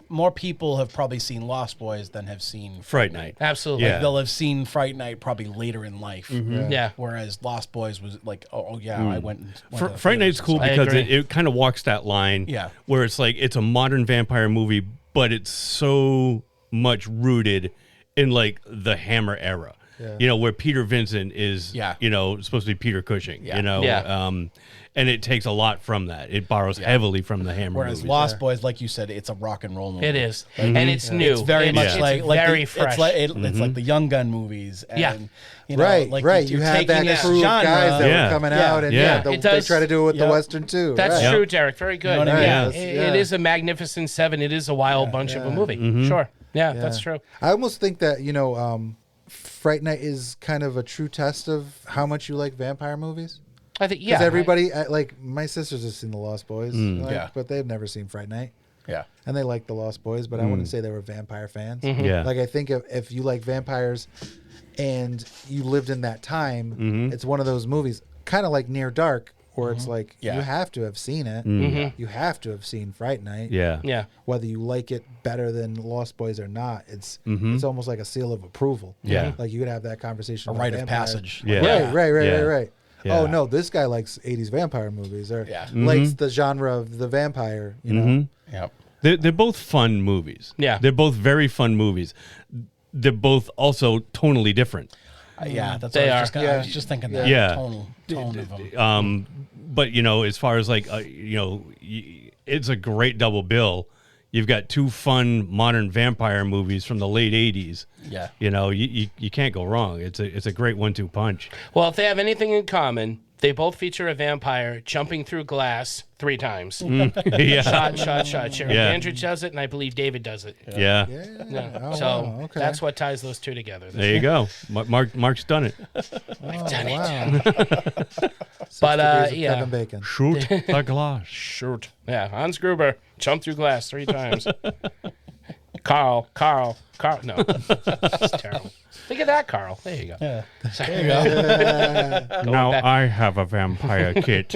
More people have probably seen Lost Boys than have seen Fright Night. Absolutely. Yeah. They'll have seen Fright Night probably later in life. Yeah. Whereas Lost Boys was like, I went. And went to the Fright Night's theaters. cool I because agree. it kind of walks that line. Yeah. Where it's like it's a modern vampire movie, but it's so much rooted in like the Hammer era. Where Peter Vincent is, supposed to be Peter Cushing. And it takes a lot from that. It borrows heavily from the Hammer. Whereas movies. Lost Boys, like you said, it's a rock and roll movie. It is, and it's new. It's very much it's like very the, fresh. It's like the Young Gun movies. And, Yeah. you know, Right, like right. You you're have that taking crew of genre. guys that Yeah. were coming Yeah. out, and Yeah. they It does- try to do it with the Yep. Western too. That's right? true, Derek. Very good. know what I mean? Yeah, Yeah. it is a Magnificent Seven. It is a wild bunch of a movie. Sure. Yeah, that's true. I almost think that Fright Night is kind of a true test of how much you like vampire movies. I think Because everybody, like my sisters have seen The Lost Boys, Yeah. but they've never seen Fright Night. Yeah. And they like The Lost Boys, but I wouldn't say they were vampire fans. Yeah. Like I think if you like vampires and you lived in that time, it's one of those movies, kind of like Near Dark, where it's like you have to have seen it. You have to have seen Fright Night. Yeah. Whether you like it better than Lost Boys or not, it's almost like a seal of approval. Yeah. Like you could have that conversation. A about rite of vampire. passage. Yeah. Right. Yeah. Oh no, this guy likes 80s vampire movies or Yeah. likes the genre of the vampire, you know. Yep. They're both fun movies. Yeah. They're both very fun movies. They're both also tonally different. Yeah, that's They what are. I was just thinking that. Yeah. Tone of them. But as far as like it's a great double bill. You've got two fun modern vampire movies from the late 80s. Yeah. You can't go wrong. It's a great 1-2 punch. Well, if they have anything in common, they both feature a vampire jumping through glass 3 times. Yeah. Shot. Sheriff Yeah. Andrew does it, and I believe David does it. Yeah. Yeah. Oh, so wow, okay. that's what ties those two together. There you go. Mark's done it. Wow. But Degrees of Kevin Bacon. Shoot the glass. Shoot. Yeah, Hans Gruber jumped through glass 3 times. Carl. No, it's terrible. Look at that, Carl. There you go. Yeah. There you go. Now I have a vampire kit.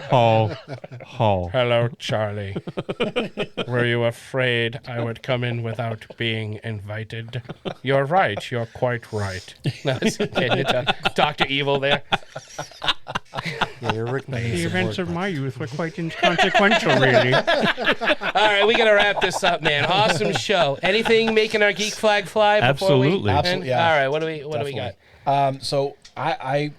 Ho. Hello, Charlie. Were you afraid I would come in without being invited? You're right. You're quite right. No, it's okay. Dr. Evil there. Yeah, you're Rick Moranis The events support. of my youth were quite inconsequential, really. All right, we got to wrap this up, man. Awesome show. Anything making our geek flag fly before Absolutely. we Absolutely, yeah. All right, what do we got? So I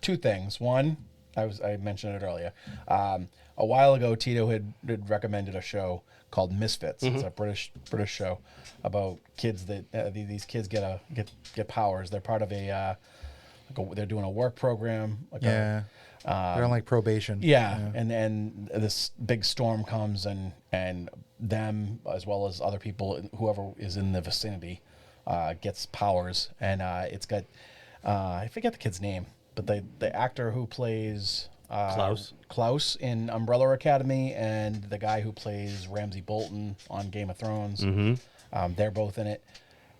2 things. One, I mentioned it earlier. A while ago, Tito had recommended a show called Misfits. It's a British show about kids that these kids get powers. They're part of they're doing a work program. They're on like probation. And this big storm comes and them as well as other people, whoever is in the vicinity, gets powers. And it's got I forget the kid's name, but the actor who plays Klaus in Umbrella Academy and the guy who plays Ramsay Bolton on Game of Thrones, they're both in it,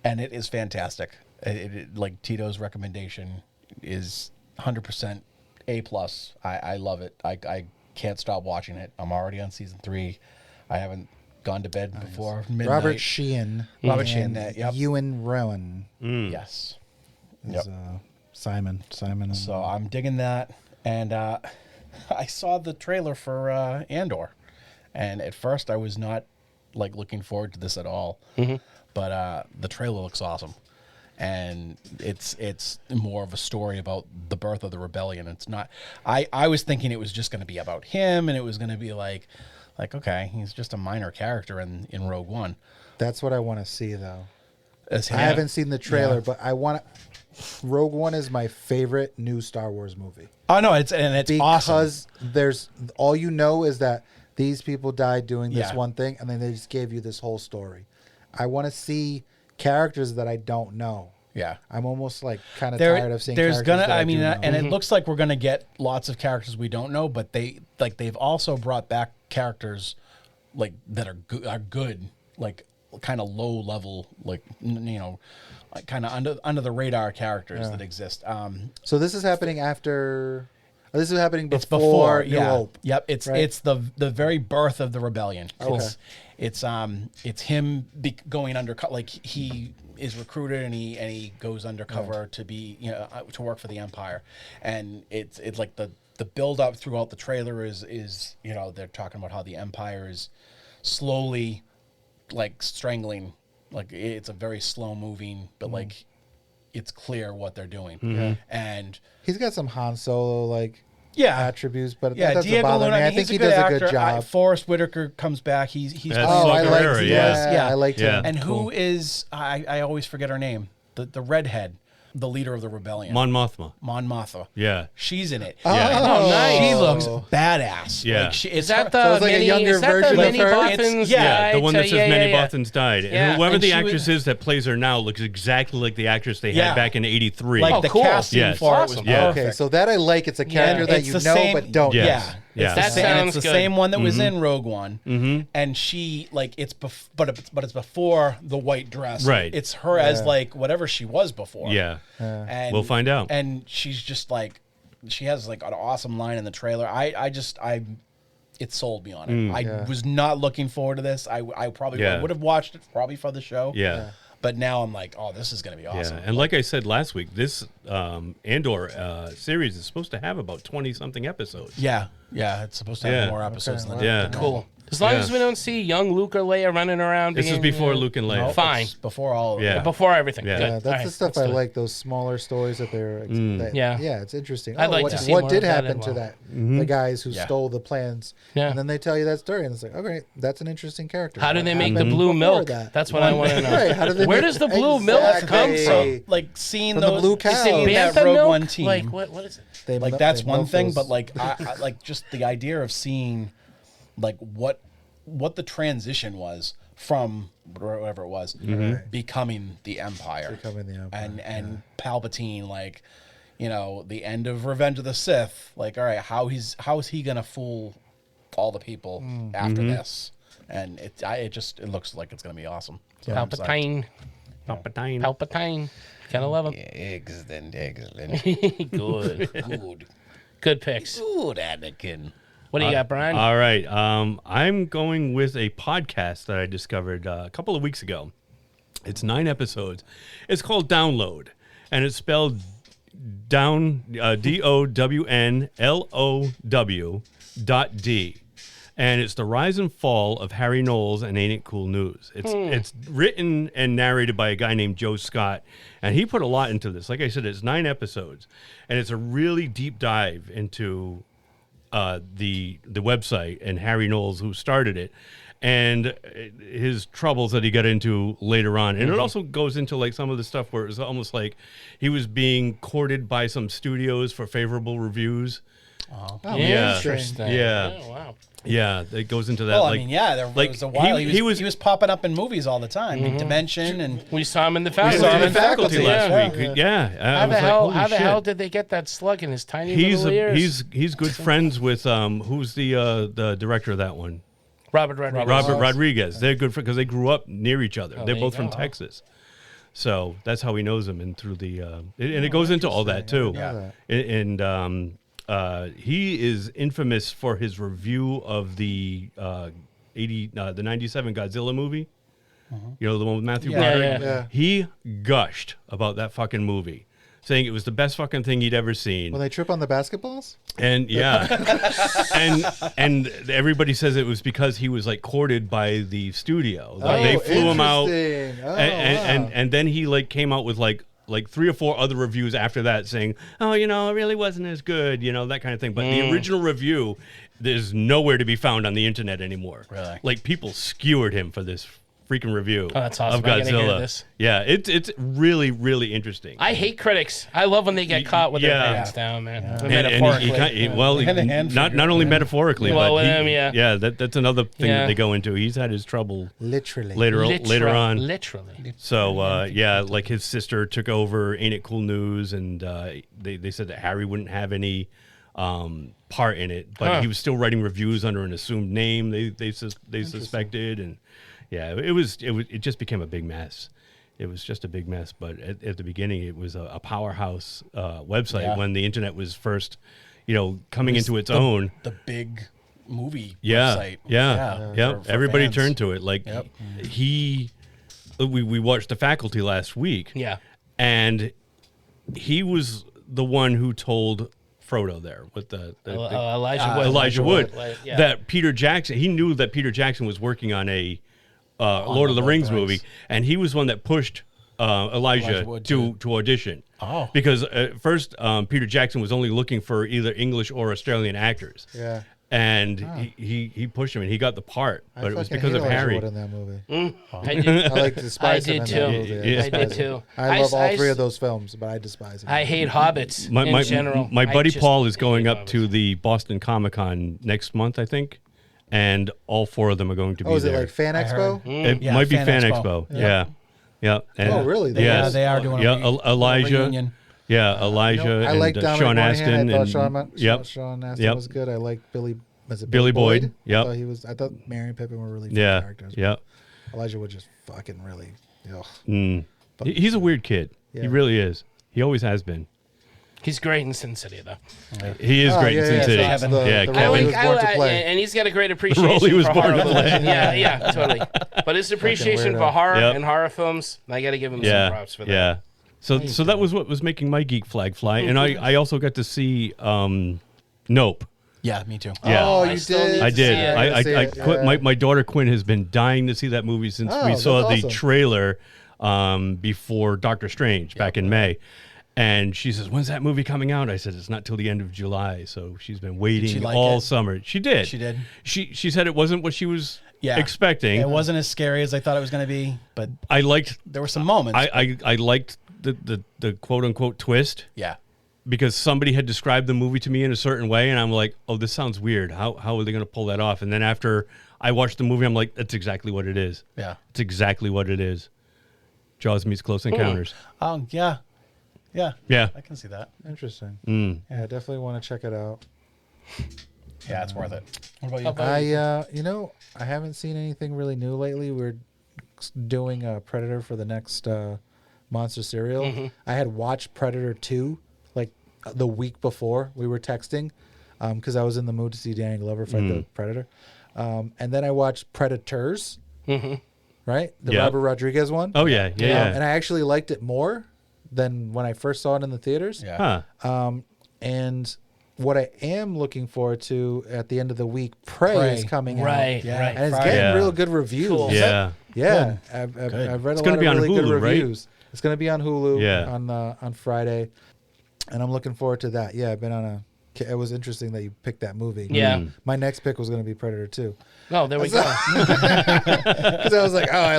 and it is fantastic. Like Tito's recommendation is 100%. A+. I love it. I can't stop watching it. I'm already on season 3. I haven't gone to bed before midnight. Robert Sheehan. Yep. Ewan Rowan. Yes. Is, Simon. And So I'm digging that. And I saw the trailer for Andor. And at first I was not like looking forward to this at all. But the trailer looks awesome. And it's more of a story about the birth of the rebellion. It's not. I was thinking it was just going to be about him, and it was going to be like okay, he's just a minor character in Rogue One. That's what I want to see, though. I haven't seen the trailer, but I want. Rogue One is my favorite new Star Wars movie. Oh no, it's awesome because there's all you know is that these people died doing this one thing, and then they just gave you this whole story. I want to see characters that I don't know. Yeah, I'm almost like kind of tired of seeing. There's characters gonna, that I mean, do know. and it looks like we're gonna get lots of characters we don't know, but they've also brought back characters like that are good, like kind of low level, like like kind of under the radar characters that exist. So this is happening after. This is happening before, It's before New Hope. Yep, it's the very birth of the rebellion. Okay. It's him going undercover. Like he is recruited and he goes undercover to be to work for the Empire, and it's like the build up throughout the trailer is they're talking about how the Empire is slowly like strangling. Like it's a very slow moving, but like it's clear what they're doing. And he's got some Han Solo like attributes, but yeah, that doesn't Diego bother Luna. me. I think he does a good job. Forrest Whitaker comes back. He's I liked him. Yeah, I liked him. And who is I always forget her name. The redhead, the leader of the rebellion. Mon Mothma. Mon Mothma. Yeah. She's in it. Yeah. Oh, nice. She looks badass. Yeah. Like Is that the like a mini, younger is that version the of mini her? Boffins Yeah, the one that died? says Many Bothans died. Yeah. And whoever And the she actress was- is that plays her now looks exactly like the actress they Yeah. had back in '83. Like Oh, the cool. casting Yes. for it Awesome. was Yeah. perfect. Okay, so that I like. It's a character that it's you the know same- but don't. Yes. know. Yeah. That It's sounds the good. same one that was in Rogue One, and she like but it's before the white dress. Right. It's her as like whatever she was before. Yeah. And We'll find out. And she's just like, she has like an awesome line in the trailer. It sold me on it. I was not looking forward to this. I probably would have watched it probably for the show. Yeah. But now I'm like, oh, this is going to be awesome. Yeah, and like I said last week, this Andor series is supposed to have about 20-something episodes. Yeah. It's supposed to have more episodes than that. Yeah. Cool. As long as we don't see young Luke or Leia running around. This is before Luke and Leia. Fine. It's before all of Yeah. it. Before everything. Yeah. Good. Yeah, that's All the right, stuff let's I do it. like. Those smaller stories that they're. Yeah. it's interesting. I'd like to see what more did of that happen as to well. the guys who stole the plans? Yeah. And then they tell you that story, and it's like, okay, that's an interesting character. How do What they make the happened blue before milk? that? That's what I want to know. Right, how do they Where make- does the blue milk come Exactly. from? Like seeing From the those blue cow. seeing that Bantha Rogue milk? One team. Like what is it? They Like mil- that's they one milk thing, those- but like I like just the idea of seeing like what the transition was from whatever it was becoming the Empire. And Palpatine, like, the end of Revenge of the Sith, like, all right, how is he gonna fool all the people after this? And it looks like it's gonna be awesome. So I'm excited. Palpatine. Kind of love him. Excellent. Good picks. Good, Anakin. What do you got, Brian? All right. I'm going with a podcast that I discovered a couple of weeks ago. It's 9 episodes. It's called Download, and it's spelled down DOWNLOW.D. And it's the rise and fall of Harry Knowles and Ain't It Cool News. It's written and narrated by a guy named Joe Scott, and he put a lot into this. Like I said, it's 9 episodes, and it's a really deep dive into the website and Harry Knowles, who started it, and his troubles that he got into later on. And it also goes into like some of the stuff where it was almost like he was being courted by some studios for favorable reviews. Oh, yeah. Interesting. Yeah. Oh, wow. Yeah, it goes into that. Well, like, I mean, there like, was a while he was he was popping up in movies all the time. Dimension, and We saw him in the we faculty. saw him in Faculty last Yeah. week. Yeah, How the hell? holy How the shit. hell did they get that slug in his tiny He's little ears? he's good friends with who's the director of that one? Robert Rodriguez. Robert Rodriguez. They're good because they grew up near each other. They're there you both go. from Texas, so that's how he knows him. And through the and it goes into all that too. Yeah. And he is infamous for his review of the the 97 Godzilla movie. You know, the one with Matthew Broderick? Yeah. He gushed about that fucking movie, saying it was the best fucking thing he'd ever seen. When they trip on the basketballs? And and everybody says it was because he was like courted by the studio. Like, they flew him out, and then he like came out with like 3 or 4 other reviews after that saying, oh, you know, it really wasn't as good, you know, that kind of thing. But the original review, there's nowhere to be found on the internet anymore. Really? Like people skewered him for this freaking review that's awesome. of I gotta hear Godzilla. this. Yeah, it's really, really interesting. I hate critics. I love when they get caught with their pants down, man. And not only metaphorically, Well, but yeah. that's another thing that they go into. He's had his trouble Literally. later on. Literally. So like his sister took over Ain't It Cool News, and they said that Harry wouldn't have any part in it, but he was still writing reviews under an assumed name. They suspected, and it just became a big mess. It was just a big mess. But at the beginning, it was a powerhouse website when the internet was first, coming into its own. The big movie website. Yeah. Everybody fans. turned to it. Like we watched The Faculty last week. Yeah. And he was the one who told Frodo there with the Elijah Wood that Peter Jackson, he knew that Peter Jackson was working on a Lord of the Rings movie, and he was one that pushed Elijah to audition. Oh. Because at first Peter Jackson was only looking for either English or Australian actors. Yeah. And he pushed him, and he got the part, but it was because of Elijah Harry. Wood in that movie. I like despise him in that movie. I did too. I love all 3 of those films, but I despise him. I hate hobbits in general. My buddy Paul is going up to the Boston Comic-Con next month, I think, and all 4 of them are going to be there. Oh, is it like Fan Expo? It might be Fan Expo. Yeah. And, really? They are doing Elijah. reunion. Yeah, Elijah I like and Sean Astin. I thought Sean Astin was good. I like Billy Boyd. Yep. I thought Mary and Pippin were really fun characters. Yeah. Elijah Wood just fucking really. He's a weird kid. He really is. He always has been. He's great in Sin City, though. He is great in Sin City. Kevin. And he's got a great appreciation for horror movies. Yeah, totally. But his appreciation for horror and horror films, I got to give him some props for that. Yeah. So that was what was making my geek flag fly, and I also got to see Nope. Yeah, me too. Yeah. Oh, you did? I did. My daughter Quinn has been dying to see that movie since we saw the trailer before Doctor Strange back in May. And she says, when's that movie coming out? I said, it's not till the end of July. So she's been waiting all summer. She did. She said it wasn't what she was expecting. It wasn't as scary as I thought it was going to be, but there were some moments. I liked the quote unquote twist. Yeah. Because somebody had described the movie to me in a certain way, and I'm like, oh, this sounds weird. How are they going to pull that off? And then after I watched the movie, I'm like, that's exactly what it is. Yeah. It's exactly what it is. Jaws meets Close Encounters. Oh, yeah. Yeah. I can see that. Interesting. Yeah, I definitely want to check it out. Yeah, it's worth it. What about you? I haven't seen anything really new lately. We're doing Predator for the next Monster Serial. Mm-hmm. I had watched Predator 2 like the week before. We were texting because I was in the mood to see Danny Glover fight the Predator. And then I watched Predators, right? The Robert Rodriguez one. Oh, yeah. And I actually liked it more than when I first saw it in the theaters. Yeah. And what I am looking forward to at the end of the week, Prey is coming out. Right. And it's getting real good reviews. Cool. Yeah. Yeah. I've read a lot of really good reviews. It's going to be on Hulu on Friday. And I'm looking forward to that. Yeah, I've been on it was interesting that you picked that movie. Yeah. My next pick was going to be Predator 2. Oh, there we go. Because I was like, I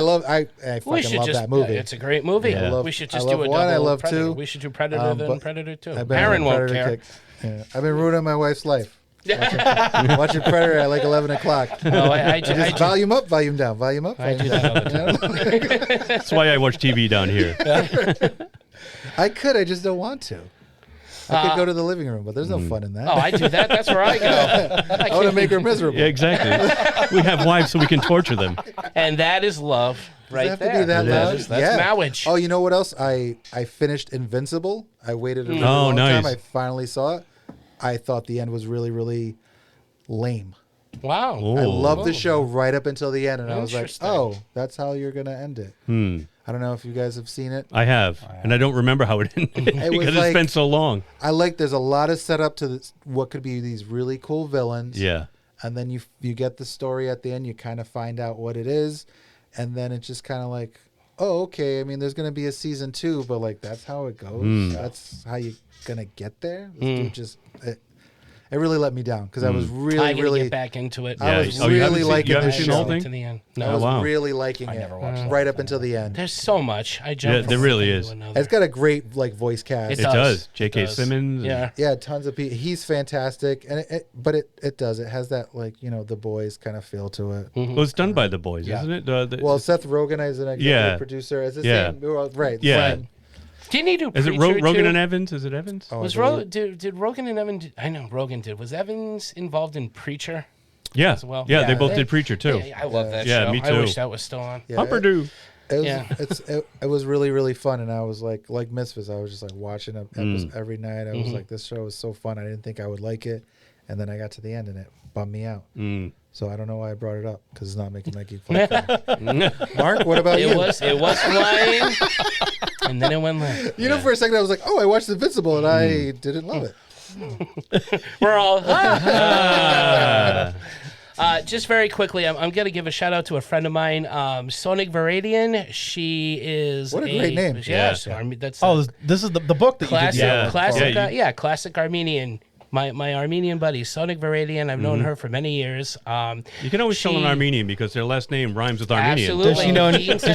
fucking love that movie. It's a great movie. Yeah. We should just do a double I love Predator. 2. We should do Predator then Predator 2. Aaron won't care. Yeah. I've been ruining my wife's life. Watching Predator at like 11 o'clock. Oh, I just volume up, volume down, volume up. I do that all the time. That's why I watch TV down here. I just don't want to. I could go to the living room, but there's no fun in that. Oh, I do that. That's where I go. I want to make her miserable. Yeah, exactly. We have wives so we can torture them. And that is love right there. To be that loud? That's marriage. Oh, you know what else? I finished Invincible. I waited a really long time. I finally saw it. I thought the end was really, really lame. Wow. I love the show right up until the end, and I was like, oh, that's how you're going to end it. I don't know if you guys have seen it. I have, and I don't remember how it ended because it's been so long. There's a lot of setup to what could be these really cool villains. Yeah. And then you get the story at the end, you kind of find out what it is, and then it's just kind of like, oh, okay. I mean, there's going to be a season 2, but like that's how it goes. That's how you're going to get there. This dude just it really let me down because I was really get back into it. I was really liking the show to the end. No, I was really liking it right up until the end. There's so much. I jumped. Yeah, there really is. It's got a great like voice cast. It does. J.K. Simmons. Yeah, tons of people. He's fantastic, and it does. It has that like The Boys kind of feel to it. Well, it's done by The Boys, isn't it? Well, Seth Rogen is an executive producer. Is the same? Right. Yeah. Didn't he do Is it Preacher, Rogen too? and Evans? Is it Evans? Did Rogen and Evans? I know Rogen did. Was Evans involved in Preacher? Yeah. As well. Yeah, they both did Preacher too. Yeah, I love that show. Yeah, me too. I wish that was still on. Yeah, Humperdoo. It was really, really fun, and I was like Misfits. I was just like watching it every night. I was like, this show is so fun. I didn't think I would like it, and then I got to the end, and it bummed me out. So I don't know why I brought it up because it's not making my geek fun. Mark, what about you? It was flying, and then it went left. For a second I was like, oh, I watched Invincible, and I didn't love it. We're all. Just very quickly, I'm going to give a shout out to a friend of mine, Sonic Varadian. She is what a great name. Yes, that's this is the book that classic, you did. classic, classic Armenian. My Armenian buddy, Sonic Varadian. I've known her for many years. You can always tell an Armenian because their last name rhymes with Armenian. Absolutely. Does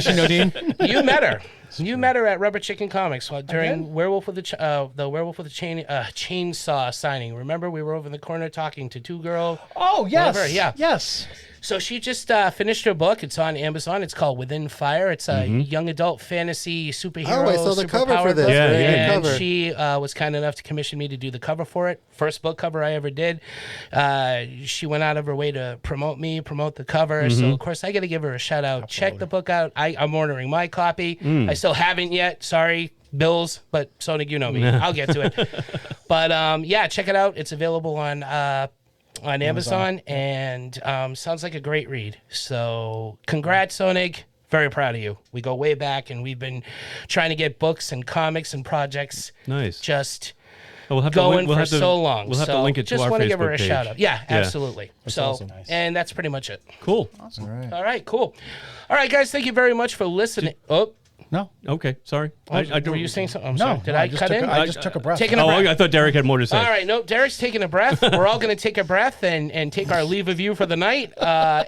she know Dean? You met her. You met her at Rubber Chicken Comics during Werewolf with the Chainsaw signing. Remember, we were over in the corner talking to two girls. Oh yes, whatever. Yeah, yes. So she just finished her book. It's on Amazon. It's called Within Fire. It's a young adult fantasy superhero. Oh, I saw the cover for this. And she was kind enough to commission me to do the cover for it. First book cover I ever did. She went out of her way to promote the cover. So, of course, I got to give her a shout out. Absolutely. Check the book out. I'm ordering my copy. I still haven't yet. Sorry. Bills, but Sonic, you know me. I'll get to it. But, check it out. It's available on Amazon, and sounds like a great read. So congrats, Sonic. Very proud of you. We go way back, and we've been trying to get books and comics and projects just going for so long. We'll have to link it to our Facebook page. Just want to give her a shout out. Yeah, absolutely. That's so, awesome. Nice. And that's pretty much it. Cool. Awesome. All right, cool. All right, guys, thank you very much for listening. No. Okay, sorry. Were you saying something? I'm sorry. Did I cut in? I just took a breath. Taking a breath. I thought Derek had more to say. All right, no, Derek's taking a breath. We're all going to take a breath and take our leave of you for the night.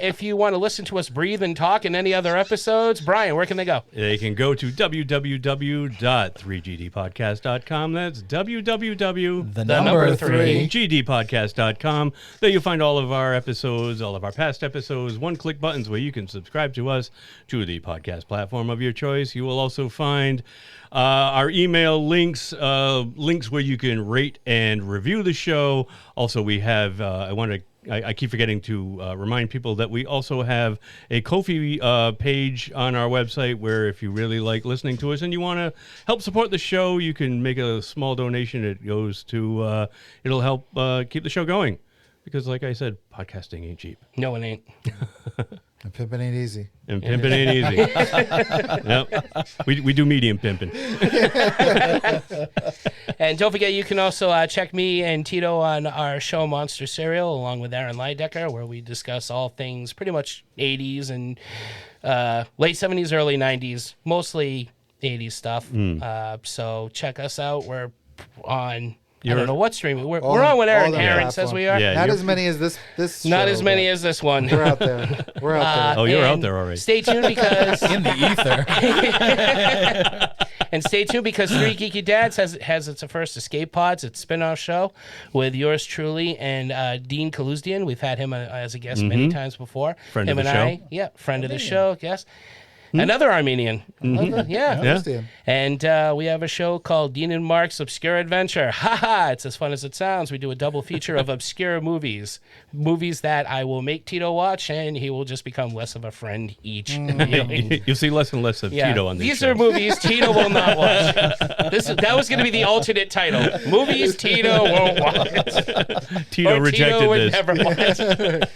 If you want to listen to us breathe and talk in any other episodes, Brian, where can they go? They can go to www.3gdpodcast.com. That's www.3gdpodcast.com. There you'll find all of our episodes, all of our past episodes, one-click buttons where you can subscribe to us to the podcast platform of your choice. You will also find our email links where you can rate and review the show. Also, we have, I keep forgetting to remind people that we also have a Ko-fi page on our website where if you really like listening to us and you want to help support the show, you can make a small donation. It goes to, it'll help keep the show going. Because like I said, podcasting ain't cheap. No, it ain't. And pimping ain't easy. And pimping ain't easy. Yep. We do medium pimping. And don't forget, you can also check me and Tito on our show Monster Serial, along with Aaron Leidecker, where we discuss all things pretty much 80s and late 70s, early 90s, mostly 80s stuff. So check us out. We're on... I don't know what streaming. We're on what Aaron says we are. Yeah, not as many as this show, not as many as this one. We're out there. We're out there. Oh, you're out there already. Stay tuned because in the ether. And stay tuned because Three Geeky Dads has its first Escape Pods, its spin-off show with yours truly and Dean Kaluzdian. We've had him as a guest many times before. Friend of the show. Friend of the show. Yes. Another Armenian. Mhm. Yeah. I understand. And we have a show called Dean and Mark's Obscure Adventure. Ha! It's as fun as it sounds. We do a double feature of obscure movies. Movies that I will make Tito watch, and he will just become less of a friend each. You'll see less and less of Tito on this These show. are movies Tito will not watch. That was going to be the alternate title. Movies Tito won't watch. Tito rejected Tito would this. never watch.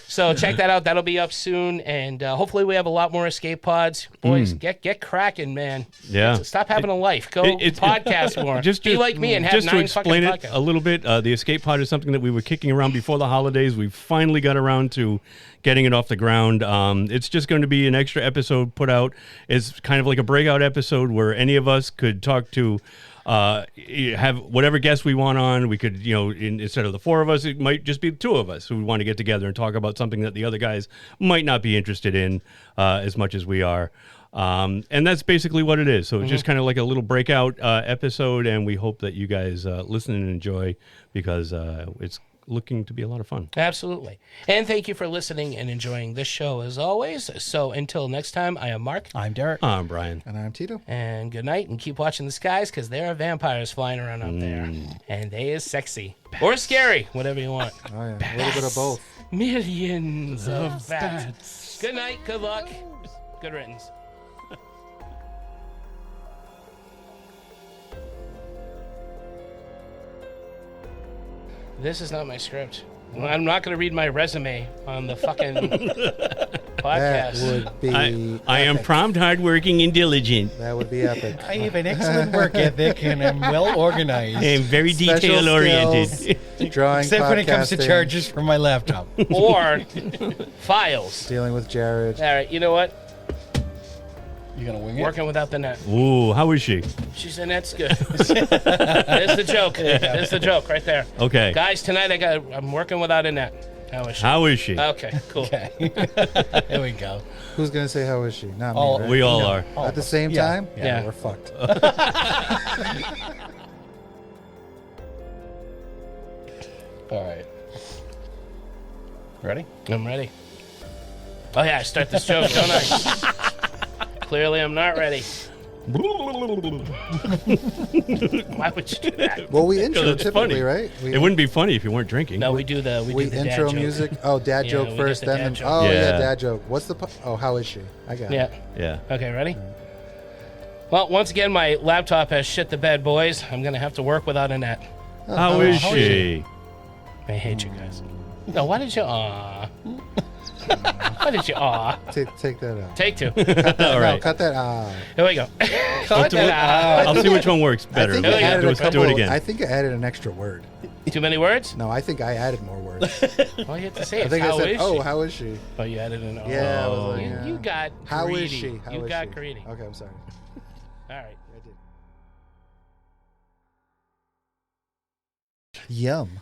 So check that out. That'll be up soon, and hopefully we have a lot more escape pods. Boys, get cracking, man. Yeah. Stop having a life. Go podcast more. Be like me and have just 9 to explain fucking it podcasts. a little bit. The escape pod is something that we were kicking around before the holidays. We finally got around to getting it off the ground. It's just going to be an extra episode put out. It's kind of like a breakout episode where any of us could talk to. Have whatever guests we want on. We could, instead of the 4 of us, it might just be the 2 of us who want to get together and talk about something that the other guys might not be interested in as much as we are. And that's basically what it is. So it's just kind of like a little breakout episode, and we hope that you guys listen and enjoy because it's looking to be a lot of fun. Absolutely. And thank you for listening and enjoying this show as always. So until next time, I am Mark. I'm Derek. I'm Brian. And I'm Tito. And good night, and keep watching the skies because there are vampires flying around up there. And they is sexy. Or scary, whatever you want. Oh, yeah. A little bit of both. Millions of bats. Good night, good luck, good riddance. This is not my script. I'm not going to read my resume on the fucking podcast. That would be I am epic. prompt, hardworking, and diligent. That would be epic. I have an excellent work ethic and I'm well organized. And very Special detail-oriented. skills, drawing, Except when it comes to podcasting, charges for my laptop. Or files. dealing with Jared. All right, you know what? You gonna wing it? Working without the net. Ooh, how is she? She said that's good. There's the joke. There's the joke right there. Okay. Guys, tonight I'm working without a net. How is she? How is she? Okay, cool. Okay. There we go. Who's gonna say how is she? Not All- me. Right? We all are. At the same Yeah. time? Yeah. We're fucked. All right. Ready? I'm ready. Oh yeah, I start this joke, don't I? Clearly, I'm not ready. Why would you do that? Well, we intro It's typically, funny. right? It wouldn't be funny if you weren't drinking. No, we do the We dad intro joke. music. Oh, dad Yeah, joke we first, get the then dad joke. oh Yeah. yeah, dad joke. What's the oh how is she? I got Yeah. it. Yeah. Okay, ready? Well, once again, my laptop has shit the bed, boys. I'm gonna have to work without a net. How is she? I hate you guys. No, why did you why did you Take that out. Take 2. All No, right. cut that out. Here we go. Cut that out. I'll see which one works better. I think Here I we go. added do, a it, couple, do it again. I think I added an extra word. Too many words? No, I think I added more words. All you have to say I is think how I said, is "Oh, she? how is she?" Oh, you added an Yeah, I was like, you, yeah. you got How greedy. is she? How you is got she? greedy. Okay, I'm sorry. All right. I did. Yum.